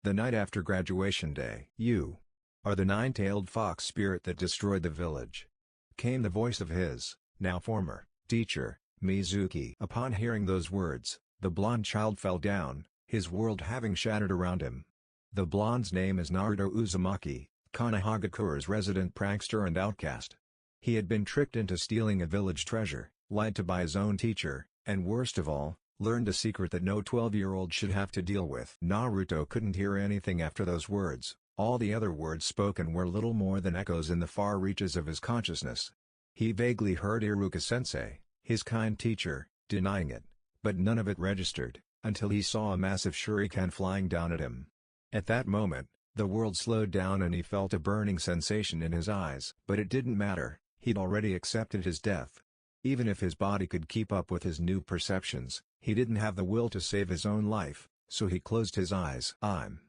The night after graduation day. "You are the nine-tailed fox spirit that destroyed the village," came the voice of his, now former, teacher, Mizuki. Upon hearing those words, the blonde child fell down, his world having shattered around him. The blonde's name is Naruto Uzumaki, Konohagakura's resident prankster and outcast. He had been tricked into stealing a village treasure, lied to by his own teacher, and worst of all, learned a secret that no 12-year-old should have to deal with. Naruto couldn't hear anything after those words. All the other words spoken were little more than echoes in the far reaches of his consciousness. He vaguely heard Iruka-sensei, his kind teacher, denying it, but none of it registered, until he saw a massive shuriken flying down at him. At that moment, the world slowed down and he felt a burning sensation in his eyes. But it didn't matter, he'd already accepted his death. Even if his body could keep up with his new perceptions, he didn't have the will to save his own life, so he closed his eyes. "I'm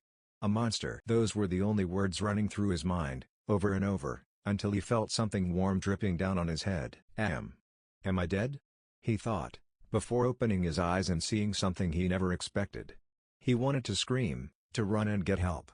a monster." Those were the only words running through his mind, over and over, until he felt something warm dripping down on his head. Am I dead?" he thought, before opening his eyes and seeing something he never expected. He wanted to scream, to run and get help.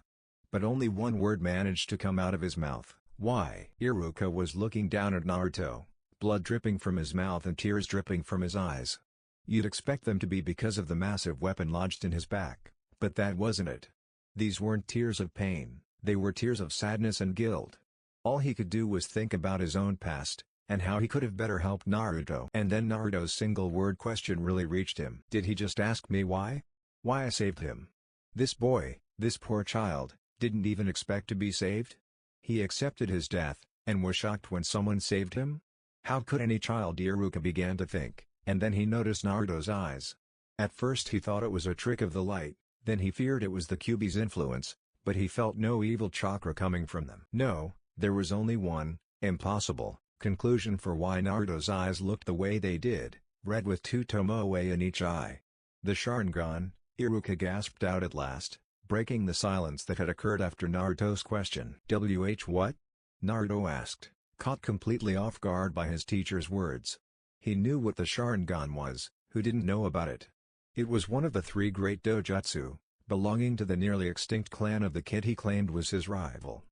But only one word managed to come out of his mouth: "Why?" Iruka was looking down at Naruto, blood dripping from his mouth and tears dripping from his eyes. You'd expect them to be because of the massive weapon lodged in his back, but that wasn't it. These weren't tears of pain, they were tears of sadness and guilt. All he could do was think about his own past, and how he could have better helped Naruto. And then Naruto's single-word question really reached him. Did he just ask me why? Why I saved him? This boy, this poor child, didn't even expect to be saved? He accepted his death, and was shocked when someone saved him? How could any child? Iruka began to think, and then he noticed Naruto's eyes. At first he thought it was a trick of the light, then he feared it was the Kyuubi's influence, but he felt no evil chakra coming from them. No, there was only one, impossible, conclusion for why Naruto's eyes looked the way they did, red with two tomoe in each eye. "The Sharingan," Iruka gasped out at last, breaking the silence that had occurred after Naruto's question. What?" Naruto asked, caught completely off guard by his teacher's words. He knew what the Sharingan was, who didn't know about it? It was one of the three great dojutsu, belonging to the nearly extinct clan of the kid he claimed was his rival.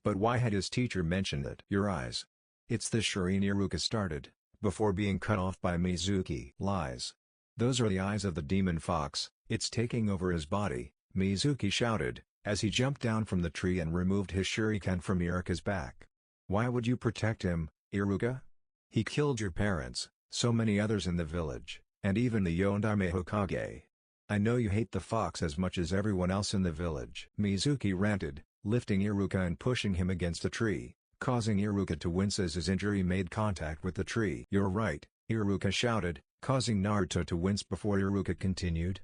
But why had his teacher mentioned it? "Your eyes. It's the Shurien," Iruka started, before being cut off by Mizuki. "Lies. Those are the eyes of the demon fox, it's taking over his body," Mizuki shouted, as he jumped down from the tree and removed his shuriken from Iruka's back. "Why would you protect him, Iruka? He killed your parents, so many others in the village, and even the Yondaime Hokage. I know you hate the fox as much as everyone else in the village." Mizuki ranted, lifting Iruka and pushing him against a tree, causing Iruka to wince as his injury made contact with the tree. "You're right," Iruka shouted, causing Naruto to wince before Iruka continued.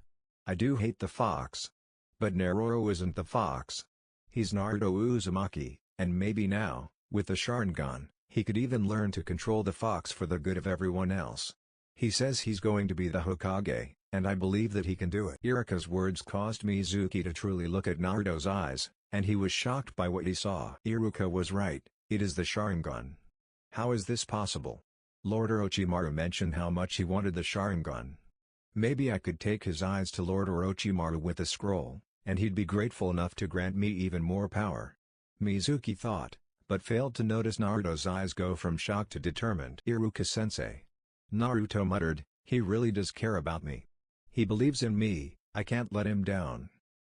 "I do hate the fox. But Naruto isn't the fox. He's Naruto Uzumaki, and maybe now, with the Sharingan, he could even learn to control the fox for the good of everyone else. He says he's going to be the Hokage, and I believe that he can do it." Iruka's words caused Mizuki to truly look at Naruto's eyes, and he was shocked by what he saw. Iruka was right, it is the Sharingan. How is this possible? Lord Orochimaru mentioned how much he wanted the Sharingan. Maybe I could take his eyes to Lord Orochimaru with the scroll, and he'd be grateful enough to grant me even more power. Mizuki thought, but failed to notice Naruto's eyes go from shocked to determined. "Iruka-sensei." Naruto muttered, "He really does care about me. He believes in me, I can't let him down."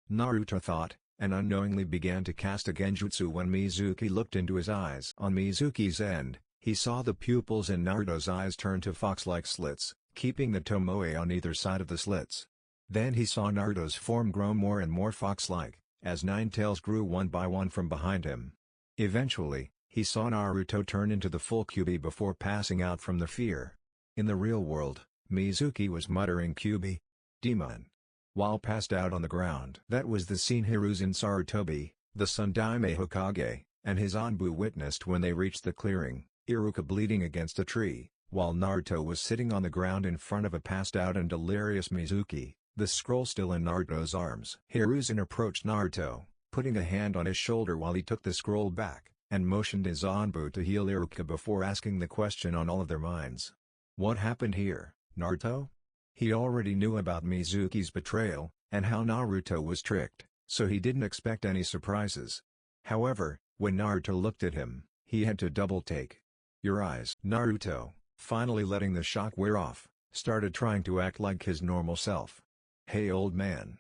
Naruto thought, and unknowingly began to cast a genjutsu when Mizuki looked into his eyes. On Mizuki's end, he saw the pupils in Naruto's eyes turn to fox-like slits, keeping the tomoe on either side of the slits. Then he saw Naruto's form grow more and more fox-like, as nine tails grew one by one from behind him. Eventually, he saw Naruto turn into the full Kyuubi before passing out from the fear. In the real world, Mizuki was muttering "Kyuubi. Demon," while passed out on the ground. That was the scene Hiruzen Sarutobi, the Sundaime Hokage, and his Anbu witnessed when they reached the clearing, Iruka bleeding against a tree, while Naruto was sitting on the ground in front of a passed-out and delirious Mizuki, the scroll still in Naruto's arms. Hiruzen approached Naruto, putting a hand on his shoulder while he took the scroll back, and motioned his Anbu to heal Iruka before asking the question on all of their minds. What happened here, Naruto? He already knew about Mizuki's betrayal, and how Naruto was tricked, so he didn't expect any surprises. However, when Naruto looked at him, he had to double-take. "Your eyes." Naruto, finally letting the shock wear off, started trying to act like his normal self. "Hey old man.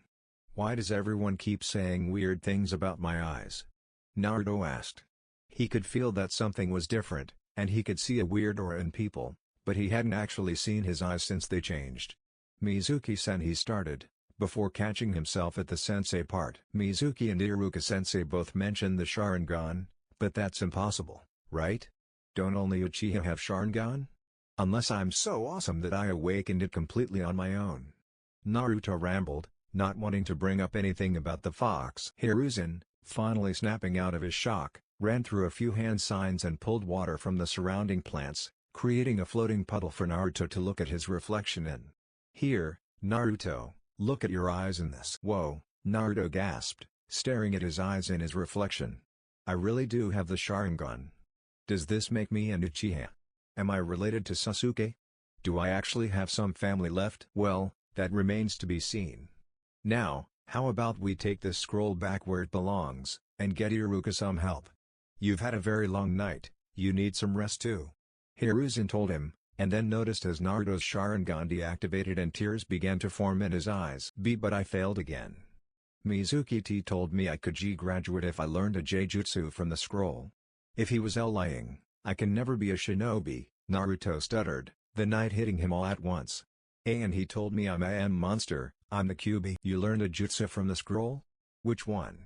Why does everyone keep saying weird things about my eyes?" Naruto asked. He could feel that something was different, and he could see a weird aura in people, but he hadn't actually seen his eyes since they changed. "Mizuki-sen," he started, before catching himself at the sensei part. "Mizuki and Iruka-sensei both mentioned the Sharingan, but that's impossible, right? Don't only Uchiha have Sharingan? Unless I'm so awesome that I awakened it completely on my own." Naruto rambled, not wanting to bring up anything about the fox. Hiruzen, finally snapping out of his shock, ran through a few hand signs and pulled water from the surrounding plants, creating a floating puddle for Naruto to look at his reflection in. "Here, Naruto, look at your eyes in this." "Whoa," Naruto gasped, staring at his eyes in his reflection. "I really do have the Sharingan. Does this make me an Uchiha? Am I related to Sasuke? Do I actually have some family left?" "Well, that remains to be seen. Now, how about we take this scroll back where it belongs, and get Iruka some help? You've had a very long night, you need some rest too," Hiruzen told him, and then noticed as Naruto's Sharingan deactivated and tears began to form in his eyes. But I failed again. Mizuki told me I could J-graduate if I learned a J-jutsu from the scroll. If he was lying, I can never be a shinobi, Naruto stuttered, the night hitting him all at once. "And he told me I'm a monster, I'm the Kyuubi." "You learned a jutsu from the scroll? Which one?"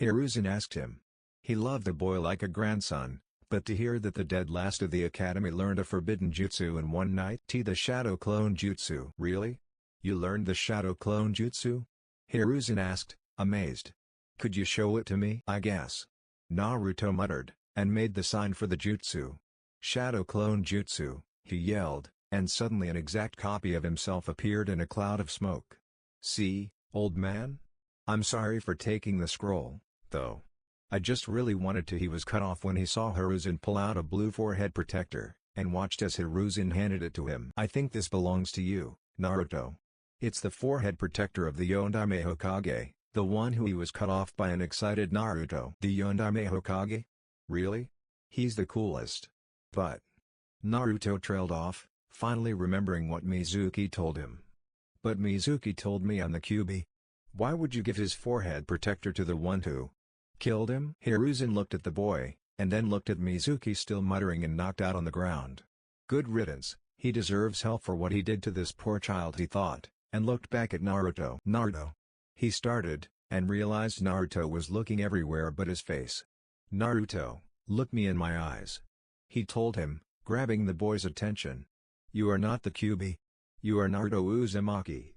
Hiruzen asked him. He loved the boy like a grandson, but to hear that the dead last of the academy learned a forbidden jutsu in one night. "The Shadow Clone Jutsu." "Really? You learned the Shadow Clone Jutsu?" Hiruzen asked, amazed. "Could you show it to me?" "I guess." Naruto muttered, and made the sign for the jutsu. "Shadow Clone Jutsu," he yelled, and suddenly an exact copy of himself appeared in a cloud of smoke. "See, old man? I'm sorry for taking the scroll, though. I just really wanted to." He was cut off when he saw Hiruzen pull out a blue forehead protector, and watched as Hiruzen handed it to him. "I think this belongs to you, Naruto. It's the forehead protector of the Yondaime Hokage, the one who he was cut off by an excited Naruto." "The Yondaime Hokage? Really? He's the coolest. But..." Naruto trailed off, finally remembering what Mizuki told him. "But Mizuki told me I'm the Kyuubi. Why would you give his forehead protector to the one who killed him?" Hiruzen looked at the boy, and then looked at Mizuki still muttering and knocked out on the ground. "Good riddance, he deserves hell for what he did to this poor child," he thought, and looked back at Naruto. "Naruto." He started, and realized Naruto was looking everywhere but his face. "Naruto, look me in my eyes," he told him, grabbing the boy's attention. "You are not the Kyuubi. You are Naruto Uzumaki.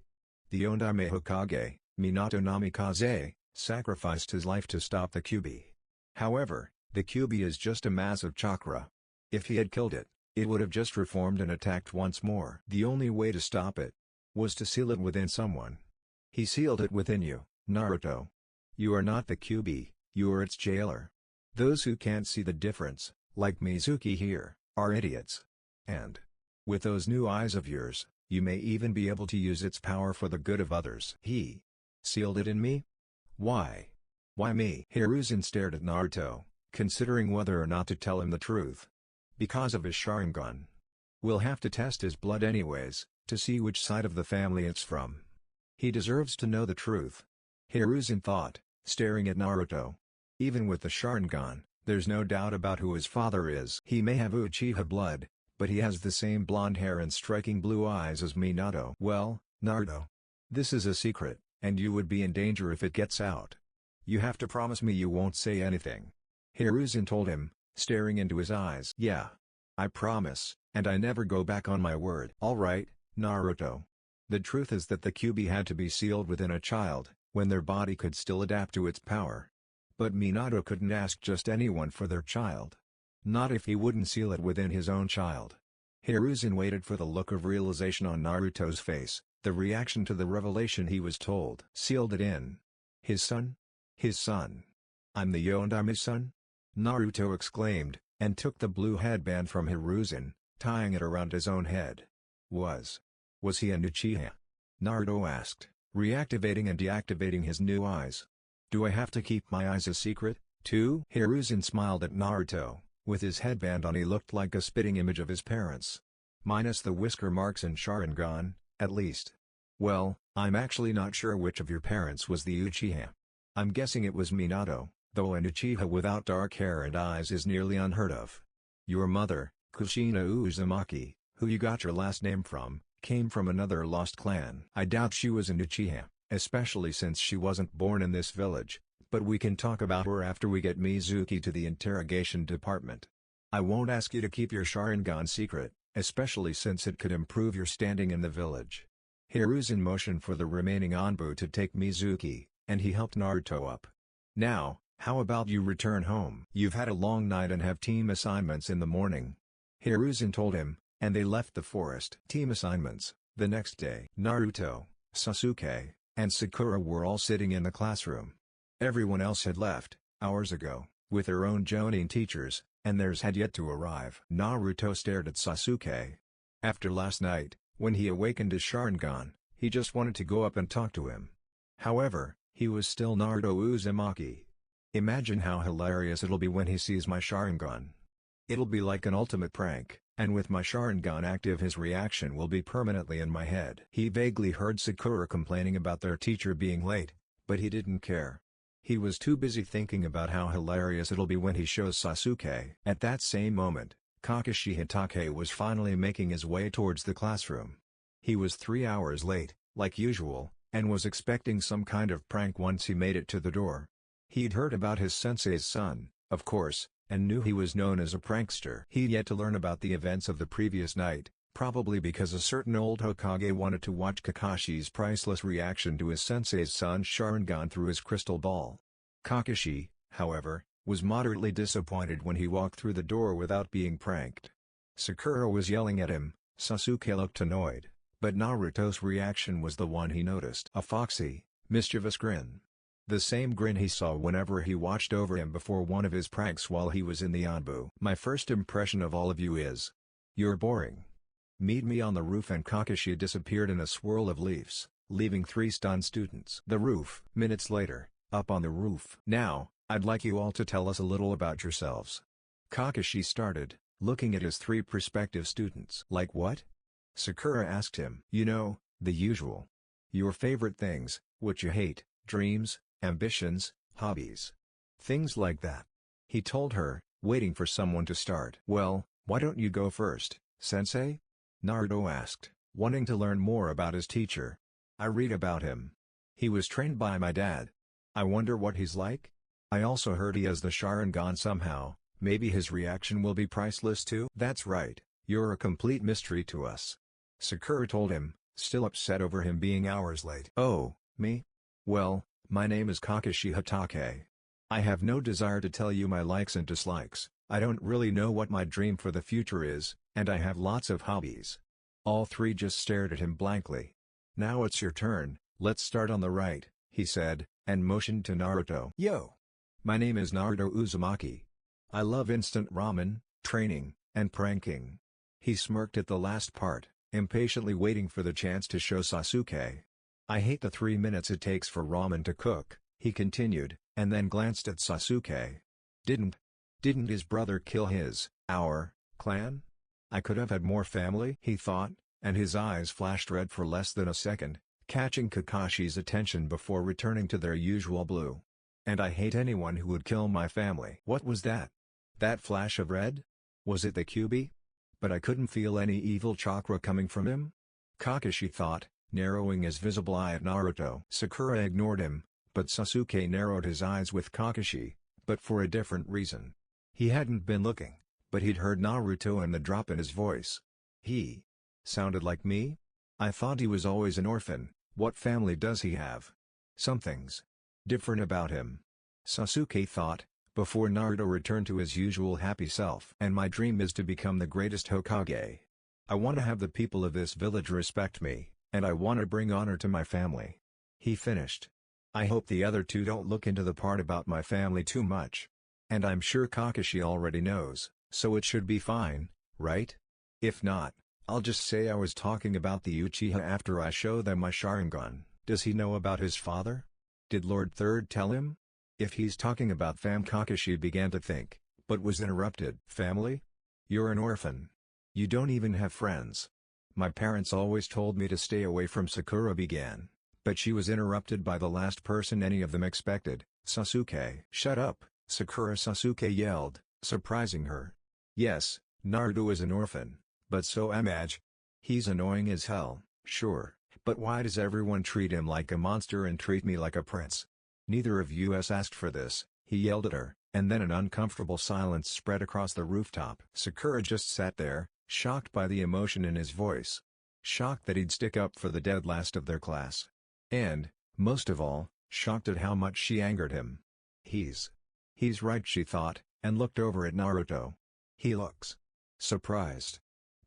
The Yondaime Hokage, Minato Namikaze, sacrificed his life to stop the Kyuubi. However, the Kyuubi is just a mass of chakra. If he had killed it, it would have just reformed and attacked once more. The only way to stop it was to seal it within someone. He sealed it within you, Naruto. You are not the Kyuubi, you are its jailer. Those who can't see the difference, like Mizuki here, are idiots. And with those new eyes of yours, you may even be able to use its power for the good of others." "He sealed it in me? Why? Why me?" Hiruzen stared at Naruto, considering whether or not to tell him the truth. "Because of his Sharingan. We'll have to test his blood anyways, to see which side of the family it's from. He deserves to know the truth," Hiruzen thought, staring at Naruto. Even with the Sharingan, there's no doubt about who his father is. He may have Uchiha blood, but he has the same blonde hair and striking blue eyes as Minato. "Well, Naruto, this is a secret, and you would be in danger if it gets out. You have to promise me you won't say anything," Hiruzen told him, staring into his eyes. "Yeah. I promise, and I never go back on my word." "All right, Naruto. The truth is that the Kyuubi had to be sealed within a child, when their body could still adapt to its power. But Minato couldn't ask just anyone for their child. Not if he wouldn't seal it within his own child." Hiruzen waited for the look of realization on Naruto's face, the reaction to the revelation he was told. "Sealed it in? His son? His son? I'm the Yondaime's son?" Naruto exclaimed, and took the blue headband from Hiruzen, tying it around his own head. Was he an Uchiha?" Naruto asked, reactivating and deactivating his new eyes. Do I have to keep my eyes a secret, too? Hiruzen smiled at Naruto. With his headband on he looked like a spitting image of his parents. Minus the whisker marks and Sharingan, at least. Well, I'm actually not sure which of your parents was the Uchiha. I'm guessing it was Minato, though an Uchiha without dark hair and eyes is nearly unheard of. Your mother, Kushina Uzumaki, who you got your last name from, came from another lost clan. I doubt she was an Uchiha, especially since she wasn't born in this village, but we can talk about her after we get Mizuki to the interrogation department. I won't ask you to keep your Sharingan secret, especially since it could improve your standing in the village. Hiruzen motioned for the remaining Anbu to take Mizuki, and he helped Naruto up. Now, how about you return home? You've had a long night and have team assignments in the morning. Hiruzen told him, and they left the forest. Team assignments. The next day, Naruto, Sasuke, and Sakura were all sitting in the classroom. Everyone else had left, hours ago, with their own Jonin teachers, and theirs had yet to arrive. Naruto stared at Sasuke. After last night, when he awakened his Sharingan, he just wanted to go up and talk to him. However, he was still Naruto Uzumaki. Imagine how hilarious it'll be when he sees my Sharingan. It'll be like an ultimate prank, and with my Sharingan active his reaction will be permanently in my head. He vaguely heard Sakura complaining about their teacher being late, but he didn't care. He was too busy thinking about how hilarious it'll be when he shows Sasuke. At that same moment, Kakashi Hatake was finally making his way towards the classroom. He was 3 hours late, like usual, and was expecting some kind of prank once he made it to the door. He'd heard about his sensei's son, of course, and knew he was known as a prankster. He'd yet to learn about the events of the previous night, probably because a certain old Hokage wanted to watch Kakashi's priceless reaction to his sensei's son's Sharingan through his crystal ball. Kakashi, however, was moderately disappointed when he walked through the door without being pranked. Sakura was yelling at him, Sasuke looked annoyed, but Naruto's reaction was the one he noticed. A foxy, mischievous grin. The same grin he saw whenever he watched over him before one of his pranks while he was in the Anbu. My first impression of all of you is, you're boring. Meet me on the roof, and Kakashi disappeared in a swirl of leaves, leaving 3 stunned students. The roof. Minutes later, up on the roof. Now, I'd like you all to tell us a little about yourselves. Kakashi started, looking at his 3 prospective students. Like what? Sakura asked him. You know, the usual. Your favorite things, what you hate, dreams, ambitions, hobbies. Things like that. He told her, waiting for someone to start. Well, why don't you go first, sensei? Naruto asked, wanting to learn more about his teacher. I read about him. He was trained by my dad. I wonder what he's like? I also heard he has the Sharingan somehow, maybe his reaction will be priceless too? That's right, you're a complete mystery to us. Sakura told him, still upset over him being hours late. Oh, me? Well, my name is Kakashi Hatake. I have no desire to tell you my likes and dislikes, I don't really know what my dream for the future is, and I have lots of hobbies. All 3 just stared at him blankly. Now it's your turn, let's start on the right, he said, and motioned to Naruto. Yo! My name is Naruto Uzumaki. I love instant ramen, training, and pranking. He smirked at the last part, impatiently waiting for the chance to show Sasuke. I hate the 3 minutes it takes for ramen to cook, he continued, and then glanced at Sasuke. Didn't his brother kill our clan? I could have had more family, he thought, and his eyes flashed red for less than a second, catching Kakashi's attention before returning to their usual blue. And I hate anyone who would kill my family. What was that? That flash of red? Was it the Kyuubi? But I couldn't feel any evil chakra coming from him? Kakashi thought, narrowing his visible eye at Naruto. Sakura ignored him, but Sasuke narrowed his eyes with Kakashi, but for a different reason. He hadn't been looking, but he'd heard Naruto and the drop in his voice. He sounded like me? I thought he was always an orphan. What family does he have? Something's different about him. Sasuke thought, before Naruto returned to his usual happy self. And my dream is to become the greatest Hokage. I want to have the people of this village respect me, and I want to bring honor to my family. He finished. I hope the other 2 don't look into the part about my family too much. And I'm sure Kakashi already knows, so it should be fine, right? If not, I'll just say I was talking about the Uchiha after I show them my Sharingan. Does he know about his father? Did Lord Third tell him? If he's talking about fam, Kakashi began to think, but was interrupted. Family? You're an orphan. You don't even have friends. My parents always told me to stay away from Sakura began, but she was interrupted by the last person any of them expected, Sasuke. Shut up, Sakura, Sasuke yelled, surprising her. Yes, Naruto is an orphan, but so am Edge. He's annoying as hell, sure, but why does everyone treat him like a monster and treat me like a prince? Neither of you has asked for this, he yelled at her, and then an uncomfortable silence spread across the rooftop. Sakura just sat there, shocked by the emotion in his voice. Shocked that he'd stick up for the dead last of their class. And, most of all, shocked at how much she angered him. He's right, she thought, and looked over at Naruto. He looks surprised.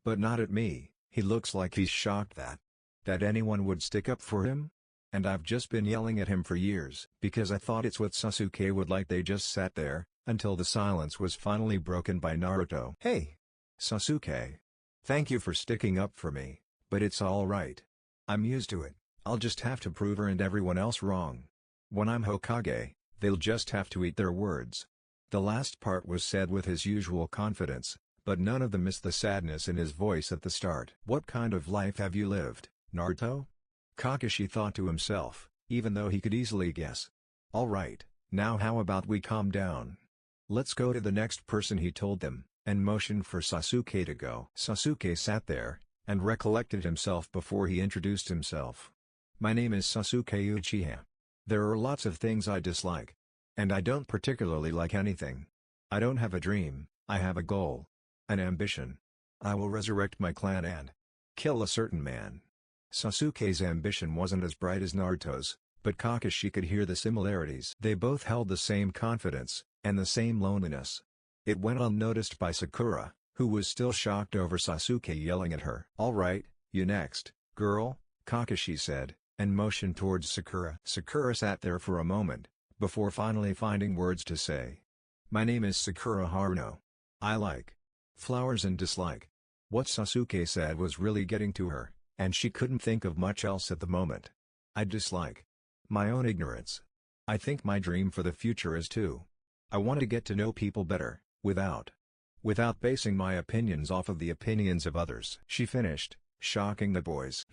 But not at me, he looks like he's shocked that anyone would stick up for him? And I've just been yelling at him for years because I thought it's what Sasuke would like. They just sat there, until the silence was finally broken by Naruto. Hey! Sasuke. Thank you for sticking up for me, but it's alright. I'm used to it, I'll just have to prove her and everyone else wrong. When I'm Hokage, they'll just have to eat their words. The last part was said with his usual confidence, but none of them missed the sadness in his voice at the start. What kind of life have you lived, Naruto? Kakashi thought to himself, even though he could easily guess. Alright, now how about we calm down? Let's go to the next person, he told them, and motioned for Sasuke to go. Sasuke sat there, and recollected himself before he introduced himself. My name is Sasuke Uchiha. There are lots of things I dislike. And I don't particularly like anything. I don't have a dream, I have a goal. An ambition. I will resurrect my clan and kill a certain man. Sasuke's ambition wasn't as bright as Naruto's, but Kakashi could hear the similarities. They both held the same confidence, and the same loneliness. It went unnoticed by Sakura, who was still shocked over Sasuke yelling at her. Alright, you next, girl, Kakashi said, and motioned towards Sakura. Sakura sat there for a moment, before finally finding words to say. My name is Sakura Haruno. I like flowers and dislike. What Sasuke said was really getting to her, and she couldn't think of much else at the moment. I dislike my own ignorance. I think my dream for the future is to. I want to get to know people better, without basing my opinions off of the opinions of others. She finished, shocking the boys.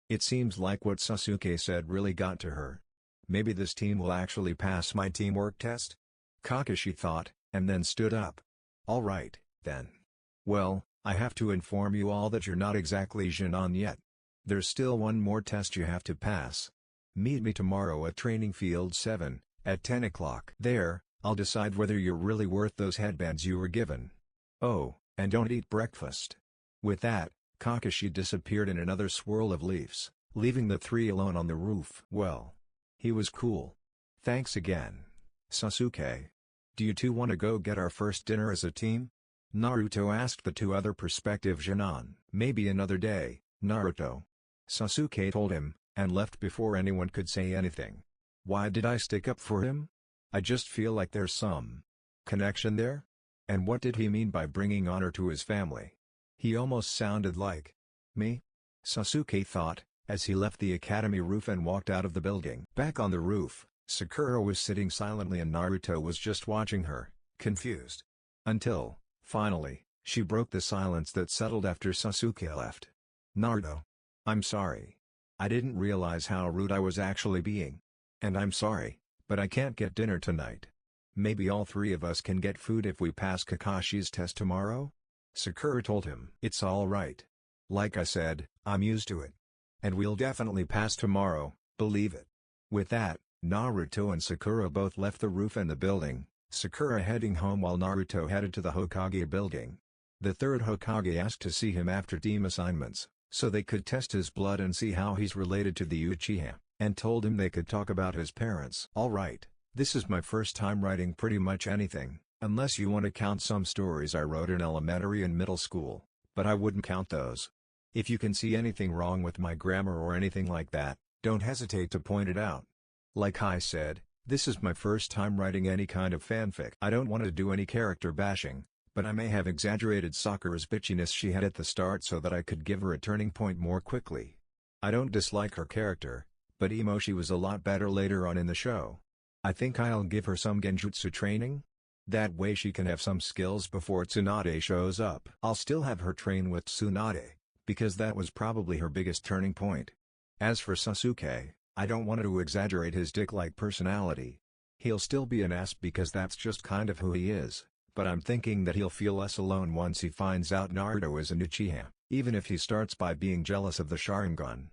It seems like what Sasuke said really got to her. Maybe this team will actually pass my teamwork test? Kakashi thought, and then stood up. Alright, then. Well, I have to inform you all that you're not exactly Chunin yet. There's still one more test you have to pass. Meet me tomorrow at Training Field 7, at 10 o'clock. There, I'll decide whether you're really worth those headbands you were given. Oh, and don't eat breakfast. With that, Kakashi disappeared in another swirl of leaves, leaving the three alone on the roof. Well, he was cool. Thanks again, Sasuke. Do you two want to go get our first dinner as a team? Naruto asked the two other prospective Chunin. Maybe another day, Naruto. Sasuke told him, and left before anyone could say anything. Why did I stick up for him? I just feel like there's some connection there? And what did he mean by bringing honor to his family? He almost sounded like me? Sasuke thought, as he left the academy roof and walked out of the building. Back on the roof, Sakura was sitting silently and Naruto was just watching her, confused. Until, finally, she broke the silence that settled after Sasuke left. Naruto. I'm sorry. I didn't realize how rude I was actually being. And I'm sorry, but I can't get dinner tonight. Maybe all three of us can get food if we pass Kakashi's test tomorrow? Sakura told him. It's alright. Like I said, I'm used to it. And we'll definitely pass tomorrow, believe it. With that, Naruto and Sakura both left the roof and the building, Sakura heading home while Naruto headed to the Hokage building. The third Hokage asked to see him after team assignments, so they could test his blood and see how he's related to the Uchiha, and told him they could talk about his parents. Alright, this is my first time writing pretty much anything, unless you want to count some stories I wrote in elementary and middle school, but I wouldn't count those. If you can see anything wrong with my grammar or anything like that, don't hesitate to point it out. Like I said, this is my first time writing any kind of fanfic. I don't want to do any character bashing, but I may have exaggerated Sakura's bitchiness she had at the start so that I could give her a turning point more quickly. I don't dislike her character, but Emoshi was a lot better later on in the show. I think I'll give her some genjutsu training. That way she can have some skills before Tsunade shows up. I'll still have her train with Tsunade, because that was probably her biggest turning point. As for Sasuke, I don't want to exaggerate his dick-like personality. He'll still be an ass because that's just kind of who he is, but I'm thinking that he'll feel less alone once he finds out Naruto is an Uchiha, even if he starts by being jealous of the Sharingan.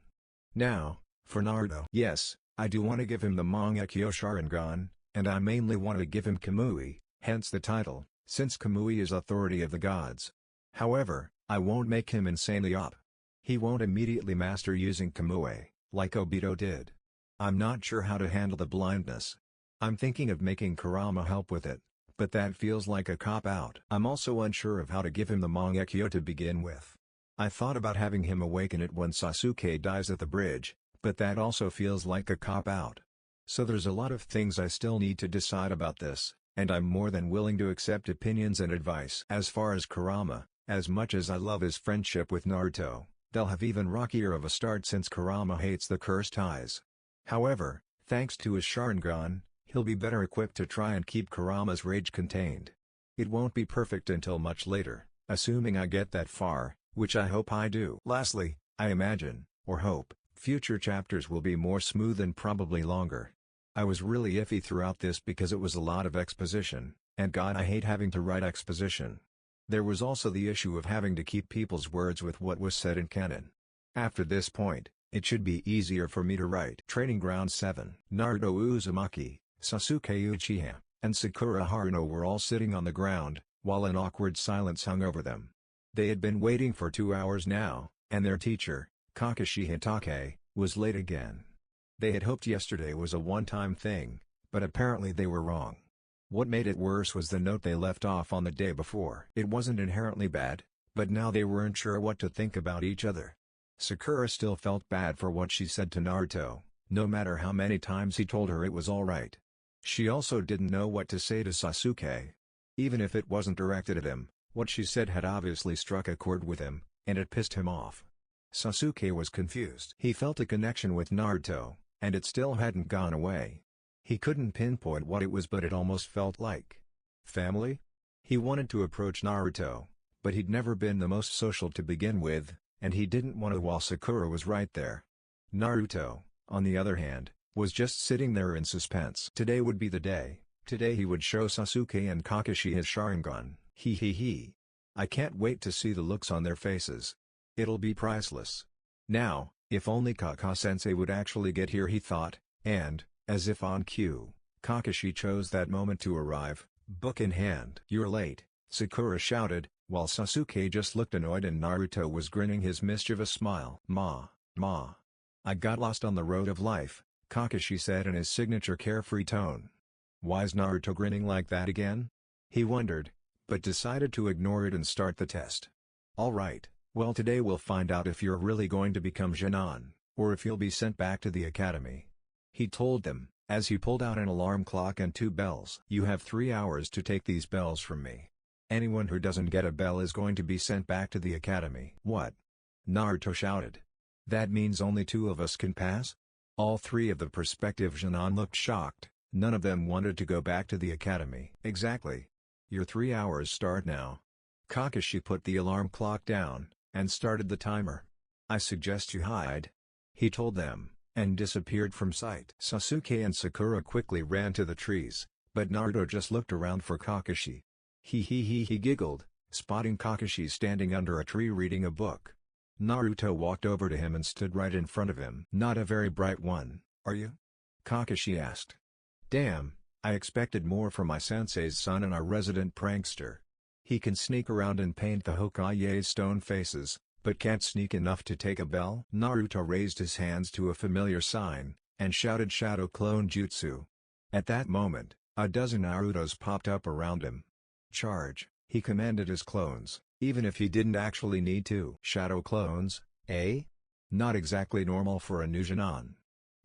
Now, for Naruto. Yes, I do want to give him the Mangekyo Sharingan, and I mainly want to give him Kamui, hence the title, since Kamui is authority of the gods. However, I won't make him insanely OP. He won't immediately master using Kamui, like Obito did. I'm not sure how to handle the blindness. I'm thinking of making Kurama help with it, but that feels like a cop-out. I'm also unsure of how to give him the Mangekyo to begin with. I thought about having him awaken it when Sasuke dies at the bridge, but that also feels like a cop-out. So there's a lot of things I still need to decide about this, and I'm more than willing to accept opinions and advice. As far as Kurama, as much as I love his friendship with Naruto, they'll have even rockier of a start since Kurama hates the cursed eyes. However, thanks to his Sharingan, he'll be better equipped to try and keep Kurama's rage contained. It won't be perfect until much later, assuming I get that far, which I hope I do. Lastly, I imagine, or hope, future chapters will be more smooth and probably longer. I was really iffy throughout this because it was a lot of exposition, and God, I hate having to write exposition. There was also the issue of having to keep people's words with what was said in canon. After this point, it should be easier for me to write. Training Ground 7. Naruto Uzumaki, Sasuke Uchiha, and Sakura Haruno were all sitting on the ground, while an awkward silence hung over them. They had been waiting for 2 hours now, and their teacher, Kakashi Hitake, was late again. They had hoped yesterday was a one-time thing, but apparently they were wrong. What made it worse was the note they left off on the day before. It wasn't inherently bad, but now they weren't sure what to think about each other. Sakura still felt bad for what she said to Naruto, no matter how many times he told her it was alright. She also didn't know what to say to Sasuke. Even if it wasn't directed at him, what she said had obviously struck a chord with him, and it pissed him off. Sasuke was confused. He felt a connection with Naruto, and it still hadn't gone away. He couldn't pinpoint what it was, but it almost felt like family? He wanted to approach Naruto, but he'd never been the most social to begin with, and he didn't want to while Sakura was right there. Naruto, on the other hand, was just sitting there in suspense. Today would be the day. Today he would show Sasuke and Kakashi his Sharingan. He. I can't wait to see the looks on their faces. It'll be priceless. Now, if only Kaka-sensei would actually get here, he thought, and, as if on cue, Kakashi chose that moment to arrive, book in hand. "You're late," Sakura shouted, while Sasuke just looked annoyed and Naruto was grinning his mischievous smile. Ma. I got lost on the road of life," Kakashi said in his signature carefree tone. Why's Naruto grinning like that again? He wondered, but decided to ignore it and start the test. "Alright, well today we'll find out if you're really going to become Genin, or if you'll be sent back to the academy," he told them, as he pulled out an alarm clock and 2 bells. "You have 3 hours to take these bells from me. Anyone who doesn't get a bell is going to be sent back to the academy." "What?" Naruto shouted. "That means only 2 of us can pass?" All 3 of the prospective Genin looked shocked. None of them wanted to go back to the academy. "Exactly. Your 3 hours start now." Kakashi put the alarm clock down, and started the timer. "I suggest you hide," he told them, and disappeared from sight. Sasuke and Sakura quickly ran to the trees, but Naruto just looked around for Kakashi. He giggled, spotting Kakashi standing under a tree reading a book. Naruto walked over to him and stood right in front of him. "Not a very bright one, are you?" Kakashi asked. "Damn, I expected more from my sensei's son and our resident prankster. He can sneak around and paint the Hokage's stone faces, but can't sneak enough to take a bell?" Naruto raised his hands to a familiar sign, and shouted Shadow Clone Jutsu. At that moment, a dozen Narutos popped up around him. "Charge," he commanded his clones, even if he didn't actually need to. "Shadow clones, eh? Not exactly normal for a new Genin,"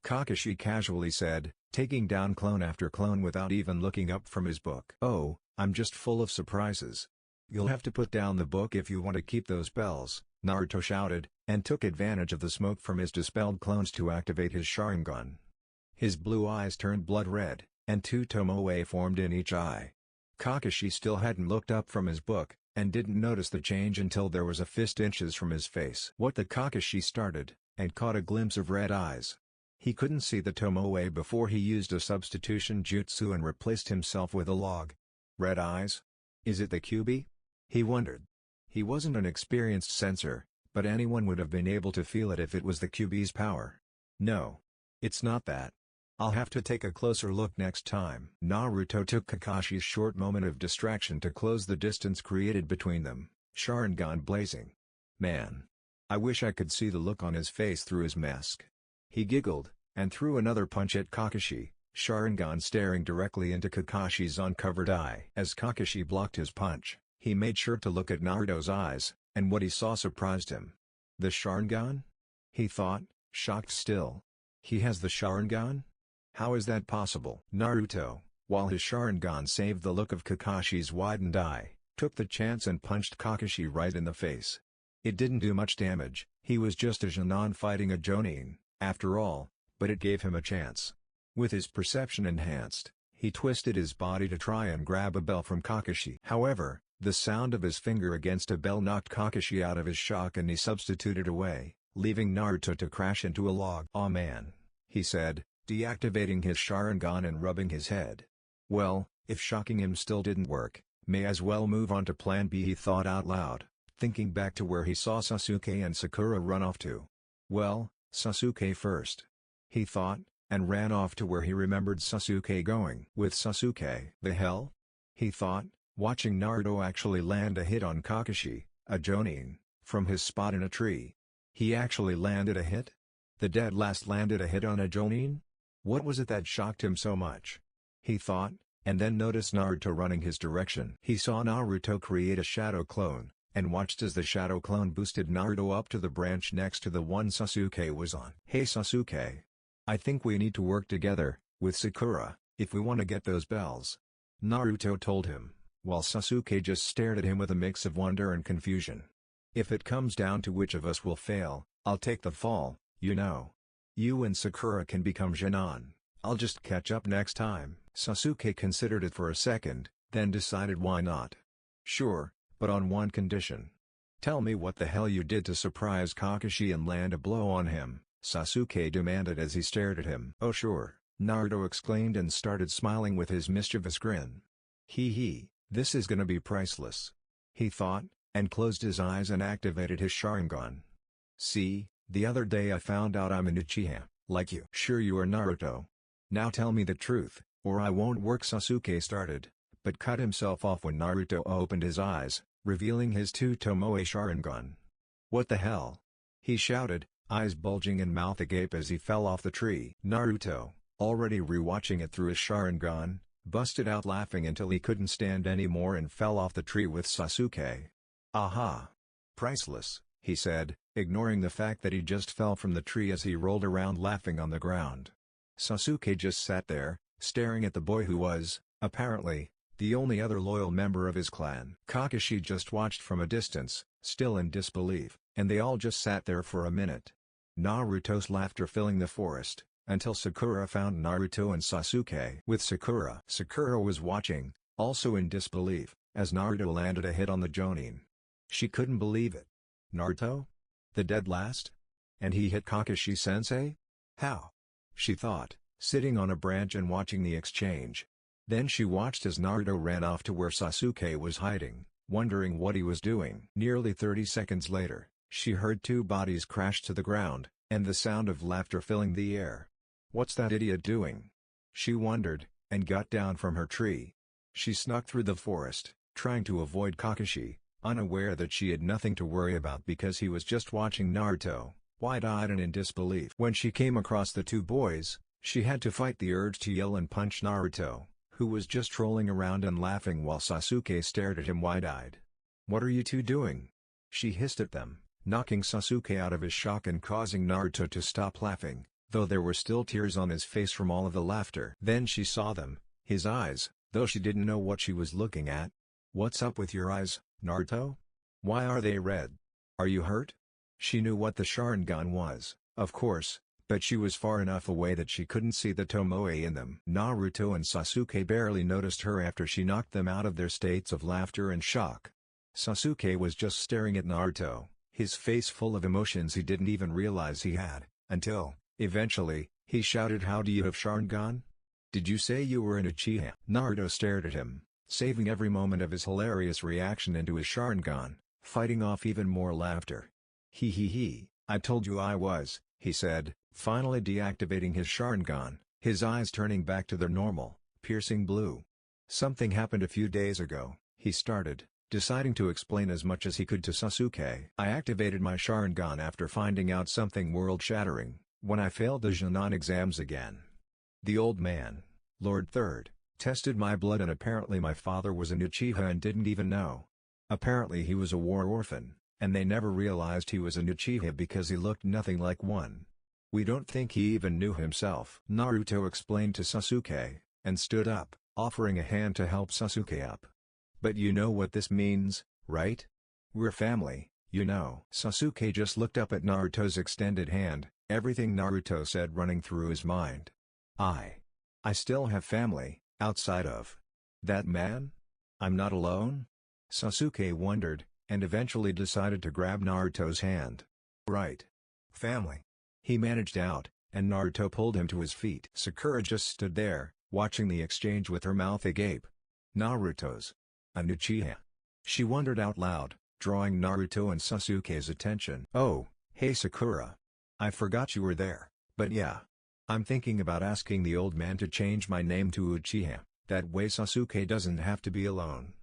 Kakashi casually said, taking down clone after clone without even looking up from his book. "Oh, I'm just full of surprises. You'll have to put down the book if you want to keep those bells," Naruto shouted, and took advantage of the smoke from his dispelled clones to activate his Sharingan. His blue eyes turned blood red, and two tomoe formed in each eye. Kakashi still hadn't looked up from his book, and didn't notice the change until there was a fist inches from his face. What the Kakashi started, and caught a glimpse of red eyes. He couldn't see the tomoe before he used a substitution jutsu and replaced himself with a log. Red eyes? Is it the QB? He wondered. He wasn't an experienced sensor, but anyone would have been able to feel it if it was the QB's power. No. It's not that. I'll have to take a closer look next time. Naruto took Kakashi's short moment of distraction to close the distance created between them, Sharingan blazing. Man. I wish I could see the look on his face through his mask. He giggled, and threw another punch at Kakashi, Sharingan staring directly into Kakashi's uncovered eye. As Kakashi blocked his punch, he made sure to look at Naruto's eyes, and what he saw surprised him. The Sharingan? He thought, shocked still. He has the Sharingan? How is that possible? Naruto, while his Sharingan saved the look of Kakashi's widened eye, took the chance and punched Kakashi right in the face. It didn't do much damage, he was just a Chunin fighting a Jonin, after all, but it gave him a chance. With his perception enhanced, he twisted his body to try and grab a bell from Kakashi. However, the sound of his finger against a bell knocked Kakashi out of his shock and he substituted away, leaving Naruto to crash into a log. "Aw man," he said, deactivating his Sharingan and rubbing his head. Well, if shocking him still didn't work, may as well move on to plan B, he thought out loud, thinking back to where he saw Sasuke and Sakura run off to. Well, Sasuke first. He thought, and ran off to where he remembered Sasuke going. With Sasuke. The hell? He thought, watching Naruto actually land a hit on Kakashi, a Jonin, from his spot in a tree. He actually landed a hit? The dead last landed a hit on a Jonin? What was it that shocked him so much? He thought, and then noticed Naruto running his direction. He saw Naruto create a shadow clone, and watched as the shadow clone boosted Naruto up to the branch next to the one Sasuke was on. "Hey Sasuke. I think we need to work together, with Sakura, if we want to get those bells," Naruto told him, while Sasuke just stared at him with a mix of wonder and confusion. "If it comes down to which of us will fail, I'll take the fall, you know. You and Sakura can become Chunin, I'll just catch up next time." Sasuke considered it for a second, then decided why not. "Sure, but on one condition. Tell me what the hell you did to surprise Kakashi and land a blow on him," Sasuke demanded as he stared at him. "Oh sure," Naruto exclaimed and started smiling with his mischievous grin. Hee, this is gonna be priceless," he thought, and closed his eyes and activated his Sharingan. "See, the other day I found out I'm an Uchiha, like you." "Sure you are Naruto. Now tell me the truth, or I won't work," Sasuke started, but cut himself off when Naruto opened his eyes, revealing his two Tomoe Sharingan. "What the hell?" he shouted, eyes bulging and mouth agape as he fell off the tree. Naruto, already rewatching it through his Sharingan, busted out laughing until he couldn't stand anymore and fell off the tree with Sasuke. "Aha! Priceless," he said, ignoring the fact that he just fell from the tree as he rolled around laughing on the ground. Sasuke just sat there, staring at the boy who was, apparently, the only other loyal member of his clan. Kakashi just watched from a distance, still in disbelief, and they all just sat there for a minute. Naruto's laughter filling the forest, until Sakura found Naruto and Sasuke. With Sakura was watching, also in disbelief, as Naruto landed a hit on the Jonin. She couldn't believe it. Naruto? The dead last? And he hit Kakashi-sensei? How? She thought, sitting on a branch and watching the exchange. Then she watched as Naruto ran off to where Sasuke was hiding, wondering what he was doing. Nearly 30 seconds later, she heard two bodies crash to the ground, and the sound of laughter filling the air. What's that idiot doing? She wondered, and got down from her tree. She snuck through the forest, trying to avoid Kakashi, unaware that she had nothing to worry about because he was just watching Naruto, wide-eyed and in disbelief. When she came across the two boys, she had to fight the urge to yell and punch Naruto, who was just trolling around and laughing while Sasuke stared at him wide-eyed. "What are you two doing?" she hissed at them, knocking Sasuke out of his shock and causing Naruto to stop laughing, though there were still tears on his face from all of the laughter. Then she saw them, his eyes, though she didn't know what she was looking at. "What's up with your eyes, Naruto? Why are they red? Are you hurt?" She knew what the Sharingan was, of course, but she was far enough away that she couldn't see the tomoe in them. Naruto and Sasuke barely noticed her after she knocked them out of their states of laughter and shock. Sasuke was just staring at Naruto, his face full of emotions he didn't even realize he had, until, eventually, he shouted, "How do you have Sharingan? Did you say you were an Uchiha?" Naruto stared at him, saving every moment of his hilarious reaction into his Sharingan, fighting off even more laughter. He, I told you I was," he said, finally deactivating his Sharingan, his eyes turning back to their normal, piercing blue. "Something happened a few days ago," he started, deciding to explain as much as he could to Sasuke. "I activated my Sharingan after finding out something world-shattering, when I failed the Chunin exams again. The old man, Lord Third, tested my blood and apparently my father was an Uchiha and didn't even know. Apparently he was a war orphan, and they never realized he was an Uchiha because he looked nothing like one. We don't think he even knew himself." Naruto explained to Sasuke, and stood up, offering a hand to help Sasuke up. "But you know what this means, right? We're family, you know." Sasuke just looked up at Naruto's extended hand, everything Naruto said running through his mind. I still have family, outside of that man? I'm not alone?" Sasuke wondered, and eventually decided to grab Naruto's hand. "Right. Family." He managed out, and Naruto pulled him to his feet. Sakura just stood there, watching the exchange with her mouth agape. "Naruto's an Uchiha?" she wondered out loud, drawing Naruto and Sasuke's attention. "Oh, hey Sakura. I forgot you were there, but yeah. I'm thinking about asking the old man to change my name to Uchiha, that way Sasuke doesn't have to be alone.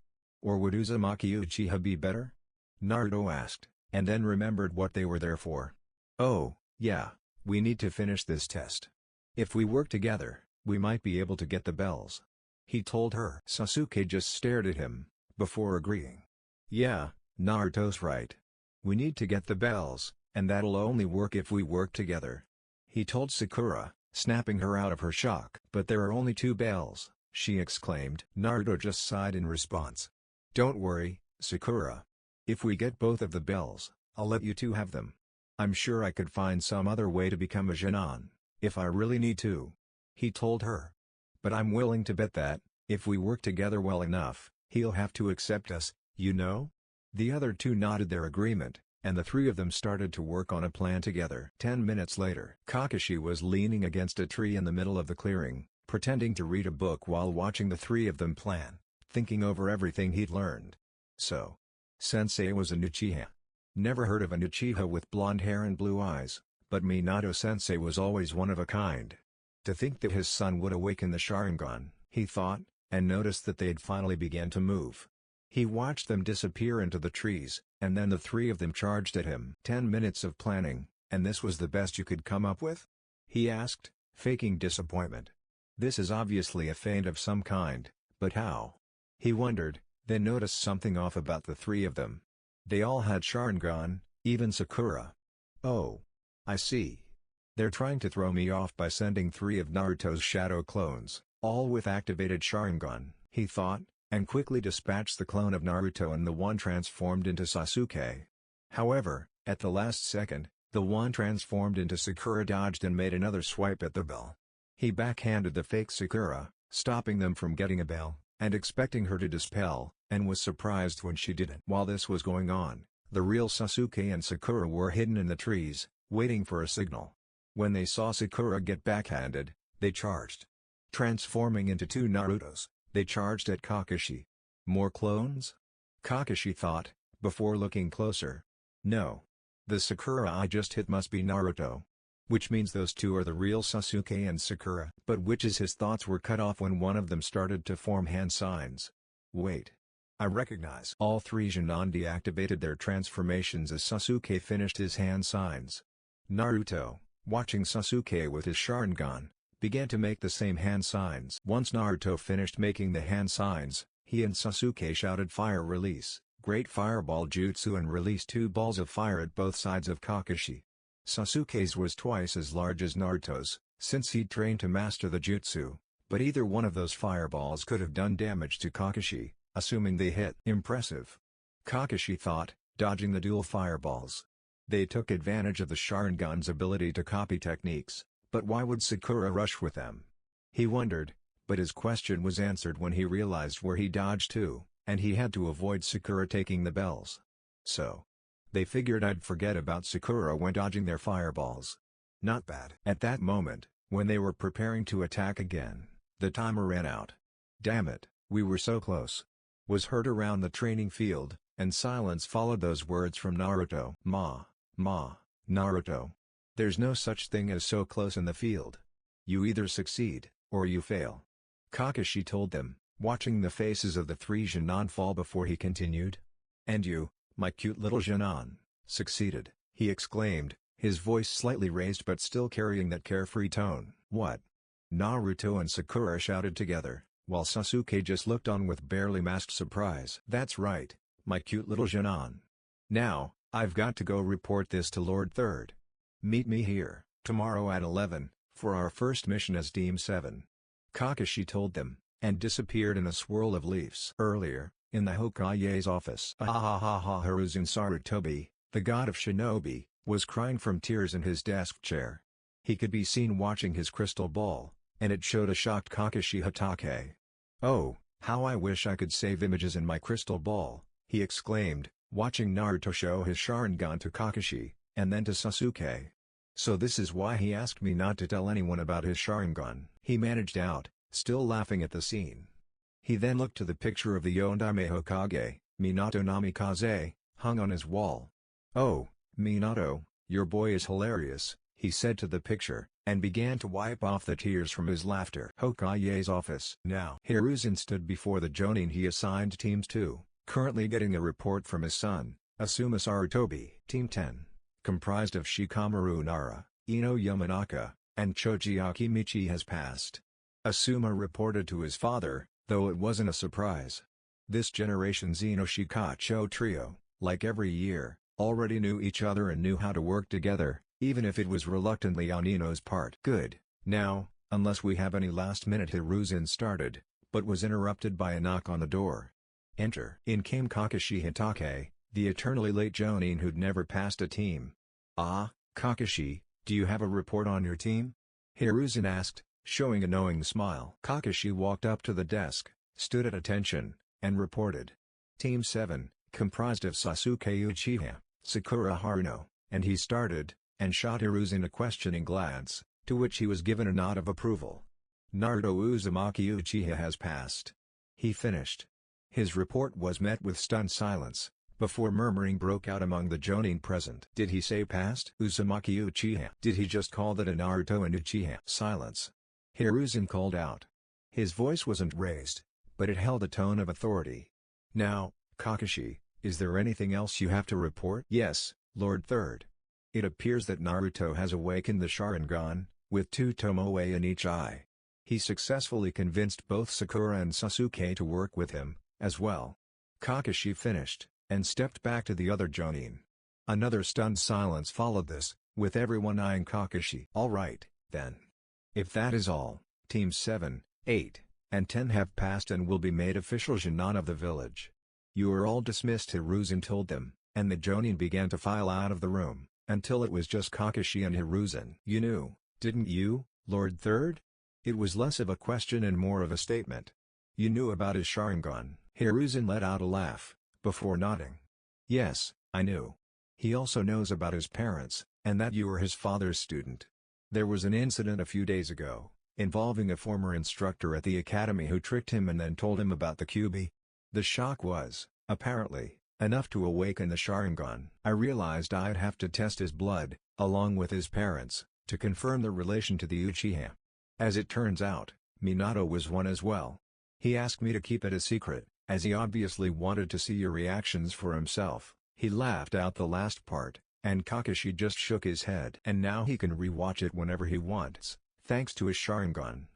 Or would Uzumaki Uchiha be better?" Naruto asked, and then remembered what they were there for. "Oh, yeah, we need to finish this test. If we work together, we might be able to get the bells," he told her. Sasuke just stared at him, before agreeing. "Yeah, Naruto's right. We need to get the bells, and that'll only work if we work together," he told Sakura, snapping her out of her shock. "But there are only 2 bells," she exclaimed. Naruto just sighed in response. "Don't worry, Sakura. If we get both of the bells, I'll let you two have them. I'm sure I could find some other way to become a Chunin, if I really need to," he told her. "But I'm willing to bet that, if we work together well enough, he'll have to accept us, you know?" The other two nodded their agreement, and the 3 of them started to work on a plan together. 10 minutes later, Kakashi was leaning against a tree in the middle of the clearing, pretending to read a book while watching the 3 of them plan, thinking over everything he'd learned. So, Sensei was an Uchiha. Never heard of an Uchiha with blonde hair and blue eyes, but Minato-sensei was always one of a kind. To think that his son would awaken the Sharingan, he thought, and noticed that they'd finally began to move. He watched them disappear into the trees, and then the 3 of them charged at him. 10 minutes of planning, and this was the best you could come up with?" he asked, faking disappointment. "This is obviously a feint of some kind, but how?" he wondered, then noticed something off about the 3 of them. They all had Sharingan, even Sakura. "Oh. I see. They're trying to throw me off by sending 3 of Naruto's shadow clones, all with activated Sharingan," he thought, and quickly dispatched the clone of Naruto and the one transformed into Sasuke. However, at the last second, the one transformed into Sakura dodged and made another swipe at the bell. He backhanded the fake Sakura, stopping them from getting a bell, and expecting her to dispel, and was surprised when she didn't. While this was going on, the real Sasuke and Sakura were hidden in the trees, waiting for a signal. When they saw Sakura get backhanded, they charged. Transforming into 2 Narutos, they charged at Kakashi. More clones? Kakashi thought, before looking closer. No. The Sakura I just hit must be Naruto. Which means those 2 are the real Sasuke and Sakura. But which is his thoughts were cut off when one of them started to form hand signs. Wait. I recognize. All 3 Chunin deactivated their transformations as Sasuke finished his hand signs. Naruto, watching Sasuke with his Sharingan, began to make the same hand signs. Once Naruto finished making the hand signs, he and Sasuke shouted fire release, great fireball jutsu and released 2 balls of fire at both sides of Kakashi. Sasuke's was twice as large as Naruto's, since he'd trained to master the jutsu, but either one of those fireballs could have done damage to Kakashi, assuming they hit. Impressive. Kakashi thought, dodging the dual fireballs. They took advantage of the Sharingan's ability to copy techniques, but why would Sakura rush with them? He wondered, but his question was answered when he realized where he dodged to, and he had to avoid Sakura taking the bells. So, they figured I'd forget about Sakura when dodging their fireballs. Not bad. At that moment, when they were preparing to attack again, the timer ran out. Damn it, we were so close. Was heard around the training field, and silence followed those words from Naruto. Naruto. There's no such thing as so close in the field. You either succeed, or you fail. Kakashi told them, watching the faces of the three Genin fall before he continued. And you, my cute little Genin, succeeded, he exclaimed, his voice slightly raised but still carrying that carefree tone. What? Naruto and Sakura shouted together, while Sasuke just looked on with barely masked surprise. That's right, my cute little Genin. Now, I've got to go report this to Lord Third. Meet me here, tomorrow at 11, for our first mission as Team 7. Kakashi told them, and disappeared in a swirl of leaves. Earlier, in the Hokage's office, Hiruzen Sarutobi, the god of shinobi, was crying from tears in his desk chair. He could be seen watching his crystal ball, and it showed a shocked Kakashi Hatake. Oh, how I wish I could save images in my crystal ball, he exclaimed, watching Naruto show his Sharingan to Kakashi, and then to Sasuke. So this is why he asked me not to tell anyone about his Sharingan, he managed out, still laughing at the scene. He then looked to the picture of the Yondaime Hokage, Minato Namikaze, hung on his wall. Oh, Minato, your boy is hilarious, he said to the picture, and began to wipe off the tears from his laughter. Hokage's office. Now Hiruzen stood before the Jonin he assigned Teams 2, currently getting a report from his son, Asuma Sarutobi. Team 10, comprised of Shikamaru Nara, Ino Yamanaka, and Choji Akimichi has passed. Asuma reported to his father, though it wasn't a surprise. This generation's Ino Shikacho trio, like every year, already knew each other and knew how to work together, even if it was reluctantly on Ino's part. Good, now, unless we have any last-minute. Hiruzen started, but was interrupted by a knock on the door. Enter. In came Kakashi Hatake, the eternally late Jonin who'd never passed a team. Ah, Kakashi, do you have a report on your team? Hiruzen asked, showing a knowing smile. Kakashi walked up to the desk, stood at attention, and reported. Team 7, comprised of Sasuke Uchiha, Sakura Haruno, and he started, and shot Hiruzen a questioning glance, to which he was given a nod of approval. Naruto Uzumaki Uchiha has passed. He finished. His report was met with stunned silence, before murmuring broke out among the Jonin present. Did he say passed? Uzumaki Uchiha. Did he just call that a Naruto and Uchiha? Silence. Hiruzen called out. His voice wasn't raised, but it held a tone of authority. Now, Kakashi, is there anything else you have to report? Yes, Lord Third. It appears that Naruto has awakened the Sharingan, with 2 tomoe in each eye. He successfully convinced both Sakura and Sasuke to work with him, as well. Kakashi finished, and stepped back to the other Jonin. Another stunned silence followed this, with everyone eyeing Kakashi. All right, then. If that is all, Teams 7, 8, and 10 have passed and will be made official Genin of the village. You are all dismissed, Hiruzen told them, and the Jonin began to file out of the room, until it was just Kakashi and Hiruzen. You knew, didn't you, Lord Third? It was less of a question and more of a statement. You knew about his Sharingan. Hiruzen let out a laugh, before nodding. Yes, I knew. He also knows about his parents, and that you were his father's student. There was an incident a few days ago, involving a former instructor at the academy who tricked him and then told him about the Kyuubi. The shock was, apparently, enough to awaken the Sharingan. I realized I'd have to test his blood, along with his parents, to confirm the relation to the Uchiha. As it turns out, Minato was one as well. He asked me to keep it a secret, as he obviously wanted to see your reactions for himself. He laughed out the last part, and Kakashi just shook his head. And now he can rewatch it whenever he wants, thanks to his Sharingan.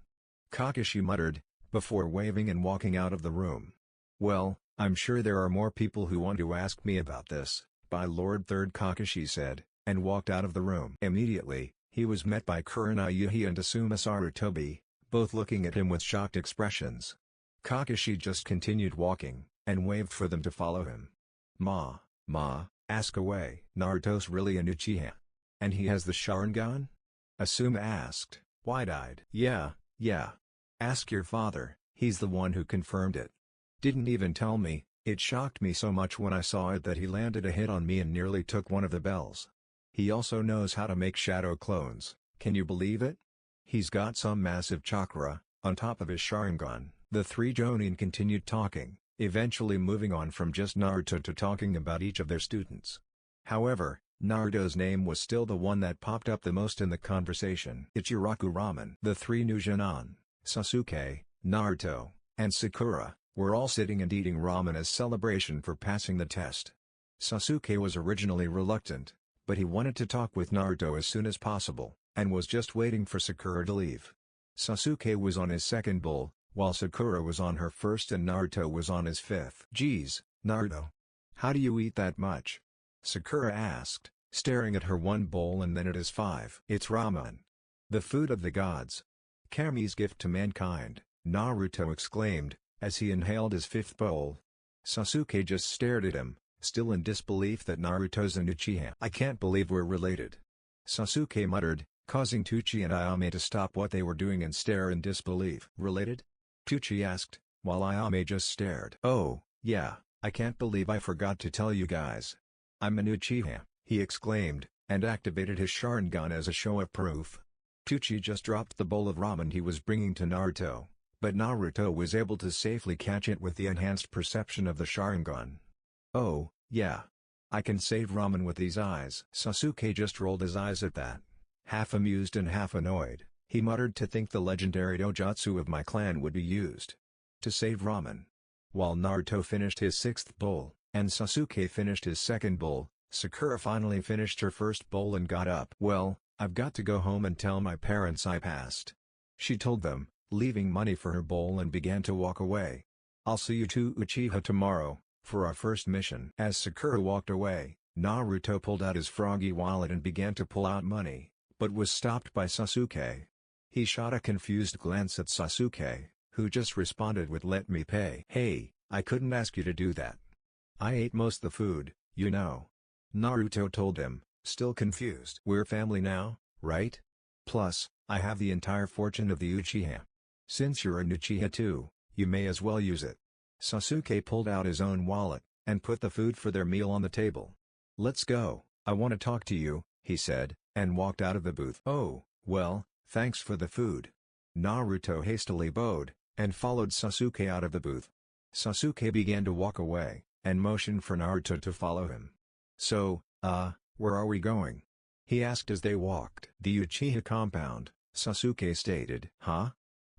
Kakashi muttered, before waving and walking out of the room. Well, I'm sure there are more people who want to ask me about this, by Lord Third, Kakashi said, and walked out of the room. Immediately, he was met by Kurenai and Asuma Sarutobi, both looking at him with shocked expressions. Kakashi just continued walking, and waved for them to follow him. Ma, Ask away. Naruto's really an Uchiha. And he has the Sharingan? Asuma asked, wide-eyed. Yeah. Ask your father, he's the one who confirmed it. Didn't even tell me. It shocked me so much when I saw it that he landed a hit on me and nearly took one of the bells. He also knows how to make shadow clones, can you believe it? He's got some massive chakra, on top of his Sharingan. The three Jonin continued talking, eventually moving on from just Naruto to talking about each of their students. However, Naruto's name was still the one that popped up the most in the conversation. Ichiraku Ramen. The three new Jonin, Sasuke, Naruto, and Sakura, were all sitting and eating ramen as celebration for passing the test. Sasuke was originally reluctant, but he wanted to talk with Naruto as soon as possible, and was just waiting for Sakura to leave. Sasuke was on his second bowl, while Sakura was on her first and Naruto was on his fifth. Geez, Naruto. How do you eat that much? Sakura asked, staring at her one bowl and then at his five. It's ramen. The food of the gods. Kamui's gift to mankind, Naruto exclaimed, as he inhaled his fifth bowl. Sasuke just stared at him, still in disbelief that Naruto's an Uchiha. I can't believe we're related. Sasuke muttered, causing Tuchi and Ayame to stop what they were doing and stare in disbelief. Related? Tuchi asked, while Ayame just stared. Oh, yeah, I can't believe I forgot to tell you guys. I'm an Uchiha, he exclaimed, and activated his Sharingan as a show of proof. Tuchi just dropped the bowl of ramen he was bringing to Naruto, but Naruto was able to safely catch it with the enhanced perception of the Sharingan. Oh, yeah. I can save ramen with these eyes. Sasuke just rolled his eyes at that. Half amused and half annoyed, he muttered to think the legendary dojutsu of my clan would be used to save ramen. While Naruto finished his sixth bowl, and Sasuke finished his second bowl, Sakura finally finished her first bowl and got up. Well, I've got to go home and tell my parents I passed. She told them, leaving money for her bowl and began to walk away. I'll see you two Uchiha tomorrow, for our first mission. As Sakura walked away, Naruto pulled out his froggy wallet and began to pull out money, but was stopped by Sasuke. He shot a confused glance at Sasuke, who just responded with "Let me pay." Hey, I couldn't ask you to do that. I ate most the food, you know. Naruto told him, still confused. We're family now, right? Plus, I have the entire fortune of the Uchiha. Since you're an Uchiha too, you may as well use it. Sasuke pulled out his own wallet, and put the food for their meal on the table. Let's go, I want to talk to you, he said, and walked out of the booth. Oh, well, thanks for the food. Naruto hastily bowed, and followed Sasuke out of the booth. Sasuke began to walk away, and motioned for Naruto to follow him. So, where are we going? He asked as they walked. The Uchiha compound, Sasuke stated. Huh?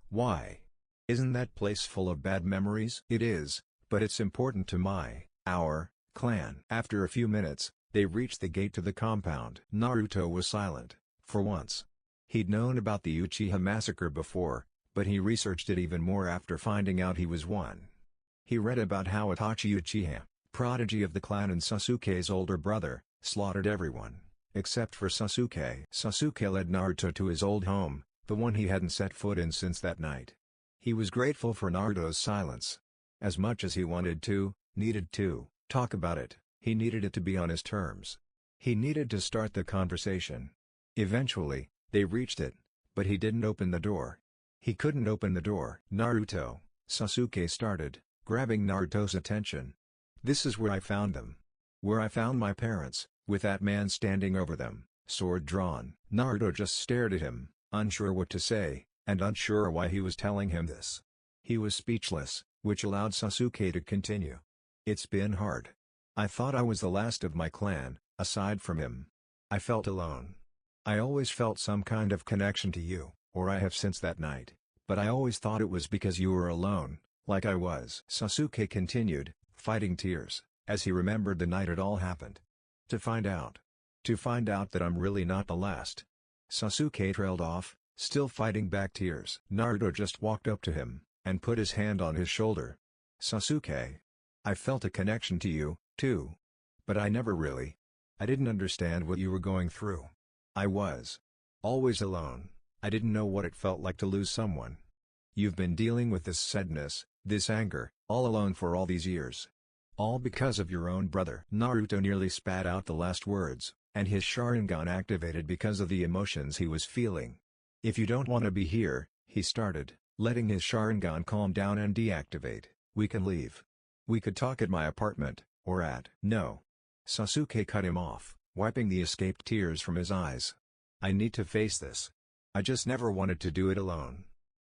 Why? Isn't that place full of bad memories? It is, but it's important to our clan. After a few minutes, they reached the gate to the compound. Naruto was silent, for once. He'd known about the Uchiha massacre before, but he researched it even more after finding out he was one. He read about how Itachi Uchiha, prodigy of the clan and Sasuke's older brother, slaughtered everyone, except for Sasuke. Sasuke led Naruto to his old home, the one he hadn't set foot in since that night. He was grateful for Naruto's silence. As much as he needed to, talk about it, he needed it to be on his terms. He needed to start the conversation. Eventually, they reached it, but he didn't open the door. He couldn't open the door. Naruto, Sasuke started, grabbing Naruto's attention. This is where I found them. Where I found my parents, with that man standing over them, sword drawn. Naruto just stared at him, unsure what to say, and unsure why he was telling him this. He was speechless, which allowed Sasuke to continue. It's been hard. I thought I was the last of my clan, aside from him. I felt alone. I always felt some kind of connection to you, or I have since that night, but I always thought it was because you were alone, like I was. Sasuke continued, fighting tears, as he remembered the night it all happened. To find out that I'm really not the last. Sasuke trailed off, still fighting back tears. Naruto just walked up to him, and put his hand on his shoulder. Sasuke. I felt a connection to you, too. But I never really. I didn't understand what you were going through. I was always alone. I didn't know what it felt like to lose someone. You've been dealing with this sadness, this anger, all alone for all these years. All because of your own brother. Naruto nearly spat out the last words, and his Sharingan activated because of the emotions he was feeling. If you don't want to be here, he started, letting his Sharingan calm down and deactivate, we can leave. We could talk at my apartment, or at— No. Sasuke cut him off, wiping the escaped tears from his eyes. I need to face this. I just never wanted to do it alone.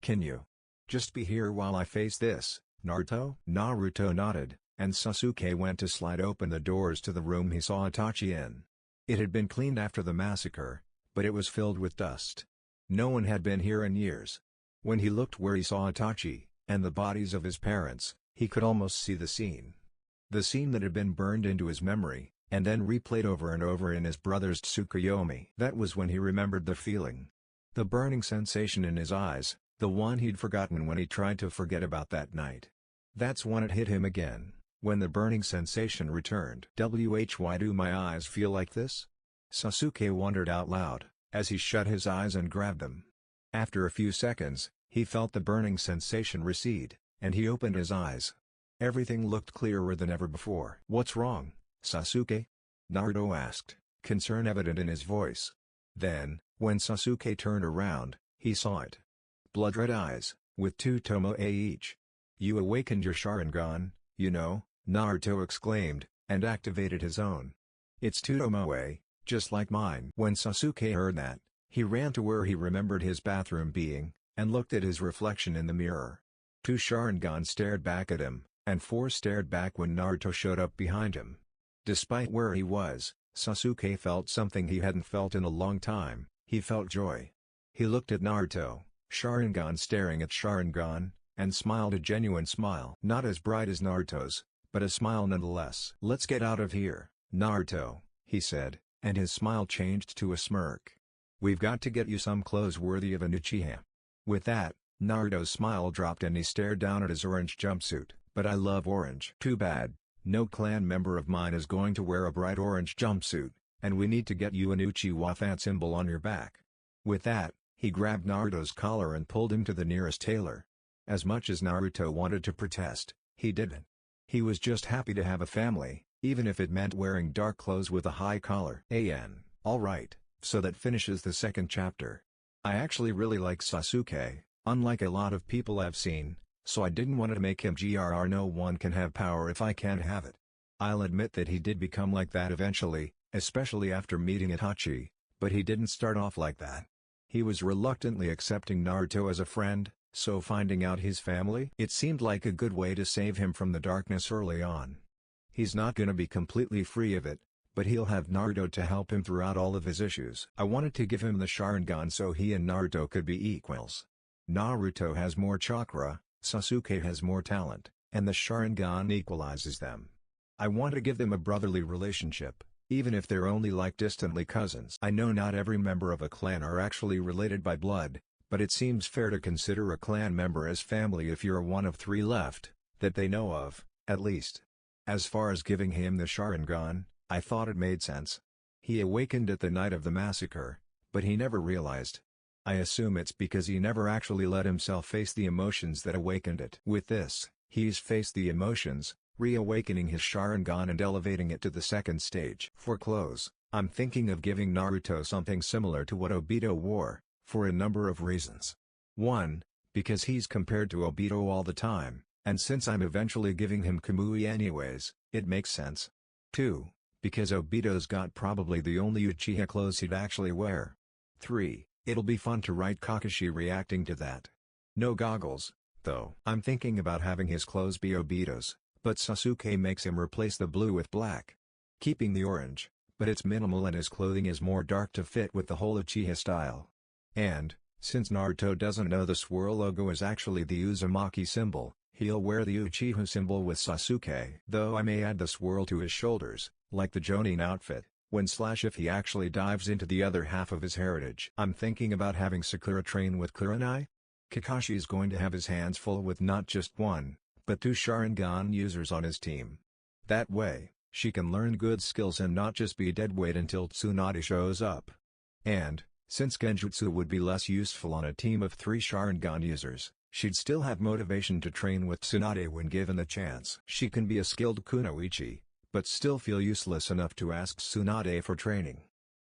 Can you just be here while I face this, Naruto? Naruto nodded, and Sasuke went to slide open the doors to the room he saw Itachi in. It had been cleaned after the massacre, but it was filled with dust. No one had been here in years. When he looked where he saw Itachi, and the bodies of his parents, he could almost see the scene. The scene that had been burned into his memory, and then replayed over and over in his brother's Tsukuyomi. That was when he remembered the feeling. The burning sensation in his eyes, the one he'd forgotten when he tried to forget about that night. That's when it hit him again, when the burning sensation returned. Why do my eyes feel like this? Sasuke wondered out loud, as he shut his eyes and grabbed them. After a few seconds, he felt the burning sensation recede, and he opened his eyes. Everything looked clearer than ever before. What's wrong, Sasuke? Naruto asked, concern evident in his voice. Then, when Sasuke turned around, he saw it. Blood-red eyes, with 2 tomoe each. You awakened your Sharingan, you know, Naruto exclaimed, and activated his own. It's 2 tomoe, just like mine. When Sasuke heard that, he ran to where he remembered his bathroom being, and looked at his reflection in the mirror. 2 Sharingan stared back at him, and 4 stared back when Naruto showed up behind him. Despite where he was, Sasuke felt something he hadn't felt in a long time. He felt joy. He looked at Naruto, Sharingan staring at Sharingan, and smiled a genuine smile. Not as bright as Naruto's, but a smile nonetheless. Let's get out of here, Naruto, he said, and his smile changed to a smirk. We've got to get you some clothes worthy of an Uchiha. With that, Naruto's smile dropped and he stared down at his orange jumpsuit. But I love orange. Too bad, no clan member of mine is going to wear a bright orange jumpsuit, and we need to get you an Uchiha fan symbol on your back. With that, he grabbed Naruto's collar and pulled him to the nearest tailor. As much as Naruto wanted to protest, he didn't. He was just happy to have a family, even if it meant wearing dark clothes with a high collar. Alright, so that finishes the second chapter. I actually really like Sasuke, unlike a lot of people I've seen, so I didn't want to make him grr no one can have power if I can't have it. I'll admit that he did become like that eventually, especially after meeting Itachi, but he didn't start off like that. He was reluctantly accepting Naruto as a friend, so finding out his family, it seemed like a good way to save him from the darkness early on. He's not gonna be completely free of it, but he'll have Naruto to help him throughout all of his issues. I wanted to give him the Sharingan so he and Naruto could be equals. Naruto has more chakra, Sasuke has more talent, and the Sharingan equalizes them. I want to give them a brotherly relationship, even if they're only like distantly cousins. I know not every member of a clan are actually related by blood, but it seems fair to consider a clan member as family if you're one of 3 left, that they know of, at least. As far as giving him the Sharingan, I thought it made sense. He awakened at the night of the massacre, but he never realized. I assume it's because he never actually let himself face the emotions that awakened it. With this, he's faced the emotions, reawakening his Sharingan and elevating it to the second stage. For clothes, I'm thinking of giving Naruto something similar to what Obito wore, for a number of reasons. 1, because he's compared to Obito all the time, and since I'm eventually giving him Kamui anyways, it makes sense. 2, because Obito's got probably the only Uchiha clothes he'd actually wear. 3, it'll be fun to write Kakashi reacting to that. No goggles, though. I'm thinking about having his clothes be Obito's, but Sasuke makes him replace the blue with black. Keeping the orange, but it's minimal and his clothing is more dark to fit with the whole Uchiha style. And, since Naruto doesn't know the swirl logo is actually the Uzumaki symbol, he'll wear the Uchiha symbol with Sasuke. Though I may add the swirl to his shoulders, like the Jonin outfit, if he actually dives into the other half of his heritage. I'm thinking about having Sakura train with Kurenai. Kakashi's going to have his hands full with not just 1, but 2 Sharingan users on his team. That way, she can learn good skills and not just be deadweight until Tsunade shows up. And, since Genjutsu would be less useful on a team of 3 Sharingan users, she'd still have motivation to train with Tsunade when given the chance. She can be a skilled kunoichi, but still feel useless enough to ask Tsunade for training.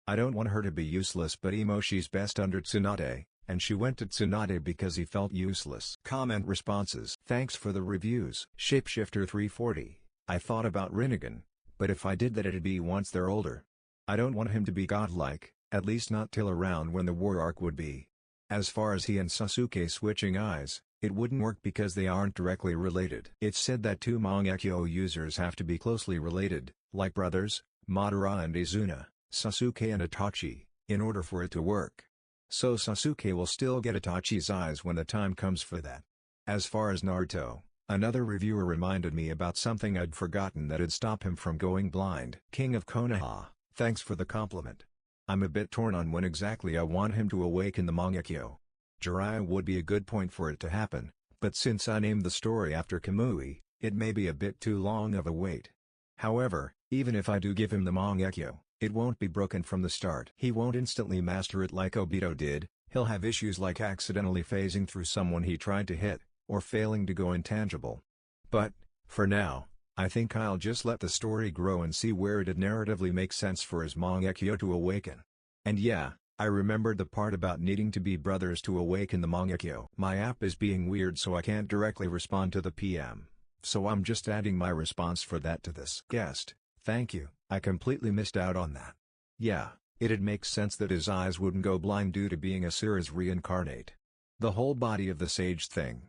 I don't want her to be useless, but Imoshi's best under Tsunade, and she went to Tsunade because he felt useless. Comment responses. Thanks for the reviews. Shapeshifter 340. I thought about Rinnegan, but if I did that it'd be once they're older. I don't want him to be godlike, at least not till around when the war arc would be. As far as he and Sasuke switching eyes, it wouldn't work because they aren't directly related. It's said that two Mangekyo users have to be closely related, like brothers, Madara and Izuna, Sasuke and Itachi, in order for it to work. So Sasuke will still get Itachi's eyes when the time comes for that. As far as Naruto, another reviewer reminded me about something I'd forgotten that'd stop him from going blind. King of Konoha, thanks for the compliment. I'm a bit torn on when exactly I want him to awaken the Mangekyo. Jiraiya would be a good point for it to happen, but since I named the story after Kamui, it may be a bit too long of a wait. However, even if I do give him the Mangekyo, it won't be broken from the start. He won't instantly master it like Obito did, he'll have issues like accidentally phasing through someone he tried to hit, or failing to go intangible. But, for now, I think I'll just let the story grow and see where it'd narratively make sense for his Mangekyo to awaken. And yeah, I remembered the part about needing to be brothers to awaken the Mangekyo. My app is being weird so I can't directly respond to the PM, so I'm just adding my response for that to this guest. Thank you, I completely missed out on that. Yeah, it'd make sense that his eyes wouldn't go blind due to being Asura's reincarnate. The whole body of the sage thing.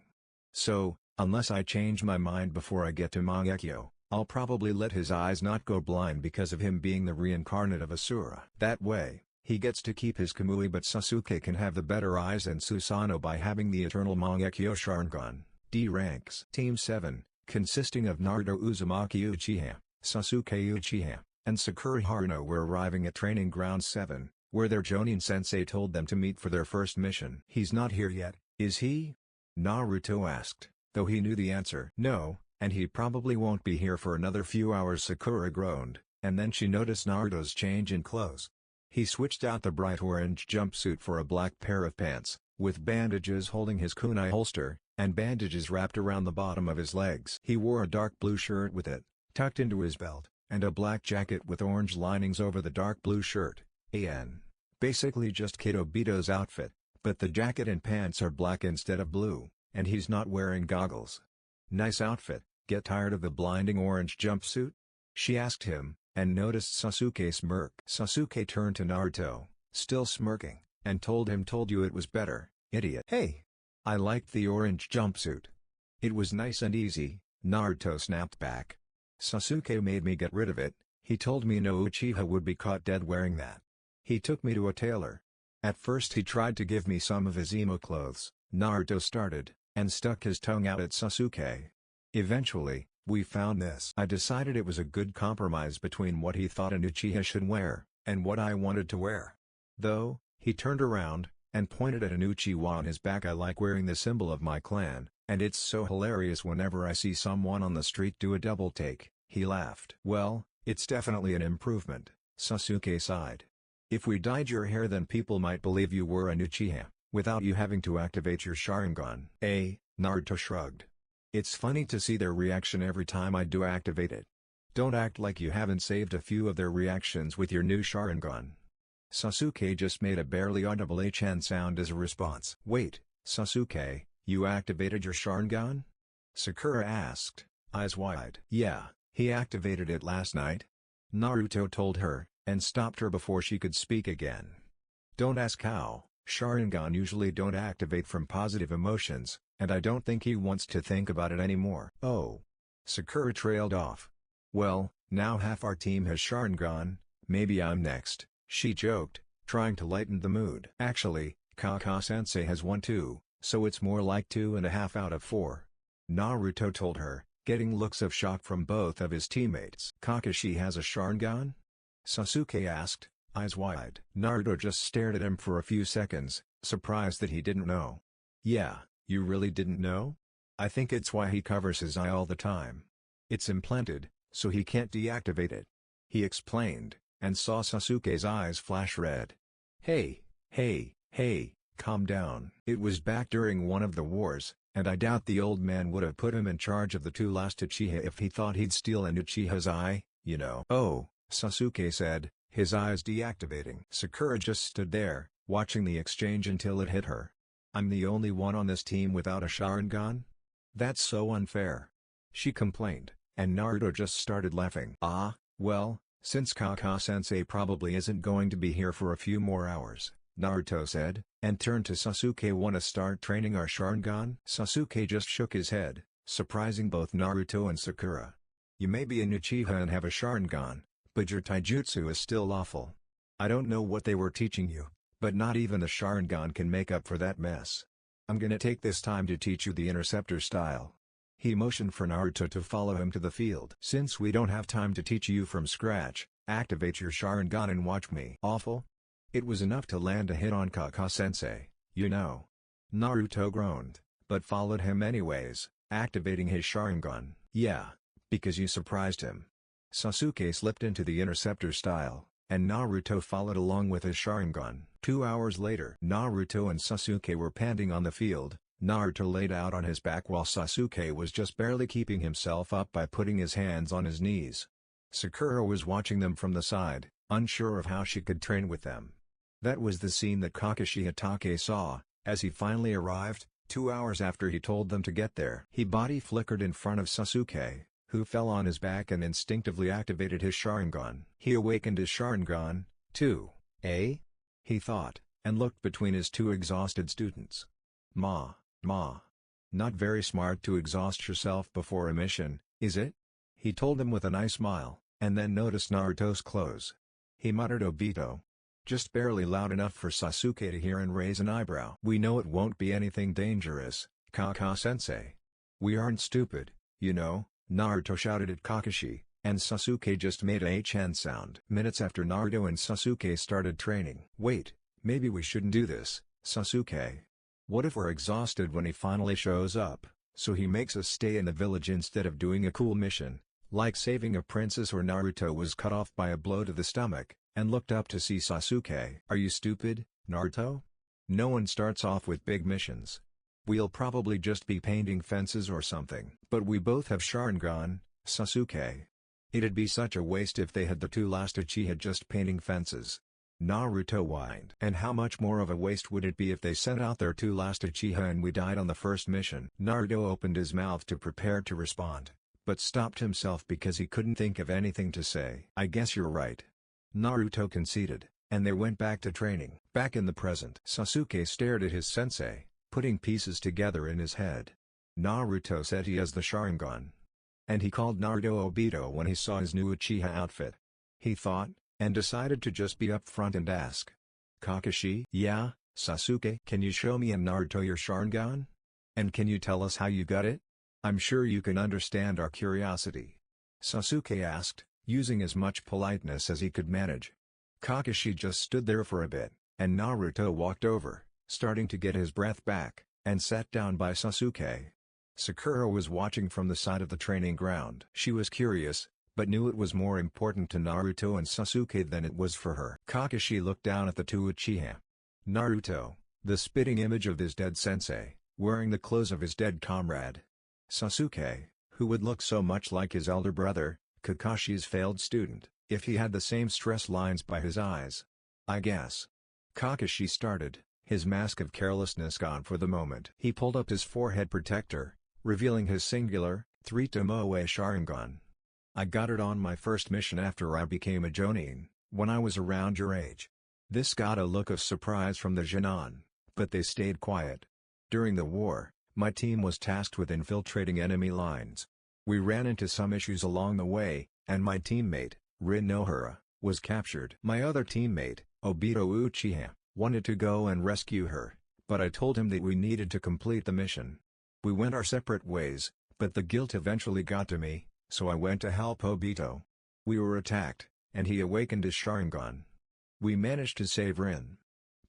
So, unless I change my mind before I get to Mangekyo, I'll probably let his eyes not go blind because of him being the reincarnate of Asura. That way, he gets to keep his Kamui but Sasuke can have the better eyes and Susanoo by having the eternal Mangekyo Sharingan. D ranks. Team 7, consisting of Naruto Uzumaki Uchiha, Sasuke Uchiha, and Sakura Haruno were arriving at Training Ground 7, where their Jonin sensei told them to meet for their first mission. He's not here yet, is he? Naruto asked, though he knew the answer. No, and he probably won't be here for another few hours, Sakura groaned, and then she noticed Naruto's change in clothes. He switched out the bright orange jumpsuit for a black pair of pants, with bandages holding his kunai holster, and bandages wrapped around the bottom of his legs. He wore a dark blue shirt with it, tucked into his belt, and a black jacket with orange linings over the dark blue shirt. Basically just Kid Obito's outfit, but the jacket and pants are black instead of blue, and he's not wearing goggles. Nice outfit, get tired of the blinding orange jumpsuit? She asked him, and noticed Sasuke smirk. Sasuke turned to Naruto, still smirking, and told you it was better, idiot. Hey! I liked the orange jumpsuit. It was nice and easy, Naruto snapped back. Sasuke made me get rid of it, he told me no Uchiha would be caught dead wearing that. He took me to a tailor. At first he tried to give me some of his emo clothes, Naruto started, and stuck his tongue out at Sasuke. Eventually, we found this. I decided it was a good compromise between what he thought an Uchiha should wear, and what I wanted to wear. Though, he turned around, and pointed at an Uchiwa on his back. I like wearing the symbol of my clan, and it's so hilarious whenever I see someone on the street do a double take, he laughed. Well, it's definitely an improvement, Sasuke sighed. If we dyed your hair then people might believe you were an Uchiha, without you having to activate your Sharingan. Naruto shrugged. It's funny to see their reaction every time I do activate it. Don't act like you haven't saved a few of their reactions with your new Sharingan. Sasuke just made a barely audible H-N sound as a response. Wait, Sasuke, you activated your Sharingan? Sakura asked, eyes wide. Yeah, he activated it last night. Naruto told her, and stopped her before she could speak again. Don't ask how, Sharingan usually don't activate from positive emotions, and I don't think he wants to think about it anymore. Oh. Sakura trailed off. Well, now half our team has Sharingan, maybe I'm next, she joked, trying to lighten the mood. Actually, Kaka-sensei has one too, so it's more like 2.5 out of 4. Naruto told her, getting looks of shock from both of his teammates. Kakashi has a Sharingan? Sasuke asked, eyes wide. Naruto just stared at him for a few seconds, surprised that he didn't know. Yeah, you really didn't know? I think it's why he covers his eye all the time. It's implanted, so he can't deactivate it. He explained, and saw Sasuke's eyes flash red. Hey, calm down. It was back during one of the wars, and I doubt the old man would have put him in charge of the two last Uchiha if he thought he'd steal an Uchiha's eye, you know. Oh, Sasuke said, his eyes deactivating. Sakura just stood there, watching the exchange until it hit her. I'm the only one on this team without a Sharingan? That's so unfair. She complained, and Naruto just started laughing. Ah, well, since Kaka-sensei probably isn't going to be here for a few more hours, Naruto said, and turned to Sasuke. Wanna start training our Sharingan? Sasuke just shook his head, surprising both Naruto and Sakura. You may be an Uchiha and have a Sharingan, but your taijutsu is still lawful. I don't know what they were teaching you, but not even the Sharingan can make up for that mess. I'm gonna take this time to teach you the interceptor style. He motioned for Naruto to follow him to the field. Since we don't have time to teach you from scratch, activate your Sharingan and watch me. Awful? It was enough to land a hit on Kaka-sensei, you know. Naruto groaned, but followed him anyways, activating his Sharingan. Yeah, because you surprised him. Sasuke slipped into the interceptor style, and Naruto followed along with his Sharingan. 2 hours later, Naruto and Sasuke were panting on the field. Naruto laid out on his back while Sasuke was just barely keeping himself up by putting his hands on his knees. Sakura was watching them from the side, unsure of how she could train with them. That was the scene that Kakashi Hatake saw, as he finally arrived, 2 hours after he told them to get there. He body flickered in front of Sasuke, who fell on his back and instinctively activated his Sharingan. He awakened his Sharingan, too, eh? He thought, and looked between his two exhausted students. Ma. Not very smart to exhaust yourself before a mission, is it? He told them with a nice smile, and then noticed Naruto's clothes. He muttered Obito. Just barely loud enough for Sasuke to hear and raise an eyebrow. We know it won't be anything dangerous, Kaka-sensei. We aren't stupid, you know, Naruto shouted at Kakashi, and Sasuke just made a H-hand sound. Minutes after Naruto and Sasuke started training. Wait, maybe we shouldn't do this, Sasuke. What if we're exhausted when he finally shows up, so he makes us stay in the village instead of doing a cool mission, like saving a princess? Or Naruto was cut off by a blow to the stomach, and looked up to see Sasuke. Are you stupid, Naruto? No one starts off with big missions. We'll probably just be painting fences or something. But we both have Sharingan, Sasuke. It'd be such a waste if they had the two last Uchiha just painting fences. Naruto whined. And how much more of a waste would it be if they sent out their two last Uchiha and we died on the first mission? Naruto opened his mouth to prepare to respond, but stopped himself because he couldn't think of anything to say. I guess you're right. Naruto conceded, and they went back to training. Back in the present, Sasuke stared at his sensei, putting pieces together in his head. Naruto said he has the Sharingan. And he called Naruto Obito when he saw his new Uchiha outfit. He thought, and decided to just be upfront and ask. Kakashi? Yeah, Sasuke? Can you show me and Naruto your Sharingan? And can you tell us how you got it? I'm sure you can understand our curiosity. Sasuke asked, using as much politeness as he could manage. Kakashi just stood there for a bit, and Naruto walked over, starting to get his breath back, and sat down by Sasuke. Sakura was watching from the side of the training ground. She was curious, but knew it was more important to Naruto and Sasuke than it was for her. Kakashi looked down at the two Uchiha. Naruto, the spitting image of his dead sensei, wearing the clothes of his dead comrade. Sasuke, who would look so much like his elder brother, Kakashi's failed student, if he had the same stress lines by his eyes. I guess. Kakashi started, his mask of carelessness gone for the moment. He pulled up his forehead protector, revealing his singular, 3-tomoe Sharingan. I got it on my first mission after I became a Jonin, when I was around your age. This got a look of surprise from the Jonin, but they stayed quiet. During the war, my team was tasked with infiltrating enemy lines. We ran into some issues along the way, and my teammate, Rin Nohura, was captured. My other teammate, Obito Uchiha, wanted to go and rescue her, but I told him that we needed to complete the mission. We went our separate ways, but the guilt eventually got to me, so I went to help Obito. We were attacked, and he awakened his Sharingan. We managed to save Rin.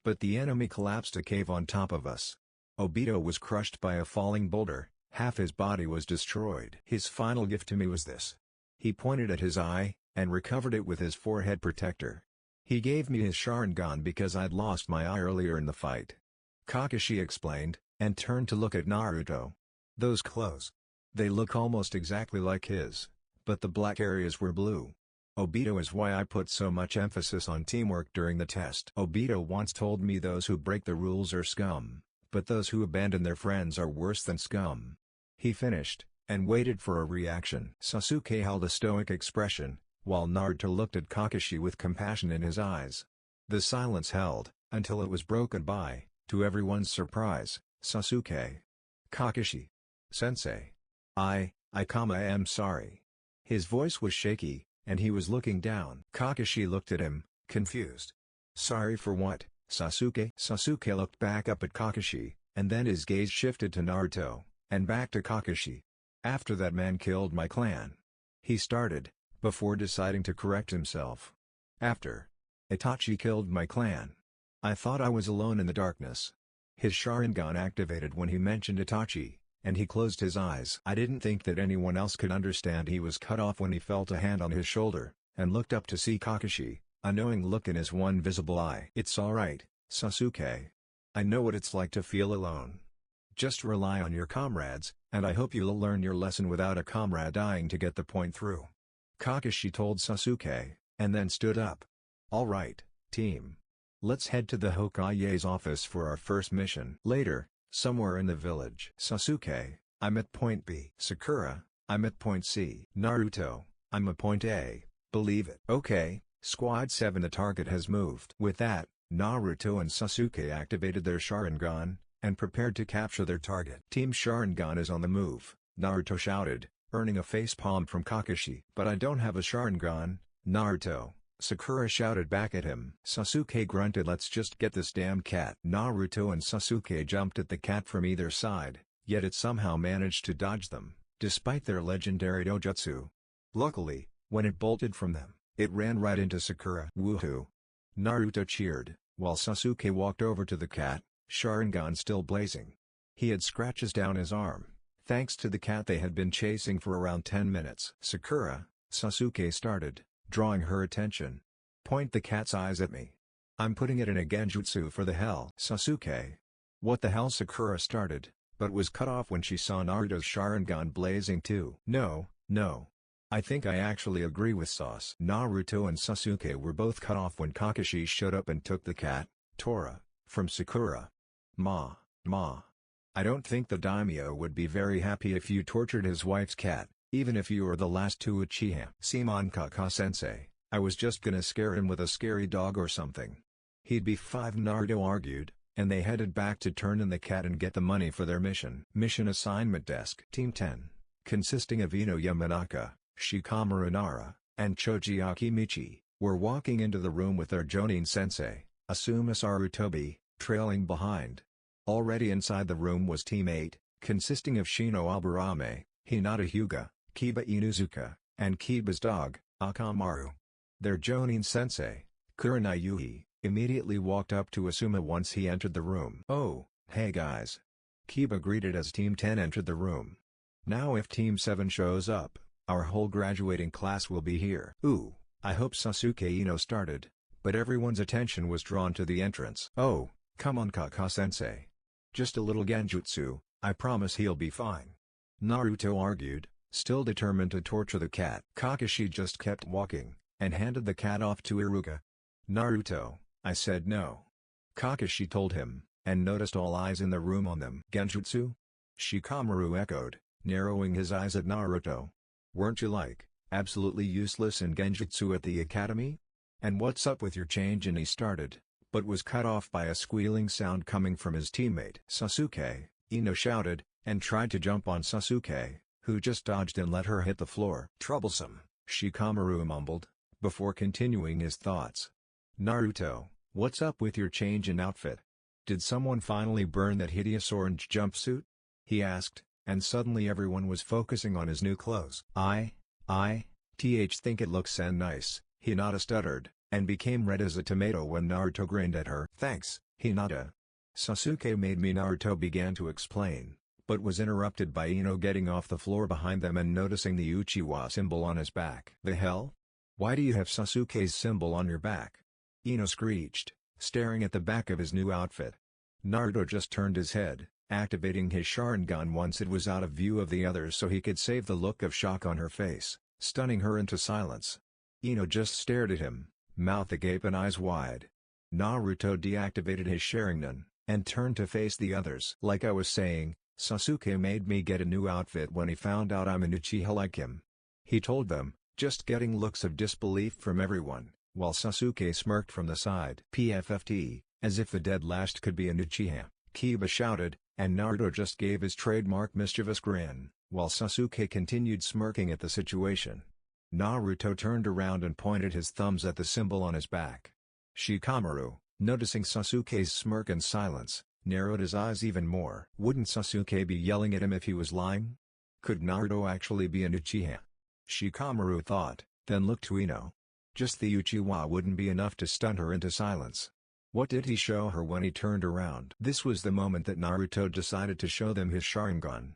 But the enemy collapsed a cave on top of us. Obito was crushed by a falling boulder, half his body was destroyed. His final gift to me was this. He pointed at his eye, and recovered it with his forehead protector. He gave me his Sharingan because I'd lost my eye earlier in the fight. Kakashi explained, and turned to look at Naruto. Those clothes. They look almost exactly like his, but the black areas were blue. Obito is why I put so much emphasis on teamwork during the test. Obito once told me those who break the rules are scum, but those who abandon their friends are worse than scum. He finished, and waited for a reaction. Sasuke held a stoic expression, while Naruto looked at Kakashi with compassion in his eyes. The silence held, until it was broken by, to everyone's surprise, Sasuke. Kakashi. Sensei. I am sorry. His voice was shaky, and he was looking down. Kakashi looked at him, confused. Sorry for what, Sasuke? Sasuke looked back up at Kakashi, and then his gaze shifted to Naruto, and back to Kakashi. After that man killed my clan. He started, before deciding to correct himself. After Itachi killed my clan. I thought I was alone in the darkness. His Sharingan activated when he mentioned Itachi, and he closed his eyes. I didn't think that anyone else could understand he was cut off when he felt a hand on his shoulder, and looked up to see Kakashi, a knowing look in his one visible eye. It's alright, Sasuke. I know what it's like to feel alone. Just rely on your comrades, and I hope you'll learn your lesson without a comrade dying to get the point through. Kakashi told Sasuke, and then stood up. Alright, team. Let's head to the Hokage's office for our first mission. Later, somewhere in the village. Sasuke, I'm at point B. Sakura, I'm at point C. Naruto, I'm at point A, believe it. Okay, Squad 7, the target has moved. With that, Naruto and Sasuke activated their Sharingan, and prepared to capture their target. Team Sharingan is on the move, Naruto shouted, earning a facepalm from Kakashi. But I don't have a Sharingan, Naruto, Sakura shouted back at him. Sasuke grunted, let's just get this damn cat. Naruto and Sasuke jumped at the cat from either side, yet it somehow managed to dodge them, despite their legendary dojutsu. Luckily, when it bolted from them, it ran right into Sakura. Woohoo! Naruto cheered, while Sasuke walked over to the cat, Sharingan still blazing. He had scratches down his arm, thanks to the cat they had been chasing for around 10 minutes. Sakura, Sasuke started, drawing her attention. Point the cat's eyes at me. I'm putting it in a genjutsu for the hell. Sasuke. What the hell? Sakura started, but was cut off when she saw Naruto's Sharingan blazing too. No. I think I actually agree with Sas. Naruto and Sasuke were both cut off when Kakashi showed up and took the cat, Tora, from Sakura. Ma. I don't think the daimyo would be very happy if you tortured his wife's cat, even if you were the last to Uchiha. Simon Kaka-sensei, I was just gonna scare him with a scary dog or something. He'd be 5. Naruto argued, and they headed back to turn in the cat and get the money for their mission. Mission Assignment Desk. Team 10, consisting of Ino Yamanaka, Shikamaru Nara, and Choji Akimichi, were walking into the room with their Jonin sensei, Asuma Sarutobi, trailing behind. Already inside the room was Team 8, consisting of Shino Aburame, Hinata Hyuga, Kiba Inuzuka, and Kiba's dog, Akamaru. Their Jonin sensei, Kurenai Yuhi, immediately walked up to Asuma once he entered the room. Oh, hey guys. Kiba greeted as Team 10 entered the room. Now if Team 7 shows up, our whole graduating class will be here. Ooh, I hope Sasuke Ino started, but everyone's attention was drawn to the entrance. Oh, come on Kaka-sensei. Just a little genjutsu, I promise he'll be fine. Naruto argued, still determined to torture the cat. Kakashi just kept walking, and handed the cat off to Iruka. Naruto, I said no. Kakashi told him, and noticed all eyes in the room on them. Genjutsu? Shikamaru echoed, narrowing his eyes at Naruto. Weren't you absolutely useless in genjutsu at the academy? And what's up with your change? And he started, but was cut off by a squealing sound coming from his teammate. Sasuke, Ino shouted, and tried to jump on Sasuke, who just dodged and let her hit the floor. Troublesome, Shikamaru mumbled, before continuing his thoughts. Naruto, what's up with your change in outfit? Did someone finally burn that hideous orange jumpsuit? He asked, and suddenly everyone was focusing on his new clothes. I think it looks so nice, Hinata stuttered, and became red as a tomato when Naruto grinned at her. Thanks, Hinata. Sasuke made me. Naruto began to explain, but was interrupted by Ino getting off the floor behind them and noticing the Uchiha symbol on his back. The hell? Why do you have Sasuke's symbol on your back? Ino screeched, staring at the back of his new outfit. Naruto just turned his head, activating his Sharingan once it was out of view of the others so he could save the look of shock on her face, stunning her into silence. Ino just stared at him, mouth agape and eyes wide. Naruto deactivated his Sharingan, and turned to face the others. Like I was saying, Sasuke made me get a new outfit when he found out I'm an Uchiha like him. He told them, just getting looks of disbelief from everyone, while Sasuke smirked from the side. PFFT, as if the dead last could be an Uchiha, Kiba shouted, and Naruto just gave his trademark mischievous grin, while Sasuke continued smirking at the situation. Naruto turned around and pointed his thumbs at the symbol on his back. Shikamaru, noticing Sasuke's smirk and silence, narrowed his eyes even more. Wouldn't Sasuke be yelling at him if he was lying? Could Naruto actually be an Uchiha? Shikamaru thought, then looked to Ino. Just the Uchiha wouldn't be enough to stun her into silence. What did he show her when he turned around? This was the moment that Naruto decided to show them his Sharingan.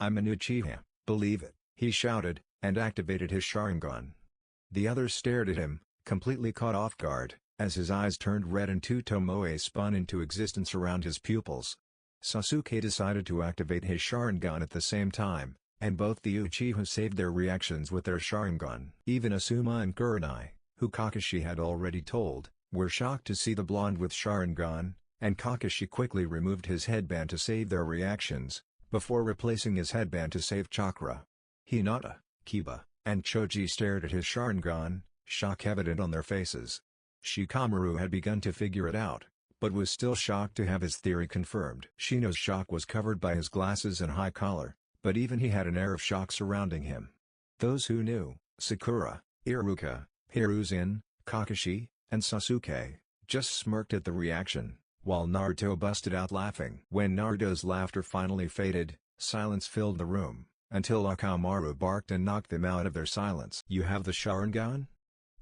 I'm an Uchiha, believe it, he shouted, and activated his Sharingan. The others stared at him, completely caught off guard, as his eyes turned red and two tomoe spun into existence around his pupils. Sasuke decided to activate his Sharingan at the same time, and both the Uchiha saved their reactions with their Sharingan. Even Asuma and Kurenai, who Kakashi had already told, were shocked to see the blonde with Sharingan, and Kakashi quickly removed his headband to save their reactions, before replacing his headband to save chakra. Hinata, Kiba, and Choji stared at his Sharingan, shock evident on their faces. Shikamaru had begun to figure it out, but was still shocked to have his theory confirmed. Shino's shock was covered by his glasses and high collar, but even he had an air of shock surrounding him. Those who knew, Sakura, Iruka, Hiruzen, Kakashi, and Sasuke, just smirked at the reaction, while Naruto busted out laughing. When Naruto's laughter finally faded, silence filled the room, until Akamaru barked and knocked them out of their silence. You have the Sharingan?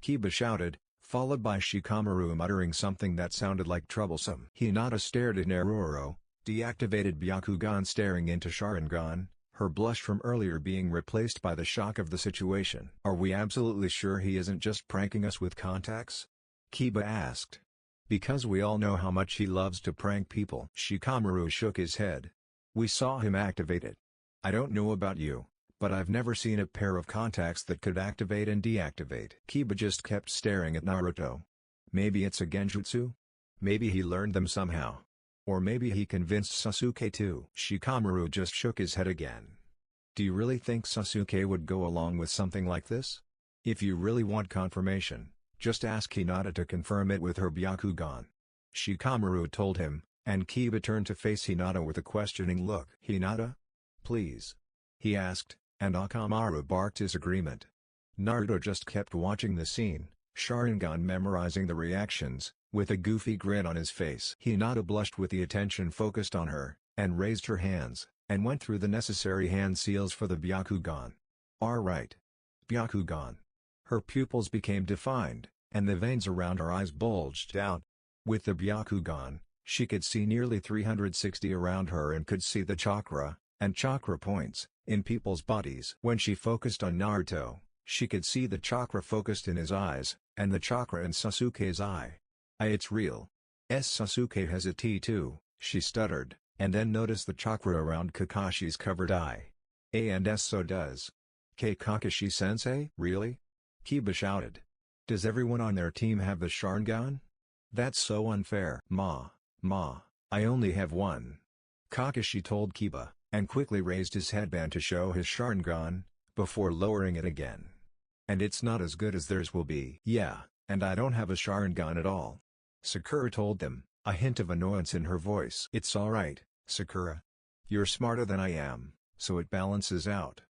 Kiba shouted, followed by Shikamaru muttering something that sounded like troublesome. Hinata stared at Naruto, deactivated Byakugan staring into Sharingan, her blush from earlier being replaced by the shock of the situation. Are we absolutely sure he isn't just pranking us with contacts? Kiba asked. Because we all know how much he loves to prank people. Shikamaru shook his head. We saw him activate it. I don't know about you, but I've never seen a pair of contacts that could activate and deactivate. Kiba just kept staring at Naruto. Maybe it's a genjutsu? Maybe he learned them somehow. Or maybe he convinced Sasuke too. Shikamaru just shook his head again. Do you really think Sasuke would go along with something like this? If you really want confirmation, just ask Hinata to confirm it with her Byakugan. Shikamaru told him, and Kiba turned to face Hinata with a questioning look. Hinata? Please? He asked, and Akamaru barked his agreement. Naruto just kept watching the scene, Sharingan memorizing the reactions, with a goofy grin on his face. Hinata blushed with the attention focused on her, and raised her hands, and went through the necessary hand seals for the Byakugan. Alright. Byakugan. Her pupils became defined, and the veins around her eyes bulged out. With the Byakugan, she could see nearly 360 around her and could see the chakra, and chakra points, in people's bodies. When she focused on Naruto, she could see the chakra focused in his eyes, and the chakra in Sasuke's eye. It's real. Sasuke has a T too, she stuttered, and then noticed the chakra around Kakashi's covered eye. And so does. Kakashi-sensei? Really? Kiba shouted. Does everyone on their team have the Sharingan? That's so unfair. Ma, I only have one. Kakashi told Kiba, and quickly raised his headband to show his Sharingan, before lowering it again. And it's not as good as theirs will be. Yeah, and I don't have a Sharingan at all. Sakura told them, a hint of annoyance in her voice. It's alright, Sakura. You're smarter than I am, so it balances out.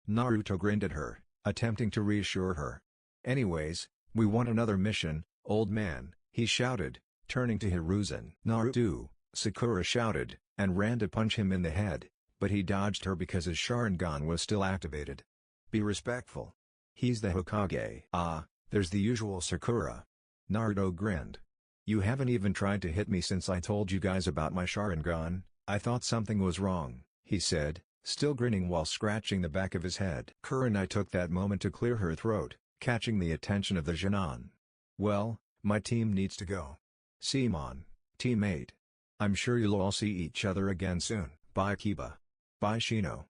Naruto grinned at her, attempting to reassure her. Anyways, we want another mission, old man, he shouted, turning to Hiruzen. Naruto, Sakura shouted, and ran to punch him in the head, but he dodged her because his Sharingan was still activated. Be respectful. He's the Hokage. Ah, there's the usual Sakura. Naruto grinned. You haven't even tried to hit me since I told you guys about my Sharingan. I thought something was wrong, he said, still grinning while scratching the back of his head. Kurenai took that moment to clear her throat, catching the attention of the Jonin. Well, my team needs to go. See you on, teammate. I'm sure you'll all see each other again soon. By Kiba. By Shino.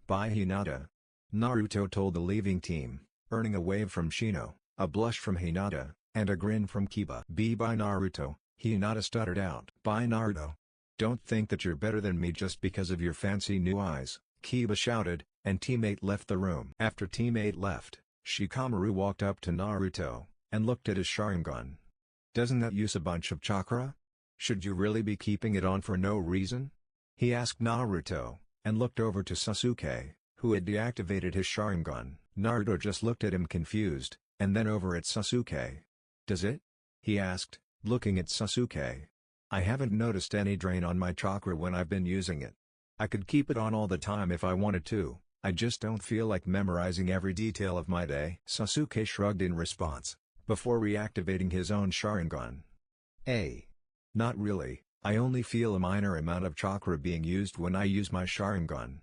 By Hinata. Naruto told the leaving team, earning a wave from Shino, a blush from Hinata, and a grin from Kiba. By Naruto, Hinata stuttered out. By Naruto. Don't think that you're better than me just because of your fancy new eyes, Kiba shouted, and teammate left the room. After teammate left, Shikamaru walked up to Naruto, and looked at his Sharingan. Doesn't that use a bunch of chakra? Should you really be keeping it on for no reason? He asked Naruto, and looked over to Sasuke, who had deactivated his Sharingan. Naruto just looked at him confused, and then over at Sasuke. Does it? He asked, looking at Sasuke. I haven't noticed any drain on my chakra when I've been using it. I could keep it on all the time if I wanted to, I just don't feel like memorizing every detail of my day. Sasuke shrugged in response, before reactivating his own Sharingan. Not really, I only feel a minor amount of chakra being used when I use my Sharingan.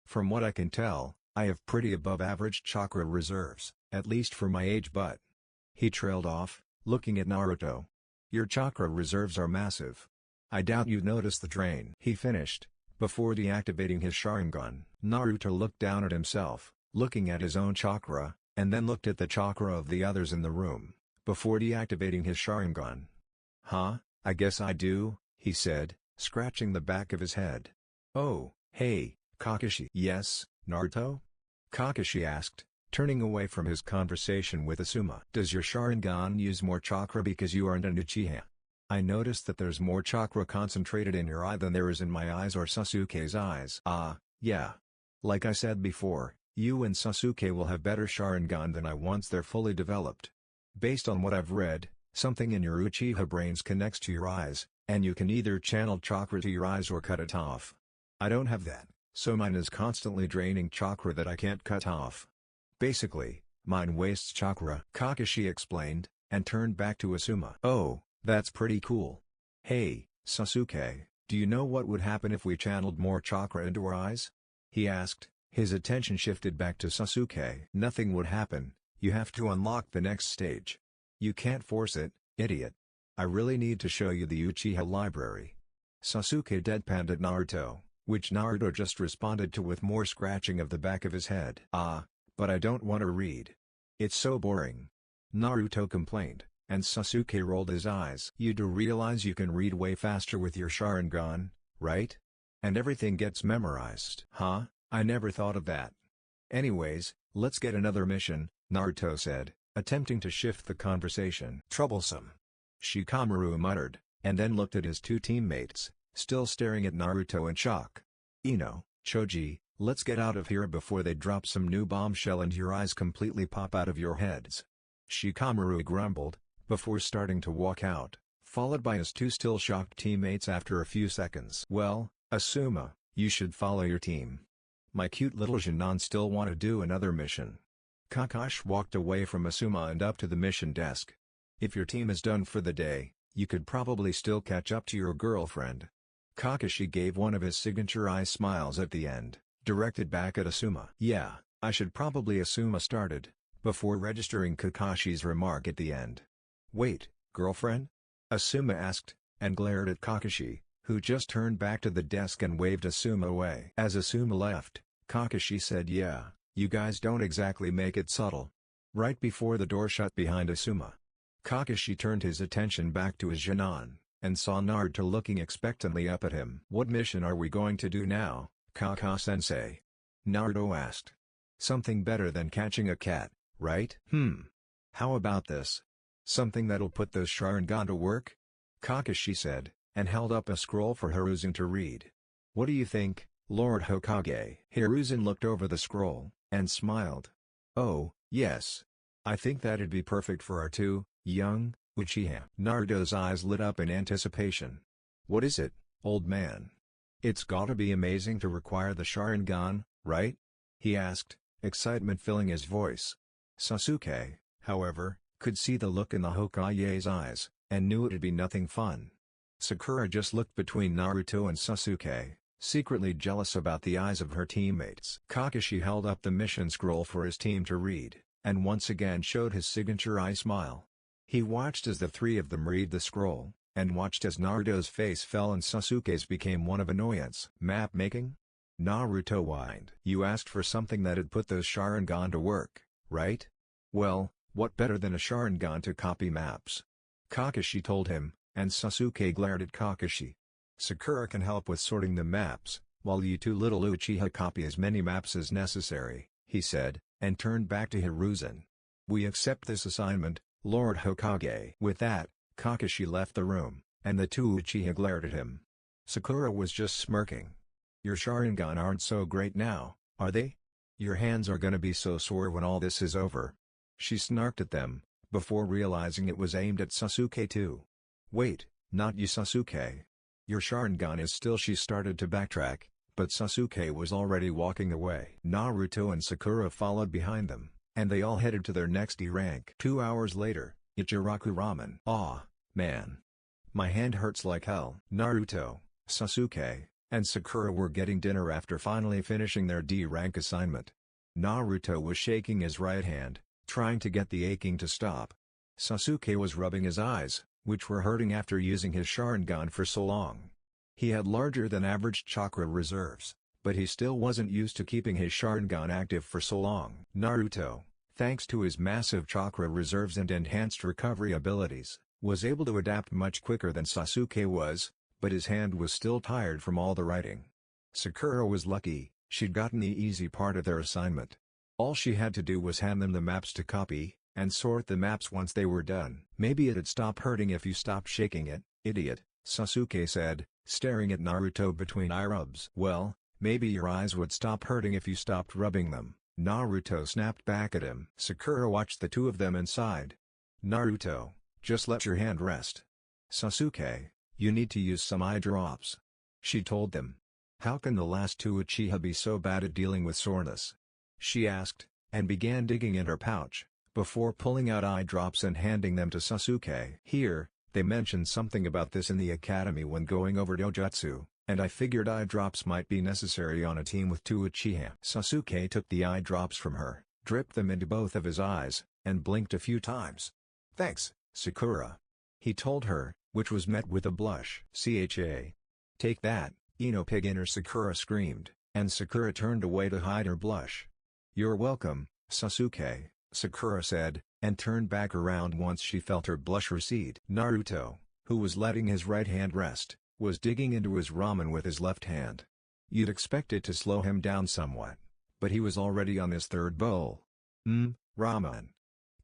From what I can tell, I have pretty above average chakra reserves, at least for my age, but... He trailed off, looking at Naruto. Your chakra reserves are massive. I doubt you noticed the drain. He finished, before deactivating his Sharingan. Naruto looked down at himself, looking at his own chakra, and then looked at the chakra of the others in the room, before deactivating his Sharingan. Huh, I guess I do, he said, scratching the back of his head. Oh, hey, Kakashi. Yes, Naruto? Kakashi asked, turning away from his conversation with Asuma. Does your Sharingan use more chakra because you aren't an Uchiha? I noticed that there's more chakra concentrated in your eye than there is in my eyes or Sasuke's eyes. Yeah. Like I said before, you and Sasuke will have better Sharingan than I once they're fully developed. Based on what I've read, something in your Uchiha brains connects to your eyes, and you can either channel chakra to your eyes or cut it off. I don't have that, so mine is constantly draining chakra that I can't cut off. Basically, mine wastes chakra, Kakashi explained, and turned back to Asuma. Oh, that's pretty cool. Hey, Sasuke, do you know what would happen if we channeled more chakra into our eyes? He asked, his attention shifted back to Sasuke. Nothing would happen, you have to unlock the next stage. You can't force it, idiot. I really need to show you the Uchiha library. Sasuke deadpanned at Naruto, which Naruto just responded to with more scratching of the back of his head. But I don't want to read. It's so boring. Naruto complained, and Sasuke rolled his eyes. You do realize you can read way faster with your Sharingan, right? And everything gets memorized. Huh? I never thought of that. Anyways, let's get another mission, Naruto said, attempting to shift the conversation. Troublesome. Shikamaru muttered, and then looked at his two teammates, still staring at Naruto in shock. Ino, Choji, let's get out of here before they drop some new bombshell and your eyes completely pop out of your heads. Shikamaru grumbled, before starting to walk out, followed by his two still shocked teammates after a few seconds. Well, Asuma, you should follow your team. My cute little Jinan still want to do another mission. Kakashi walked away from Asuma and up to the mission desk. If your team is done for the day, you could probably still catch up to your girlfriend. Kakashi gave one of his signature eye smiles at the end, directed back at Asuma. Yeah, I should probably. Asuma started, before registering Kakashi's remark at the end. Wait, girlfriend? Asuma asked, and glared at Kakashi, who just turned back to the desk and waved Asuma away. As Asuma left, Kakashi said, yeah, you guys don't exactly make it subtle. Right before the door shut behind Asuma, Kakashi turned his attention back to his Jinan, and saw Naruto looking expectantly up at him. What mission are we going to do now, Kaka-sensei? Naruto asked. Something better than catching a cat, right? How about this? Something that'll put those Sharingan to work? Kakashi said, and held up a scroll for Hiruzen to read. What do you think, Lord Hokage? Hiruzen looked over the scroll, and smiled. Oh, yes. I think that'd be perfect for our two, young, Uchiha. Naruto's eyes lit up in anticipation. What is it, old man? It's gotta be amazing to require the Sharingan, right? He asked, excitement filling his voice. Sasuke, however, could see the look in the Hokage's eyes, and knew it'd be nothing fun. Sakura just looked between Naruto and Sasuke, secretly jealous about the eyes of her teammates. Kakashi held up the mission scroll for his team to read, and once again showed his signature eye smile. He watched as the three of them read the scroll, and watched as Naruto's face fell and Sasuke's became one of annoyance. Map making? Naruto whined. You asked for something that'd put those Sharingan to work, right? Well, what better than a Sharingan to copy maps? Kakashi told him, and Sasuke glared at Kakashi. Sakura can help with sorting the maps, while you two little Uchiha copy as many maps as necessary, he said, and turned back to Hiruzen. We accept this assignment, Lord Hokage. With that, Kakashi left the room, and the two Uchiha glared at him. Sakura was just smirking. Your Sharingan aren't so great now, are they? Your hands are gonna be so sore when all this is over. She snarked at them, before realizing it was aimed at Sasuke too. Wait, not you Sasuke. Your Sharingan is still. She started to backtrack, but Sasuke was already walking away. Naruto and Sakura followed behind them, and they all headed to their next E rank. 2 hours later, Ichiraku Ramen. Aw, man. My hand hurts like hell. Naruto, Sasuke, and Sakura were getting dinner after finally finishing their D rank assignment. Naruto was shaking his right hand, trying to get the aching to stop. Sasuke was rubbing his eyes, which were hurting after using his Sharingan for so long. He had larger than average chakra reserves, but he still wasn't used to keeping his Sharingan active for so long. Naruto, thanks to his massive chakra reserves and enhanced recovery abilities, was able to adapt much quicker than Sasuke was, but his hand was still tired from all the writing. Sakura was lucky, she'd gotten the easy part of their assignment. All she had to do was hand them the maps to copy, and sort the maps once they were done. Maybe it'd stop hurting if you stopped shaking it, idiot, Sasuke said, staring at Naruto between eye rubs. Well, maybe your eyes would stop hurting if you stopped rubbing them, Naruto snapped back at him. Sakura watched the two of them and sighed. Naruto, just let your hand rest. Sasuke, you need to use some eye drops. She told them. How can the last two Uchiha be so bad at dealing with soreness? She asked, and began digging in her pouch, before pulling out eye drops and handing them to Sasuke. Here, they mentioned something about this in the academy when going over dojutsu, and I figured eye drops might be necessary on a team with two Uchiha. Sasuke took the eye drops from her, dripped them into both of his eyes, and blinked a few times. Thanks, Sakura. He told her, which was met with a blush. Cha. Take that, Ino pig inner, Sakura screamed, and Sakura turned away to hide her blush. You're welcome, Sasuke, Sakura said, and turned back around once she felt her blush recede. Naruto, who was letting his right hand rest, was digging into his ramen with his left hand. You'd expect it to slow him down somewhat, but he was already on his third bowl. Ramen.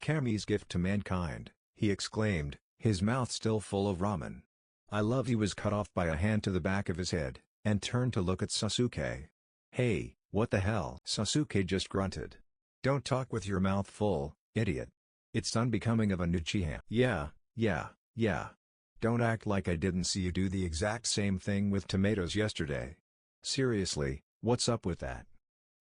Kami's gift to mankind, he exclaimed, his mouth still full of ramen. I love. He was cut off by a hand to the back of his head, and turned to look at Sasuke. Hey, what the hell? Sasuke just grunted. Don't talk with your mouth full, idiot. It's unbecoming of an Uchiha. Yeah. Don't act like I didn't see you do the exact same thing with tomatoes yesterday. Seriously, what's up with that?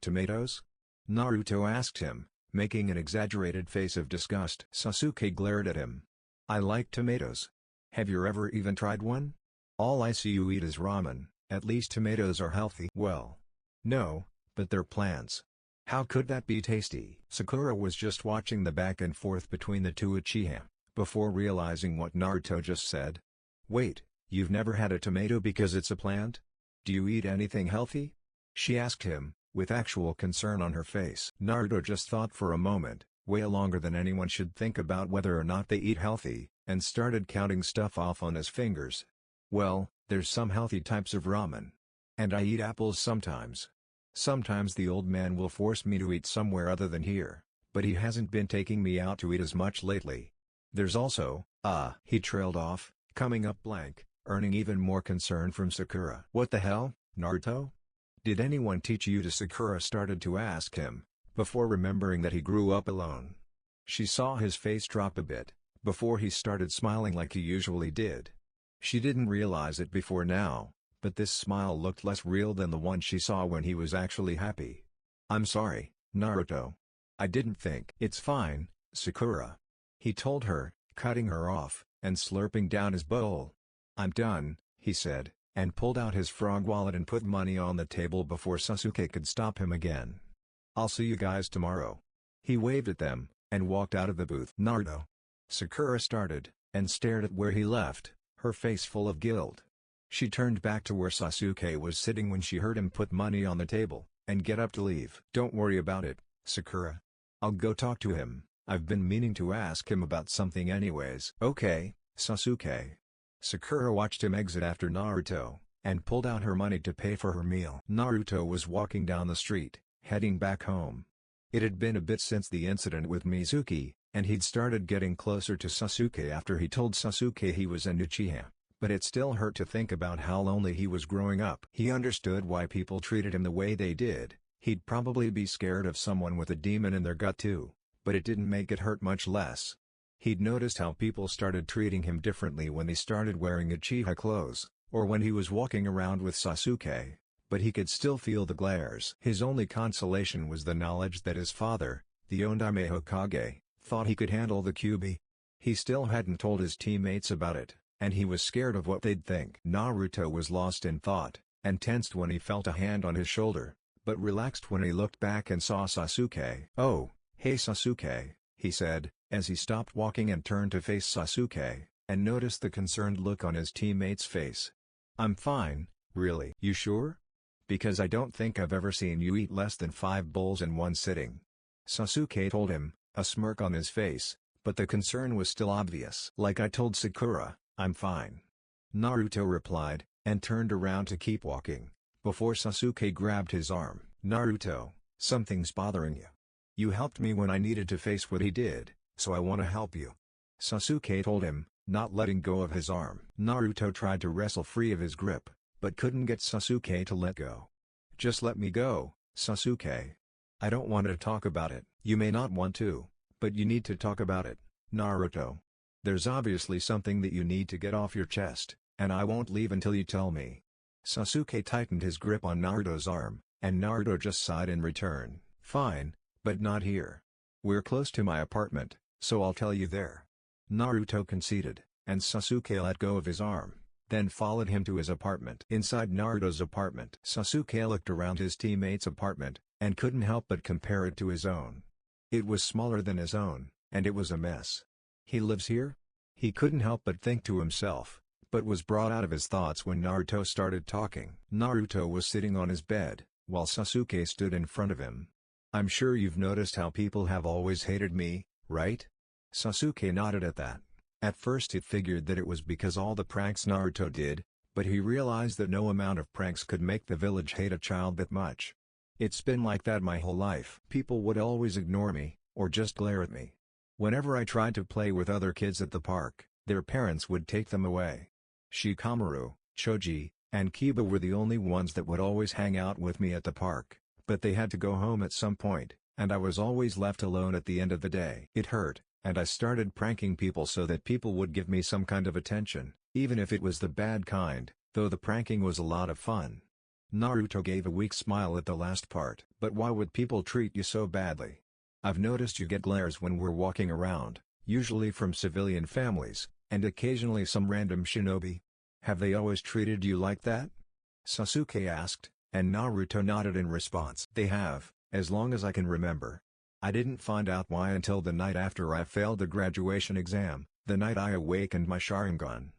Tomatoes? Naruto asked him, making an exaggerated face of disgust. Sasuke glared at him. I like tomatoes. Have you ever even tried one? All I see you eat is ramen. At least tomatoes are healthy. Well, no, but they're plants. How could that be tasty? Sakura was just watching the back and forth between the two Uchiha, before realizing what Naruto just said. Wait, you've never had a tomato because it's a plant? Do you eat anything healthy? She asked him, with actual concern on her face. Naruto just thought for a moment, way longer than anyone should think about whether or not they eat healthy, and started counting stuff off on his fingers. Well, there's some healthy types of ramen. And I eat apples sometimes. Sometimes the old man will force me to eat somewhere other than here, but he hasn't been taking me out to eat as much lately. There's also, he trailed off, coming up blank, earning even more concern from Sakura. What the hell, Naruto? Did anyone teach you to? Sakura started to ask him, before remembering that he grew up alone. She saw his face drop a bit, before he started smiling like he usually did. She didn't realize it before now, but this smile looked less real than the one she saw when he was actually happy. I'm sorry, Naruto. I didn't think. It's fine, Sakura. He told her, cutting her off, and slurping down his bowl. I'm done, he said, and pulled out his frog wallet and put money on the table before Sasuke could stop him again. I'll see you guys tomorrow. He waved at them, and walked out of the booth. Naruto. Sakura started, and stared at where he left, her face full of guilt. She turned back to where Sasuke was sitting when she heard him put money on the table, and get up to leave. "Don't worry about it, Sakura. I'll go talk to him, I've been meaning to ask him about something anyways." "Okay, Sasuke." Sakura watched him exit after Naruto, and pulled out her money to pay for her meal. Naruto was walking down the street, heading back home. It had been a bit since the incident with Mizuki, and he'd started getting closer to Sasuke after he told Sasuke he was an Uchiha, but it still hurt to think about how lonely he was growing up. He understood why people treated him the way they did. He'd probably be scared of someone with a demon in their gut too, but it didn't make it hurt much less. He'd noticed how people started treating him differently when he started wearing Uchiha clothes, or when he was walking around with Sasuke, but he could still feel the glares. His only consolation was the knowledge that his father, the Ondaime Hokage, thought he could handle the Kyuubi. He still hadn't told his teammates about it, and he was scared of what they'd think. Naruto was lost in thought, and tensed when he felt a hand on his shoulder, but relaxed when he looked back and saw Sasuke. "Oh, hey Sasuke," he said, as he stopped walking and turned to face Sasuke, and noticed the concerned look on his teammate's face. "I'm fine, really." "You sure? Because I don't think I've ever seen you eat less than 5 bowls in one sitting," Sasuke told him, a smirk on his face, but the concern was still obvious. "Like I told Sakura, I'm fine," Naruto replied, and turned around to keep walking, before Sasuke grabbed his arm. "Naruto, something's bothering you. You helped me when I needed to face what he did, so I want to help you," Sasuke told him, not letting go of his arm. Naruto tried to wrestle free of his grip, but couldn't get Sasuke to let go. "Just let me go, Sasuke. I don't want to talk about it." "You may not want to, but you need to talk about it, Naruto. There's obviously something that you need to get off your chest, and I won't leave until you tell me." Sasuke tightened his grip on Naruto's arm, and Naruto just sighed in return. "Fine, but not here. We're close to my apartment, so I'll tell you there," Naruto conceded, and Sasuke let go of his arm, then followed him to his apartment. Inside Naruto's apartment, Sasuke looked around his teammate's apartment, and couldn't help but compare it to his own. It was smaller than his own, and it was a mess. "He lives here?" He couldn't help but think to himself, but was brought out of his thoughts when Naruto started talking. Naruto was sitting on his bed, while Sasuke stood in front of him. "I'm sure you've noticed how people have always hated me, right?" Sasuke nodded at that. At first it figured that it was because all the pranks Naruto did, but he realized that no amount of pranks could make the village hate a child that much. "It's been like that my whole life. People would always ignore me, or just glare at me. Whenever I tried to play with other kids at the park, their parents would take them away. Shikamaru, Choji, and Kiba were the only ones that would always hang out with me at the park, but they had to go home at some point, and I was always left alone at the end of the day. It hurt, and I started pranking people so that people would give me some kind of attention, even if it was the bad kind, though the pranking was a lot of fun." Naruto gave a weak smile at the last part. "But why would people treat you so badly? I've noticed you get glares when we're walking around, usually from civilian families, and occasionally some random shinobi. Have they always treated you like that?" Sasuke asked, and Naruto nodded in response. "They have, as long as I can remember. I didn't find out why until the night after I failed the graduation exam, the night I awakened my Sharingan,"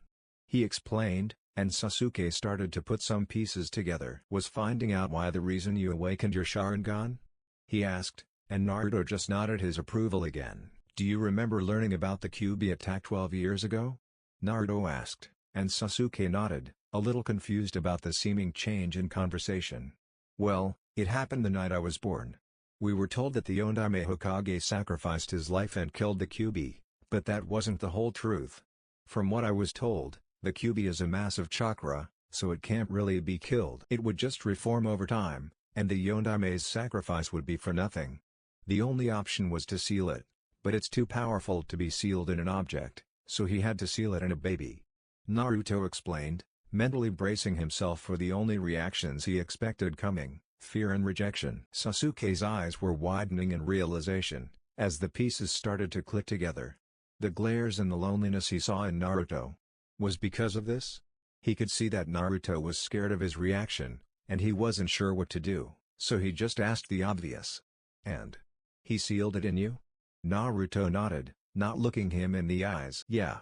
he explained, and Sasuke started to put some pieces together. "Was finding out why the reason you awakened your Sharingan?" he asked, and Naruto just nodded his approval again. "Do you remember learning about the Kyuubi attack 12 years ago?" Naruto asked, and Sasuke nodded, a little confused about the seeming change in conversation. "Well, it happened the night I was born. We were told that the Ondaime Hokage sacrificed his life and killed the Kyuubi, but that wasn't the whole truth. From what I was told, the Kyuubi is a massive chakra, so it can't really be killed. It would just reform over time, and the Yondaime's sacrifice would be for nothing. The only option was to seal it, but it's too powerful to be sealed in an object, so he had to seal it in a baby," Naruto explained, mentally bracing himself for the only reactions he expected coming: fear and rejection. Sasuke's eyes were widening in realization, as the pieces started to click together. The glares and the loneliness he saw in Naruto was because of this? He could see that Naruto was scared of his reaction, and he wasn't sure what to do, so he just asked the obvious. "And he sealed it in you?" Naruto nodded, not looking him in the eyes. "Yeah."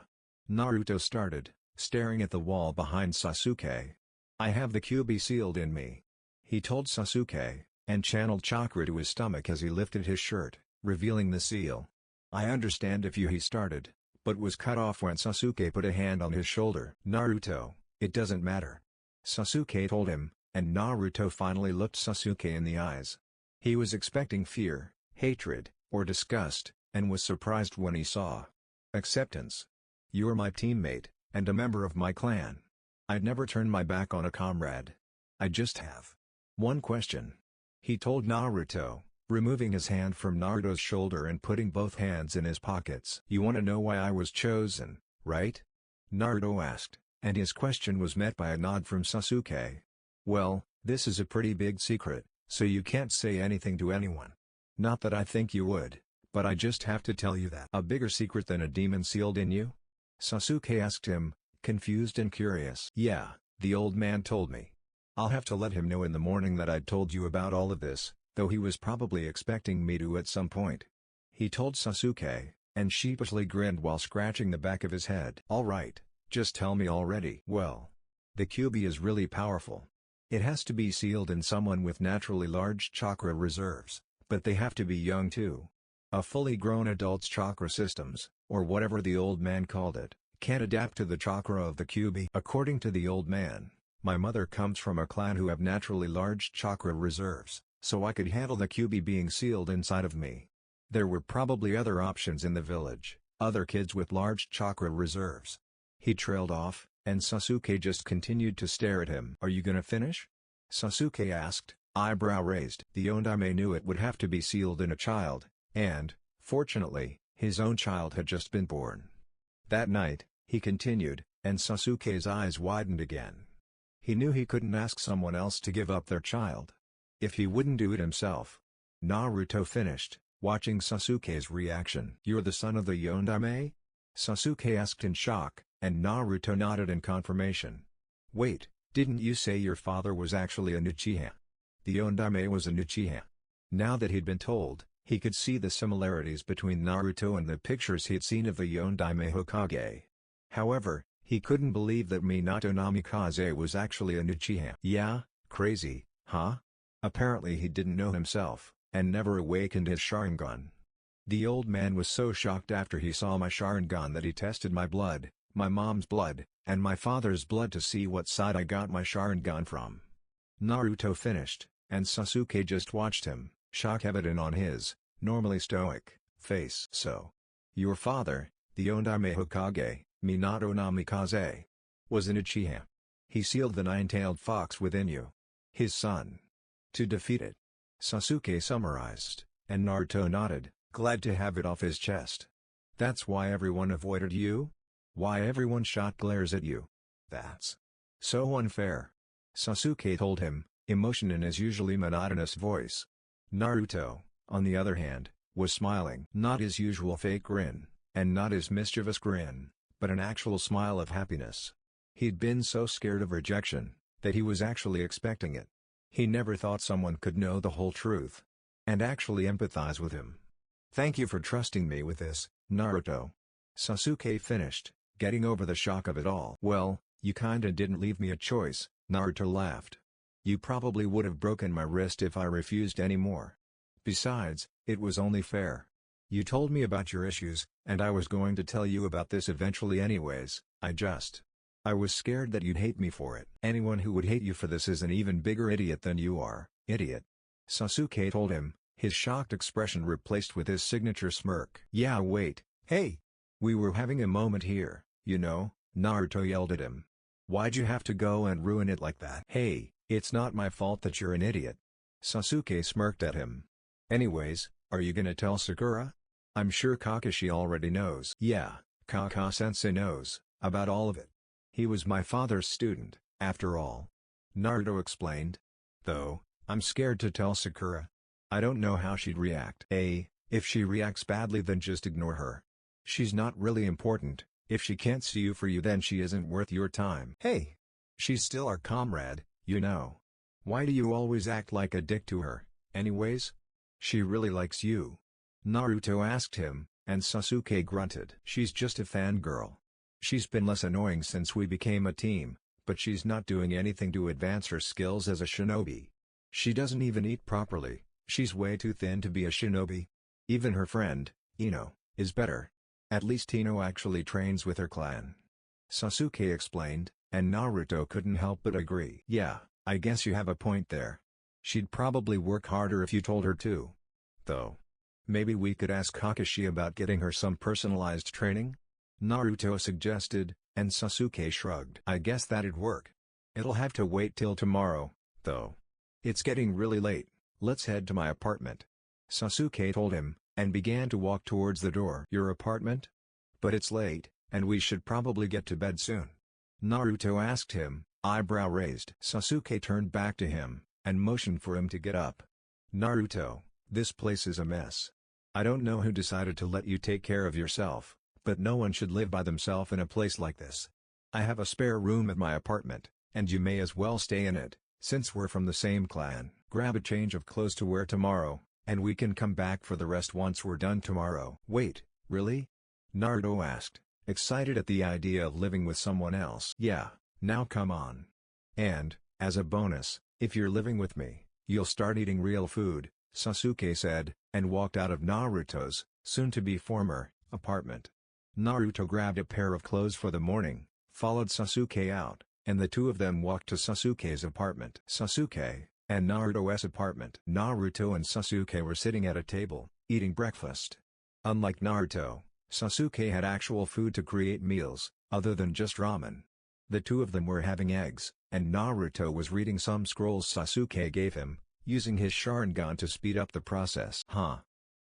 Naruto started, staring at the wall behind Sasuke. "I have the Kyuubi sealed in me," he told Sasuke, and channeled chakra to his stomach as he lifted his shirt, revealing the seal. "I understand if you," he started, but was cut off when Sasuke put a hand on his shoulder. "Naruto, it doesn't matter," Sasuke told him, and Naruto finally looked Sasuke in the eyes. He was expecting fear, hatred, or disgust, and was surprised when he saw acceptance. "You're my teammate, and a member of my clan. I'd never turn my back on a comrade. I just have one question," he told Naruto, removing his hand from Naruto's shoulder and putting both hands in his pockets. "You want to know why I was chosen, right?" Naruto asked, and his question was met by a nod from Sasuke. "Well, this is a pretty big secret, so you can't say anything to anyone. Not that I think you would, but I just have to tell you that." "A bigger secret than a demon sealed in you?" Sasuke asked him, confused and curious. "Yeah, the old man told me. I'll have to let him know in the morning that I'd told you about all of this, though he was probably expecting me to at some point," he told Sasuke, and sheepishly grinned while scratching the back of his head. "All right, just tell me already." "Well, the Kyuubi is really powerful. It has to be sealed in someone with naturally large chakra reserves, but they have to be young too. A fully grown adult's chakra systems, or whatever the old man called it, can't adapt to the chakra of the Kyuubi." According to the old man, "My mother comes from a clan who have naturally large chakra reserves, so I could handle the Kyuubi being sealed inside of me. There were probably other options in the village, other kids with large chakra reserves." He trailed off, and Sasuke just continued to stare at him. "Are you gonna finish?" Sasuke asked, eyebrow raised. The Ondaime knew it would have to be sealed in a child, and, fortunately, his own child had just been born. That night, he continued, and Sasuke's eyes widened again. He knew he couldn't ask someone else to give up their child if he wouldn't do it himself. Naruto finished, watching Sasuke's reaction. "You're the son of the Yondaime?" Sasuke asked in shock, and Naruto nodded in confirmation. "Wait, didn't you say your father was actually an Uchiha?" "The Yondaime was an Uchiha." Now that he'd been told, he could see the similarities between Naruto and the pictures he'd seen of the Yondaime Hokage. However, he couldn't believe that Minato Namikaze was actually an Uchiha. "Yeah, crazy, huh?" Apparently he didn't know himself, and never awakened his Sharingan. "The old man was so shocked after he saw my Sharingan that he tested my blood, my mom's blood, and my father's blood to see what side I got my Sharingan from." Naruto finished, and Sasuke just watched him, shock evident on his, normally stoic, face. "So, your father, the Ondaime Hokage, Minato Namikaze, was an Uchiha. He sealed the nine-tailed fox within you. His son. To defeat it." Sasuke summarized, and Naruto nodded, glad to have it off his chest. "That's why everyone avoided you? Why everyone shot glares at you? That's so unfair," Sasuke told him, emotion in his usually monotonous voice. Naruto, on the other hand, was smiling. Not his usual fake grin, and not his mischievous grin, but an actual smile of happiness. He'd been so scared of rejection, that he was actually expecting it. He never thought someone could know the whole truth and actually empathize with him. "Thank you for trusting me with this, Naruto," Sasuke finished, getting over the shock of it all. "Well, you kinda didn't leave me a choice," Naruto laughed. "You probably would have broken my wrist if I refused any more. Besides, it was only fair. You told me about your issues, and I was going to tell you about this eventually anyways. I was scared that you'd hate me for it." "Anyone who would hate you for this is an even bigger idiot than you are, idiot," Sasuke told him, his shocked expression replaced with his signature smirk. "Yeah, wait, hey! We were having a moment here, you know," Naruto yelled at him. "Why'd you have to go and ruin it like that?" "Hey, it's not my fault that you're an idiot," Sasuke smirked at him. "Anyways, are you gonna tell Sakura? I'm sure Kakashi already knows." "Yeah, Kaka-sensei knows about all of it. He was my father's student, after all," Naruto explained. "Though, I'm scared to tell Sakura. I don't know how she'd react." If she reacts badly then just ignore her. She's not really important. If she can't see you for you then she isn't worth your time." "Hey! She's still our comrade, you know. Why do you always act like a dick to her, anyways?" "She really likes you?" Naruto asked him, and Sasuke grunted. "She's just a fangirl. She's been less annoying since we became a team, but she's not doing anything to advance her skills as a shinobi. She doesn't even eat properly, she's way too thin to be a shinobi. Even her friend, Ino, is better. At least Ino actually trains with her clan. Sasuke explained, and Naruto couldn't help but agree. Yeah, I guess you have a point there. She'd probably work harder if you told her to. Though. Maybe we could ask Kakashi about getting her some personalized training? Naruto suggested, and Sasuke shrugged. I guess that'd work. It'll have to wait till tomorrow, though. It's getting really late, let's head to my apartment. Sasuke told him, and began to walk towards the door. Your apartment? But it's late, and we should probably get to bed soon. Naruto asked him, eyebrow raised. Sasuke turned back to him, and motioned for him to get up. Naruto, this place is a mess. I don't know who decided to let you take care of yourself, but no one should live by themselves in a place like this. I have a spare room at my apartment, and you may as well stay in it, since we're from the same clan. Grab a change of clothes to wear tomorrow, and we can come back for the rest once we're done tomorrow. Wait, really? Naruto asked, excited at the idea of living with someone else. Yeah, now come on. And, as a bonus, if you're living with me, you'll start eating real food, Sasuke said, and walked out of Naruto's, soon-to-be former, apartment. Naruto grabbed a pair of clothes for the morning, followed Sasuke out, and the two of them walked to Sasuke's apartment. Sasuke, and Naruto's apartment. Naruto and Sasuke were sitting at a table, eating breakfast. Unlike Naruto, Sasuke had actual food to create meals, other than just ramen. The two of them were having eggs, and Naruto was reading some scrolls Sasuke gave him, using his Sharingan to speed up the process. Huh.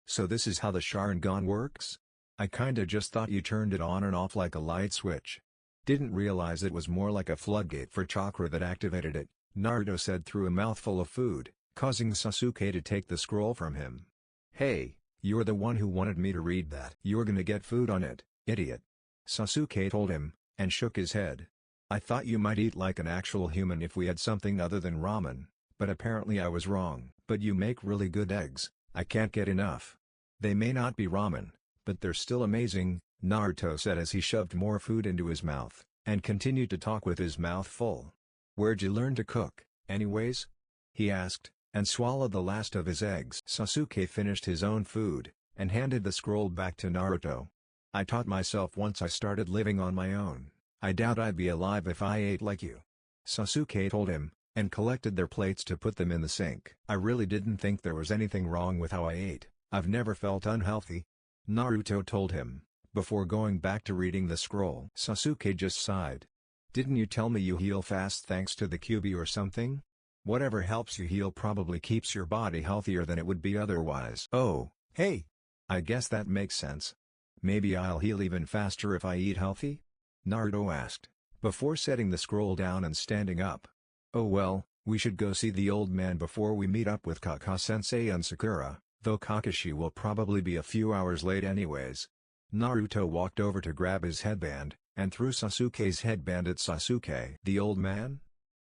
So this is how the Sharingan works? I kinda just thought you turned it on and off like a light switch. Didn't realize it was more like a floodgate for chakra that activated it, Naruto said through a mouthful of food, causing Sasuke to take the scroll from him. Hey, you're the one who wanted me to read that. You're gonna get food on it, idiot. Sasuke told him, and shook his head. I thought you might eat like an actual human if we had something other than ramen, but apparently I was wrong. But you make really good eggs, I can't get enough. They may not be ramen, but they're still amazing, Naruto said as he shoved more food into his mouth, and continued to talk with his mouth full. Where'd you learn to cook, anyways? He asked, and swallowed the last of his eggs. Sasuke finished his own food, and handed the scroll back to Naruto. I taught myself once I started living on my own. I doubt I'd be alive if I ate like you. Sasuke told him, and collected their plates to put them in the sink. I really didn't think there was anything wrong with how I ate. I've never felt unhealthy. Naruto told him, before going back to reading the scroll. Sasuke just sighed. Didn't you tell me you heal fast thanks to the QB or something? Whatever helps you heal probably keeps your body healthier than it would be otherwise. Oh, hey! I guess that makes sense. Maybe I'll heal even faster if I eat healthy? Naruto asked, before setting the scroll down and standing up. Oh well, we should go see the old man before we meet up with Kaka-sensei and Sakura, though Kakashi will probably be a few hours late anyways. Naruto walked over to grab his headband, and threw Sasuke's headband at Sasuke. The old man?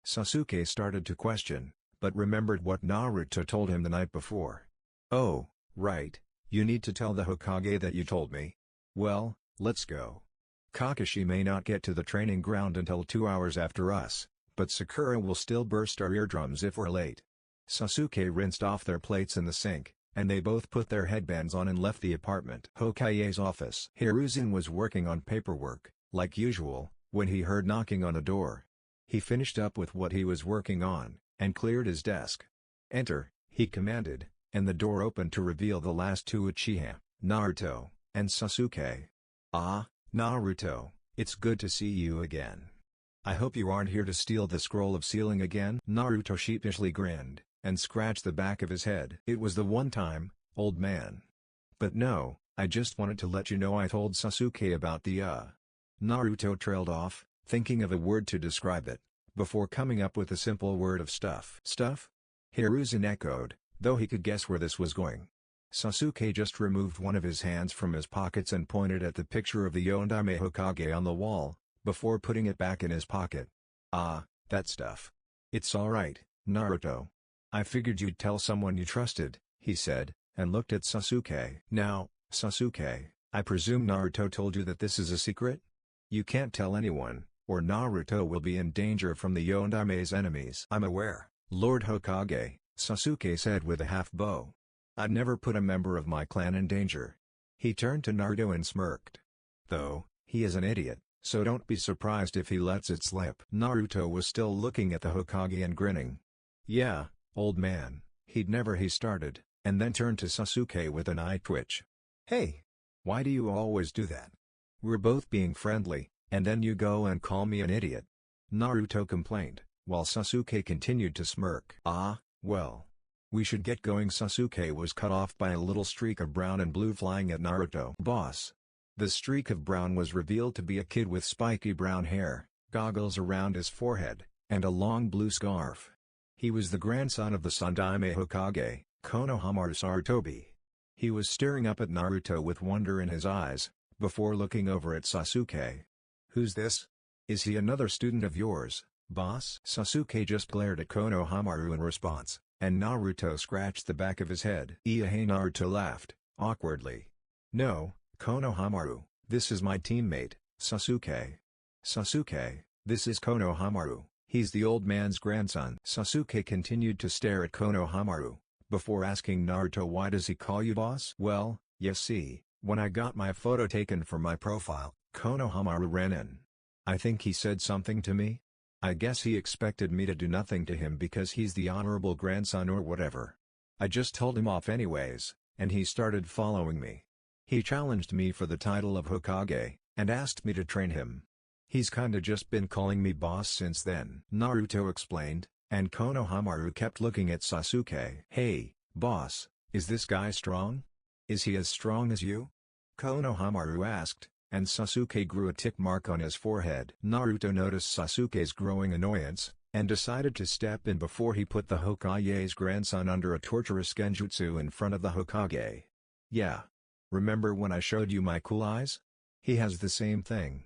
Sasuke started to question, but remembered what Naruto told him the night before. Oh, right, you need to tell the Hokage that you told me. Well, let's go. Kakashi may not get to the training ground until 2 hours after us, but Sakura will still burst our eardrums if we're late. Sasuke rinsed off their plates in the sink, and they both put their headbands on and left the apartment. Hokage's office. Hiruzen was working on paperwork, like usual, when he heard knocking on the door. He finished up with what he was working on, and cleared his desk. Enter, he commanded, and the door opened to reveal the last two Uchiha, Naruto, and Sasuke. Ah, Naruto, it's good to see you again. I hope you aren't here to steal the scroll of sealing again? Naruto sheepishly grinned, and scratched the back of his head. It was the one time, old man. But no, I just wanted to let you know I told Sasuke about the Naruto trailed off, thinking of a word to describe it, before coming up with a simple word of stuff. Stuff? Hiruzen echoed, though he could guess where this was going. Sasuke just removed one of his hands from his pockets and pointed at the picture of the Yondaime Hokage on the wall, before putting it back in his pocket. Ah, that stuff. It's alright, Naruto. I figured you'd tell someone you trusted, he said, and looked at Sasuke. Now, Sasuke, I presume Naruto told you that this is a secret? You can't tell anyone, or Naruto will be in danger from the Yondame's enemies. I'm aware, Lord Hokage, Sasuke said with a half-bow. I'd never put a member of my clan in danger. He turned to Naruto and smirked. Though, he is an idiot, so don't be surprised if he lets it slip. Naruto was still looking at the Hokage and grinning. Yeah, old man, he started, and then turned to Sasuke with an eye twitch. Hey! Why do you always do that? We're both being friendly, and then you go and call me an idiot. Naruto complained, while Sasuke continued to smirk. Ah, well. We should get going. Sasuke was cut off by a little streak of brown and blue flying at Naruto. Boss. The streak of brown was revealed to be a kid with spiky brown hair, goggles around his forehead, and a long blue scarf. He was the grandson of the Sandaime Hokage, Konohamaru Sarutobi. He was staring up at Naruto with wonder in his eyes, before looking over at Sasuke. Who's this? Is he another student of yours, boss? Sasuke just glared at Konohamaru in response, and Naruto scratched the back of his head. Naruto laughed, awkwardly. No, Konohamaru, this is my teammate, Sasuke. Sasuke, this is Konohamaru, he's the old man's grandson. Sasuke continued to stare at Konohamaru, before asking Naruto, why does he call you boss? Well, you see, when I got my photo taken for my profile, Konohamaru ran in. I think he said something to me? I guess he expected me to do nothing to him because he's the honorable grandson or whatever. I just told him off anyways, and he started following me. He challenged me for the title of Hokage, and asked me to train him. He's kinda just been calling me boss since then. Naruto explained, and Konohamaru kept looking at Sasuke. Hey, boss, is this guy strong? Is he as strong as you? Konohamaru asked, and Sasuke grew a tick mark on his forehead. Naruto noticed Sasuke's growing annoyance, and decided to step in before he put the Hokage's grandson under a torturous genjutsu in front of the Hokage. Yeah. Remember when I showed you my cool eyes? He has the same thing.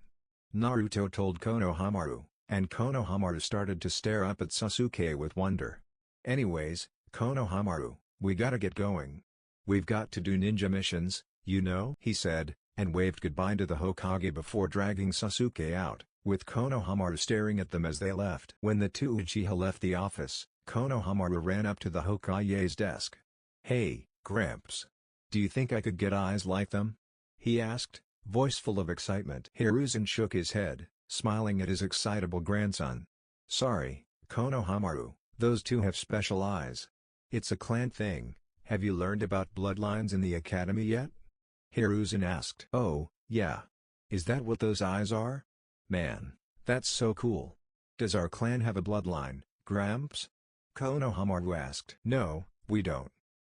Naruto told Konohamaru, and Konohamaru started to stare up at Sasuke with wonder. Anyways, Konohamaru, we gotta get going. We've got to do ninja missions, you know? He said, and waved goodbye to the Hokage before dragging Sasuke out, with Konohamaru staring at them as they left. When the two Uchiha left the office, Konohamaru ran up to the Hokage's desk. Hey, Gramps. Do you think I could get eyes like them? He asked, voice full of excitement. Hiruzen shook his head, smiling at his excitable grandson. Sorry, Konohamaru, those two have special eyes. It's a clan thing. Have you learned about bloodlines in the academy yet? Hiruzen asked. Oh, yeah. Is that what those eyes are? Man, that's so cool. Does our clan have a bloodline, Gramps? Konohamaru asked. No, we don't.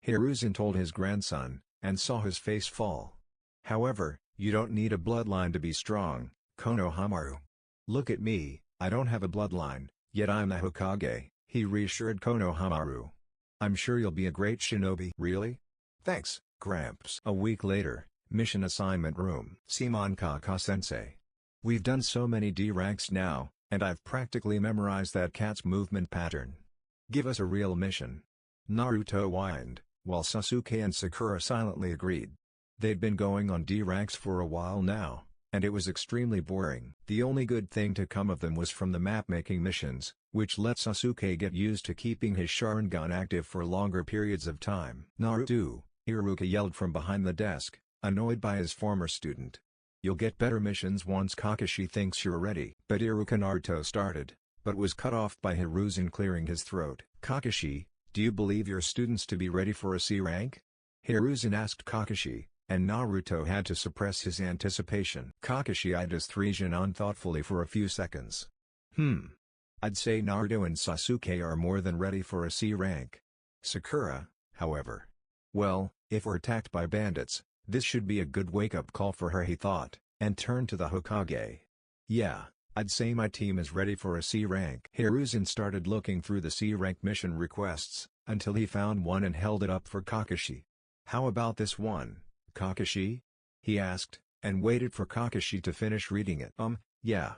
Hiruzen told his grandson, and saw his face fall. However, you don't need a bloodline to be strong, Konohamaru. Look at me, I don't have a bloodline, yet I'm the Hokage, he reassured Konohamaru. I'm sure you'll be a great shinobi. Really? Thanks, Gramps. A week later, mission assignment room. Simankaka-sensei. We've done so many D ranks now, and I've practically memorized that cat's movement pattern. Give us a real mission. Naruto whined, while Sasuke and Sakura silently agreed. They'd been going on D ranks for a while now, and it was extremely boring. The only good thing to come of them was from the map-making missions, which let Sasuke get used to keeping his Sharingan active for longer periods of time. Naruto, Iruka yelled from behind the desk, annoyed by his former student. You'll get better missions once Kakashi thinks you're ready. But Iruka Naruto started, but was cut off by Hiruzen clearing his throat. Kakashi, do you believe your students to be ready for a C rank? Hiruzen asked Kakashi, and Naruto had to suppress his anticipation. Kakashi eyed his Threesian thoughtfully for a few seconds. I'd say Naruto and Sasuke are more than ready for a C rank. Sakura, however. Well, if we're attacked by bandits, this should be a good wake-up call for her, he thought, and turned to the Hokage. Yeah, I'd say my team is ready for a C rank. Hiruzen started looking through the C rank mission requests, until he found one and held it up for Kakashi. How about this one, Kakashi? He asked, and waited for Kakashi to finish reading it. Yeah.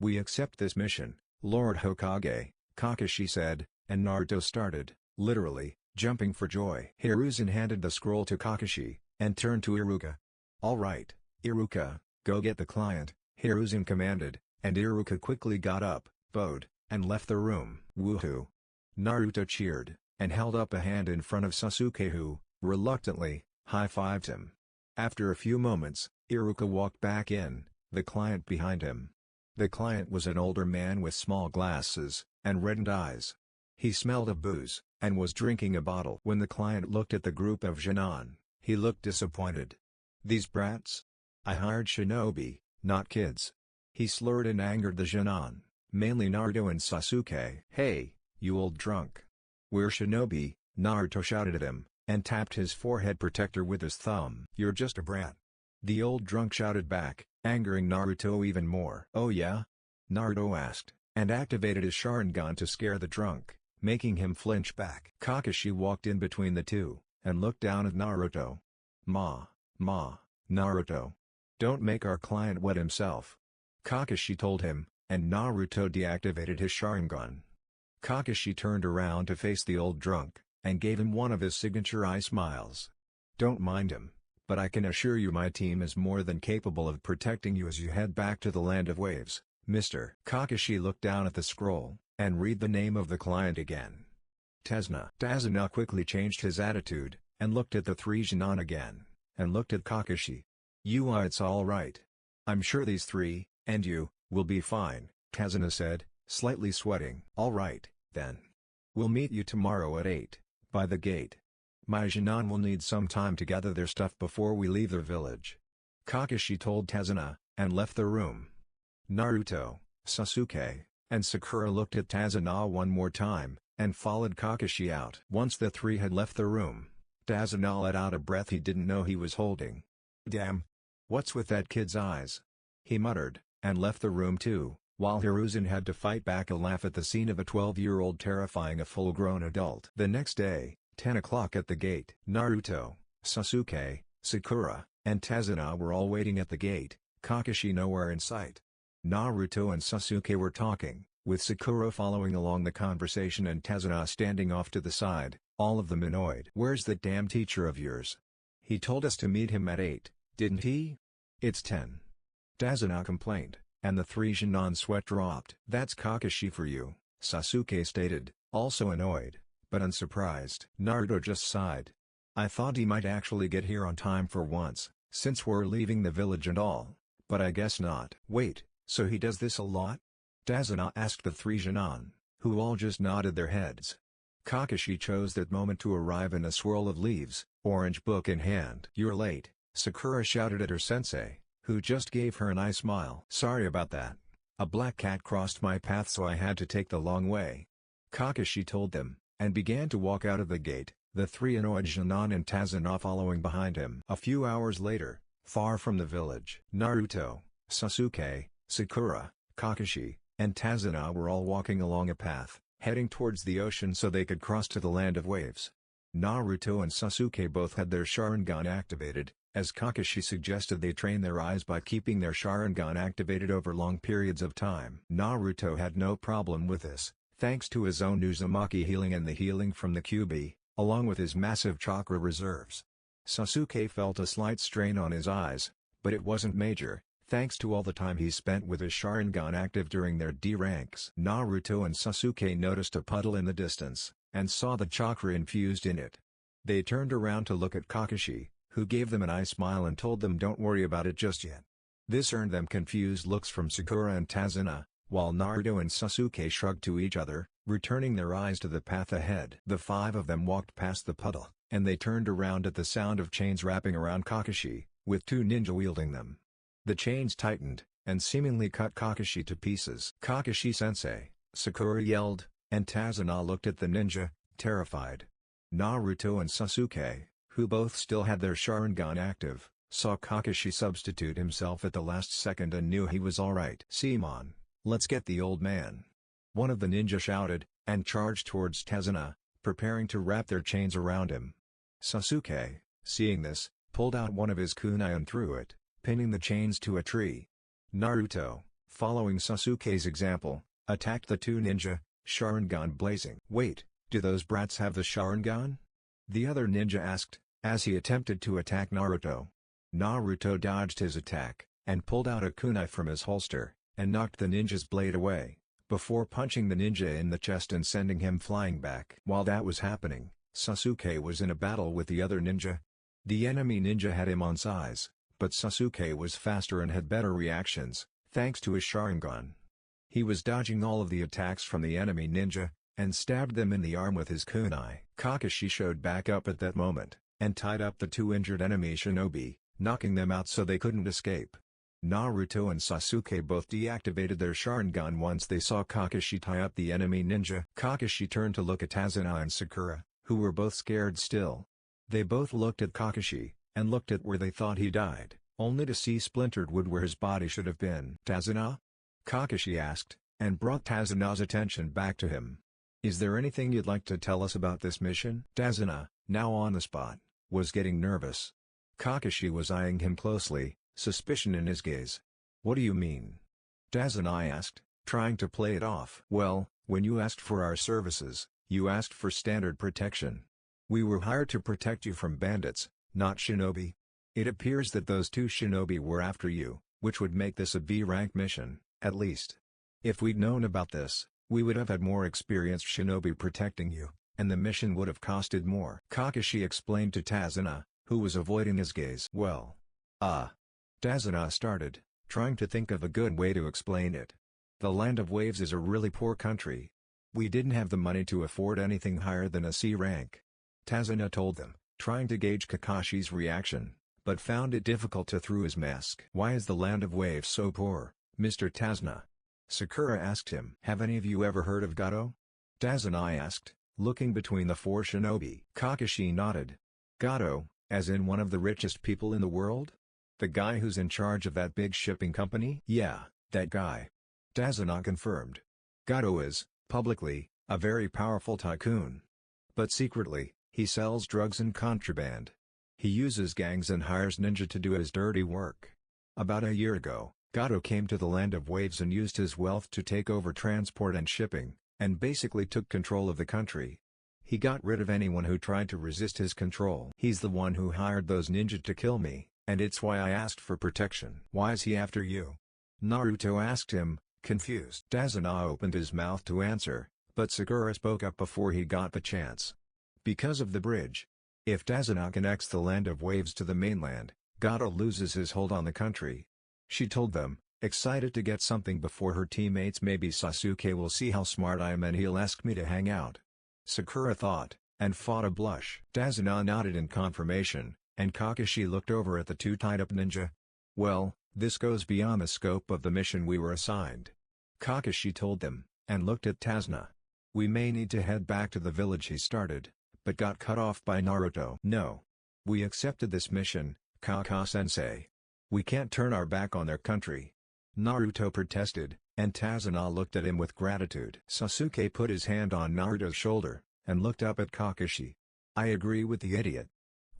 We accept this mission, Lord Hokage, Kakashi said, and Naruto started, literally, jumping for joy. Hiruzen handed the scroll to Kakashi, and turned to Iruka. Alright, Iruka, go get the client, Hiruzen commanded, and Iruka quickly got up, bowed, and left the room. Woohoo! Naruto cheered, and held up a hand in front of Sasuke who, reluctantly, high-fived him. After a few moments, Iruka walked back in, the client behind him. The client was an older man with small glasses, and reddened eyes. He smelled of booze, and was drinking a bottle. When the client looked at the group of Chunin, he looked disappointed. "These brats? I hired shinobi, not kids." He slurred and angered the Chunin, mainly Naruto and Sasuke. "Hey, you old drunk. We're shinobi," Naruto shouted at him, and tapped his forehead protector with his thumb. "You're just a brat." The old drunk shouted back, angering Naruto even more. "Oh yeah?" Naruto asked, and activated his Sharingan to scare the drunk, making him flinch back. Kakashi walked in between the two, and looked down at Naruto. Ma, Naruto. Don't make our client wet himself." Kakashi told him, and Naruto deactivated his Sharingan. Kakashi turned around to face the old drunk, and gave him one of his signature eye smiles. "Don't mind him, but I can assure you my team is more than capable of protecting you as you head back to the Land of Waves, Mr. Kakashi looked down at the scroll, and read the name of the client again. Tezna. Tazuna quickly changed his attitude, and looked at the three Chunin again, and looked at Kakashi. It's alright. I'm sure these three, and you, will be fine, Tazuna said, slightly sweating. Alright, then. We'll meet you tomorrow at 8, by the gate. My Chunin will need some time to gather their stuff before we leave their village. Kakashi told Tazuna, and left the room. Naruto, Sasuke, and Sakura looked at Tazuna one more time, and followed Kakashi out. Once the three had left the room, Tazuna let out a breath he didn't know he was holding. "Damn! What's with that kid's eyes?" he muttered, and left the room too, while Hiruzen had to fight back a laugh at the scene of a 12-year-old terrifying a full-grown adult. The next day, 10 o'clock at the gate. Naruto, Sasuke, Sakura, and Tazuna were all waiting at the gate, Kakashi nowhere in sight. Naruto and Sasuke were talking, with Sakura following along the conversation and Tazuna standing off to the side, all of them annoyed. "Where's that damn teacher of yours? He told us to meet him at 8, didn't he? It's 10. Tazuna complained, and the three Chunin sweat dropped. "That's Kakashi for you," Sasuke stated, also annoyed, but unsurprised. Naruto just sighed. "I thought he might actually get here on time for once, since we're leaving the village and all, but I guess not." "Wait, so he does this a lot?" Tazuna asked the three Chunin, who all just nodded their heads. Kakashi chose that moment to arrive in a swirl of leaves, orange book in hand. "You're late," Sakura shouted at her sensei, who just gave her an eye smile. "Sorry about that. A black cat crossed my path so I had to take the long way," Kakashi told them, and began to walk out of the gate, the three annoyed Chunin and Tazuna following behind him. A few hours later, far from the village, Naruto, Sasuke, Sakura, Kakashi, and Tazuna were all walking along a path, heading towards the ocean so they could cross to the Land of Waves. Naruto and Sasuke both had their Sharingan activated, as Kakashi suggested they train their eyes by keeping their Sharingan activated over long periods of time. Naruto had no problem with this, thanks to his own Uzumaki healing and the healing from the Kyuubi, along with his massive chakra reserves. Sasuke felt a slight strain on his eyes, but it wasn't major, thanks to all the time he spent with his Sharingan active during their D ranks. Naruto and Sasuke noticed a puddle in the distance, and saw the chakra infused in it. They turned around to look at Kakashi, who gave them an eye smile and told them don't worry about it just yet. This earned them confused looks from Sakura and Tazuna, while Naruto and Sasuke shrugged to each other, returning their eyes to the path ahead. The five of them walked past the puddle, and they turned around at the sound of chains wrapping around Kakashi, with two ninja wielding them. The chains tightened, and seemingly cut Kakashi to pieces. "Kakashi-sensei," Sakura yelled, and Tazuna looked at the ninja, terrified. Naruto and Sasuke, who both still had their Sharingan active, saw Kakashi substitute himself at the last second and knew he was alright. "Simon, let's get the old man," one of the ninja shouted, and charged towards Tazuna, preparing to wrap their chains around him. Sasuke, seeing this, pulled out one of his kunai and threw it, pinning the chains to a tree. Naruto, following Sasuke's example, attacked the two ninja, Sharingan blazing. "Wait, do those brats have the Sharingan?" the other ninja asked, as he attempted to attack Naruto. Naruto dodged his attack, and pulled out a kunai from his holster, and knocked the ninja's blade away, before punching the ninja in the chest and sending him flying back. While that was happening, Sasuke was in a battle with the other ninja. The enemy ninja had him on size, but Sasuke was faster and had better reactions, thanks to his Sharingan. He was dodging all of the attacks from the enemy ninja, and stabbed them in the arm with his kunai. Kakashi showed back up at that moment, and tied up the two injured enemy shinobi, knocking them out so they couldn't escape. Naruto and Sasuke both deactivated their Sharingan once they saw Kakashi tie up the enemy ninja. Kakashi turned to look at Tazuna and Sakura, who were both scared still. They both looked at Kakashi, and looked at where they thought he died, only to see splintered wood where his body should have been. "Tazuna?" Kakashi asked, and brought Tazuna's attention back to him. "Is there anything you'd like to tell us about this mission?" Tazuna, now on the spot, was getting nervous. Kakashi was eyeing him closely, suspicion in his gaze. "What do you mean?" Tazuna asked, trying to play it off. "Well, when you asked for our services, you asked for standard protection. We were hired to protect you from bandits, not shinobi. It appears that those two shinobi were after you, which would make this a B-rank mission, at least. If we'd known about this, we would have had more experienced shinobi protecting you, and the mission would have costed more." Kakashi explained to Tazuna, who was avoiding his gaze. "Well, Tazuna started, trying to think of a good way to explain it. "The Land of Waves is a really poor country. We didn't have the money to afford anything higher than a C rank." Tazuna told them, trying to gauge Kakashi's reaction, but found it difficult to through his mask. "Why is the Land of Waves so poor, Mr. Tazuna?" Sakura asked him. "Have any of you ever heard of Gato?" Tazuna asked, looking between the four shinobi. Kakashi nodded. "Gato, as in one of the richest people in the world? The guy who's in charge of that big shipping company?" "Yeah, that guy." Tazuna confirmed. "Gato is, publicly, a very powerful tycoon. But secretly, he sells drugs and contraband. He uses gangs and hires ninja to do his dirty work. About a year ago, Gato came to the Land of Waves and used his wealth to take over transport and shipping, and basically took control of the country. He got rid of anyone who tried to resist his control. He's the one who hired those ninja to kill me, and it's why I asked for protection." "Why is he after you?" Naruto asked him, confused. Tazuna opened his mouth to answer, but Sakura spoke up before he got the chance. "Because of the bridge. If Tazuna connects the Land of Waves to the mainland, Gato loses his hold on the country." She told them, excited to get something before her teammates. "Maybe Sasuke will see how smart I am and he'll ask me to hang out." Sakura thought, and fought a blush. Tazuna nodded in confirmation, and Kakashi looked over at the two tied-up ninja. "Well, this goes beyond the scope of the mission we were assigned," Kakashi told them, and looked at Tazuna. "We may need to head back to the village he started, but got cut off by Naruto." "No. We accepted this mission, Kaka-sensei. We can't turn our back on their country," Naruto protested, and Tazuna looked at him with gratitude. Sasuke put his hand on Naruto's shoulder, and looked up at Kakashi. "I agree with the idiot.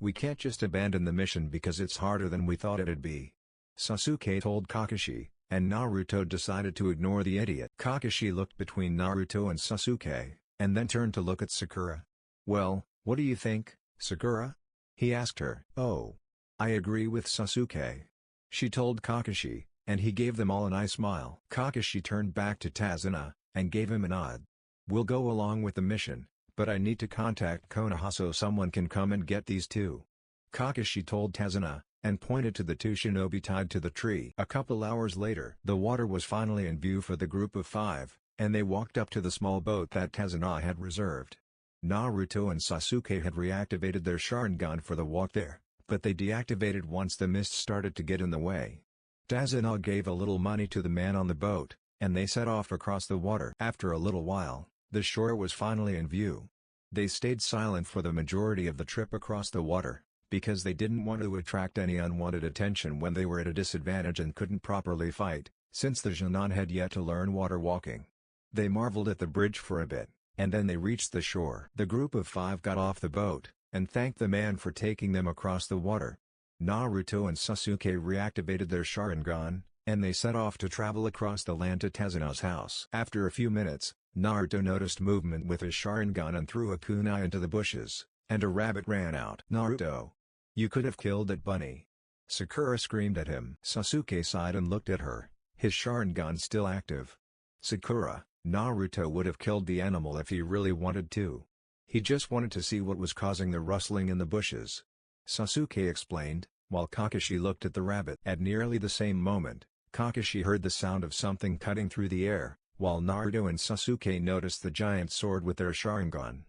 We can't just abandon the mission because it's harder than we thought it'd be," Sasuke told Kakashi, and Naruto decided to ignore the idiot. Kakashi looked between Naruto and Sasuke, and then turned to look at Sakura. "Well, what do you think, Sakura?" he asked her. "Oh, I agree with Sasuke," she told Kakashi, and he gave them all a nice smile. Kakashi turned back to Tazuna, and gave him a nod. "We'll go along with the mission, but I need to contact Konoha so someone can come and get these two," Kakashi told Tazuna, and pointed to the two shinobi tied to the tree. A couple hours later, the water was finally in view for the group of 5, and they walked up to the small boat that Tazuna had reserved. Naruto and Sasuke had reactivated their Sharingan for the walk there, but they deactivated once the mist started to get in the way. Tazuna gave a little money to the man on the boat, and they set off across the water. After a little while, the shore was finally in view. They stayed silent for the majority of the trip across the water, because they didn't want to attract any unwanted attention when they were at a disadvantage and couldn't properly fight, since the Chunin had yet to learn water walking. They marveled at the bridge for a bit, and then they reached the shore. The group of 5 got off the boat, and thanked the man for taking them across the water. Naruto and Sasuke reactivated their Sharingan, and they set off to travel across the land to Tazuna's house. After a few minutes, Naruto noticed movement with his Sharingan and threw a kunai into the bushes, and a rabbit ran out. "Naruto! You could have killed that bunny." Sakura screamed at him. Sasuke sighed and looked at her, his Sharingan still active. Sakura, Naruto would have killed the animal if he really wanted to. He just wanted to see what was causing the rustling in the bushes. Sasuke explained, while Kakashi looked at the rabbit. At nearly the same moment, Kakashi heard the sound of something cutting through the air, while Naruto and Sasuke noticed the giant sword with their Sharingan.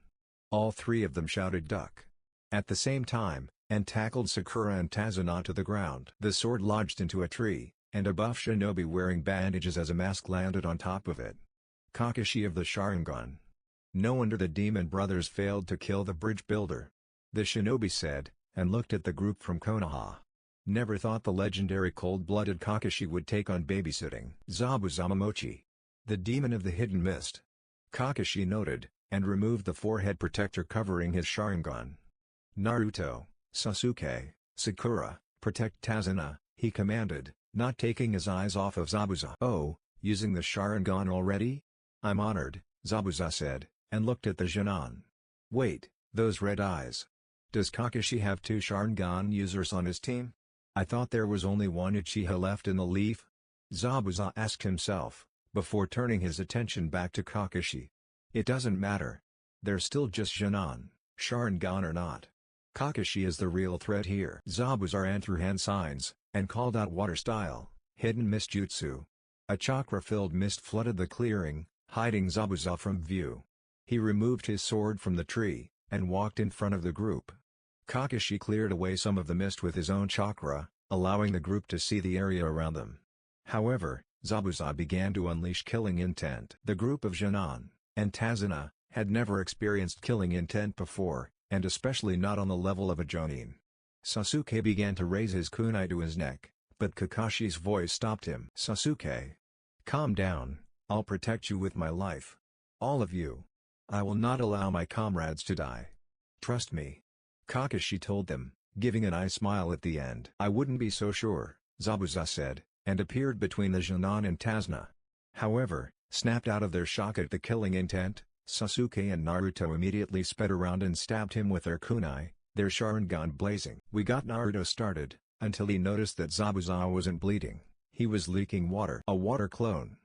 All three of them shouted "Duck!" at the same time, and tackled Sakura and Tazuna to the ground. The sword lodged into a tree, and a buff shinobi wearing bandages as a mask landed on top of it. Kakashi of the Sharingan. No wonder the demon brothers failed to kill the bridge builder. The shinobi said, and looked at the group from Konoha. Never thought the legendary cold-blooded Kakashi would take on babysitting. Zabuza Momochi. The demon of the hidden mist. Kakashi noted, and removed the forehead protector covering his Sharingan. Naruto, Sasuke, Sakura, protect Tazuna, he commanded, not taking his eyes off of Zabuza. Oh, using the Sharingan already? I'm honored, Zabuza said, and looked at the Genin. Wait, those red eyes. Does Kakashi have two Sharingan users on his team? I thought there was only one Uchiha left in the leaf? Zabuza asked himself, before turning his attention back to Kakashi. It doesn't matter. They're still just Genin, Sharingan or not. Kakashi is the real threat here. Zabuza ran through hand signs, and called out water style, hidden mist jutsu. A chakra-filled mist flooded the clearing, hiding Zabuza from view. He removed his sword from the tree, and walked in front of the group. Kakashi cleared away some of the mist with his own chakra, allowing the group to see the area around them. However, Zabuza began to unleash killing intent. The group of Genin, and Tazuna, had never experienced killing intent before, and especially not on the level of a Jonin. Sasuke began to raise his kunai to his neck, but Kakashi's voice stopped him. Sasuke. Calm down, I'll protect you with my life. All of you. I will not allow my comrades to die. Trust me. Kakashi told them, giving an eye smile at the end. I wouldn't be so sure, Zabuza said, and appeared between the Genin and Tazuna. However, snapped out of their shock at the killing intent, Sasuke and Naruto immediately sped around and stabbed him with their kunai, their Sharingan blazing. We got Naruto started, until he noticed that Zabuza wasn't bleeding, he was leaking water. A water clone.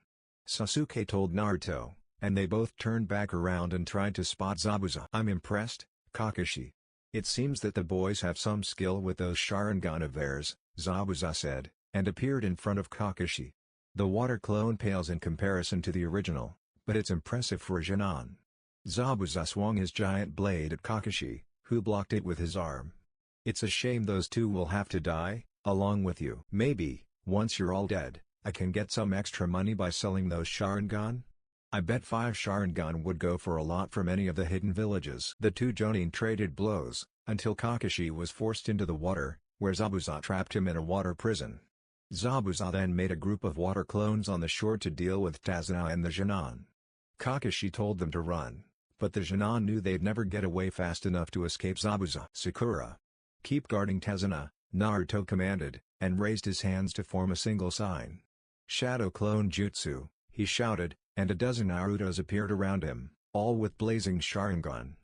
Sasuke told Naruto, and they both turned back around and tried to spot Zabuza. I'm impressed, Kakashi. It seems that the boys have some skill with those Sharingan of theirs, Zabuza said, and appeared in front of Kakashi. The water clone pales in comparison to the original, but it's impressive for a Genin. Zabuza swung his giant blade at Kakashi, who blocked it with his arm. It's a shame those two will have to die, along with you. Maybe, once you're all dead, I can get some extra money by selling those Sharingan? I bet 5 Sharingan would go for a lot from any of the hidden villages. The two Jonin traded blows, until Kakashi was forced into the water, where Zabuza trapped him in a water prison. Zabuza then made a group of water clones on the shore to deal with Tazuna and the Genin. Kakashi told them to run, but the Genin knew they'd never get away fast enough to escape Zabuza. Sakura. Keep guarding Tazuna, Naruto commanded, and raised his hands to form a single sign. Shadow Clone Jutsu, he shouted, and a dozen Narutos appeared around him, all with blazing Sharingan.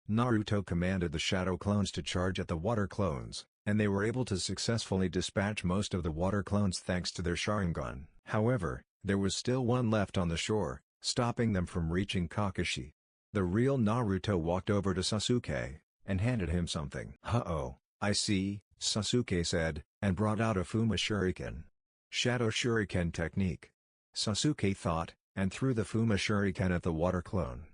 Naruto commanded the Shadow Clones to charge at the Water Clones, and they were able to successfully dispatch most of the Water Clones thanks to their Sharingan. However, there was still one left on the shore, stopping them from reaching Kakashi. The real Naruto walked over to Sasuke, and handed him something. "Uh-oh, I see," Sasuke said, and brought out a Fuma Shuriken. Shadow Shuriken technique. Sasuke thought, and threw the Fuma Shuriken at the water clone.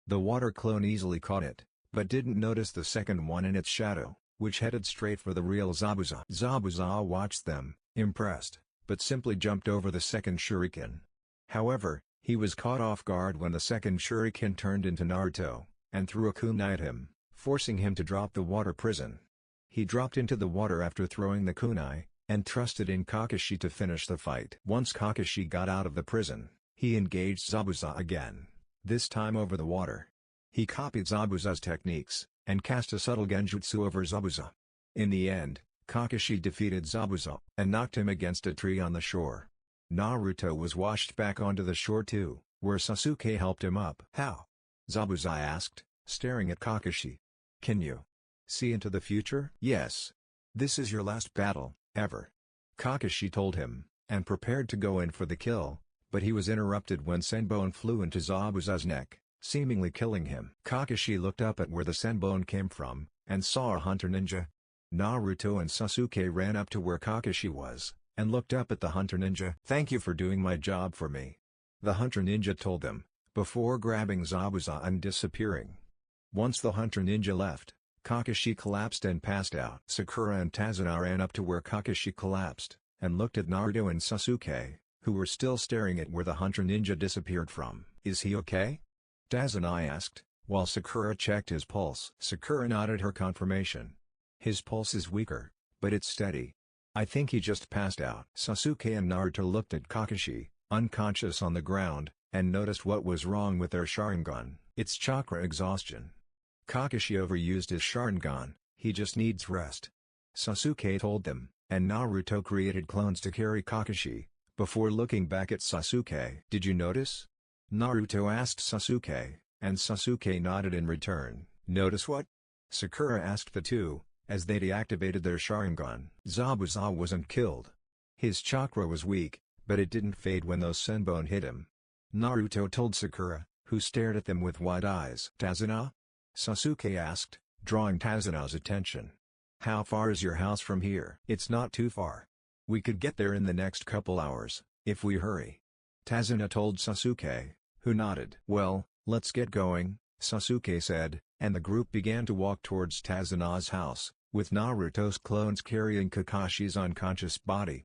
The water clone easily caught it, but didn't notice the second one in its shadow, which headed straight for the real Zabuza. Zabuza watched them, impressed, but simply jumped over the second Shuriken. However, he was caught off guard when the second Shuriken turned into Naruto, and threw a kunai at him, forcing him to drop the water prison. He dropped into the water after throwing the kunai, and trusted in Kakashi to finish the fight. Once Kakashi got out of the prison, he engaged Zabuza again, this time over the water. He copied Zabuza's techniques, and cast a subtle genjutsu over Zabuza. In the end, Kakashi defeated Zabuza, and knocked him against a tree on the shore. Naruto was washed back onto the shore too, where Sasuke helped him up. How? Zabuza asked, staring at Kakashi. Can you see into the future? Yes. This is your last battle, ever. Kakashi told him, and prepared to go in for the kill, but he was interrupted when Senbone flew into Zabuza's neck, seemingly killing him. Kakashi looked up at where the Senbone came from, and saw a hunter ninja. Naruto and Sasuke ran up to where Kakashi was, and looked up at the hunter ninja. "Thank you for doing my job for me," the hunter ninja told them, before grabbing Zabuza and disappearing. Once the hunter ninja left, Kakashi collapsed and passed out. Sakura and Tazuna ran up to where Kakashi collapsed, and looked at Naruto and Sasuke, who were still staring at where the hunter ninja disappeared from. "Is he okay?" Tazuna asked, while Sakura checked his pulse. Sakura nodded her confirmation. "His pulse is weaker, but it's steady. I think he just passed out." Sasuke and Naruto looked at Kakashi, unconscious on the ground, and noticed what was wrong with their Sharingan. "It's chakra exhaustion. Kakashi overused his Sharingan, he just needs rest," Sasuke told them, and Naruto created clones to carry Kakashi, before looking back at Sasuke. "Did you notice?" Naruto asked Sasuke, and Sasuke nodded in return. "Notice what?" Sakura asked the two, as they deactivated their Sharingan. "Zabuza wasn't killed. His chakra was weak, but it didn't fade when those Senbone hit him," Naruto told Sakura, who stared at them with wide eyes. "Tazuna?" Sasuke asked, drawing Tazuna's attention. "How far is your house from here?" "It's not too far. We could get there in the next couple hours, if we hurry," Tazuna told Sasuke, who nodded. "Well, let's get going," Sasuke said, and the group began to walk towards Tazuna's house, with Naruto's clones carrying Kakashi's unconscious body.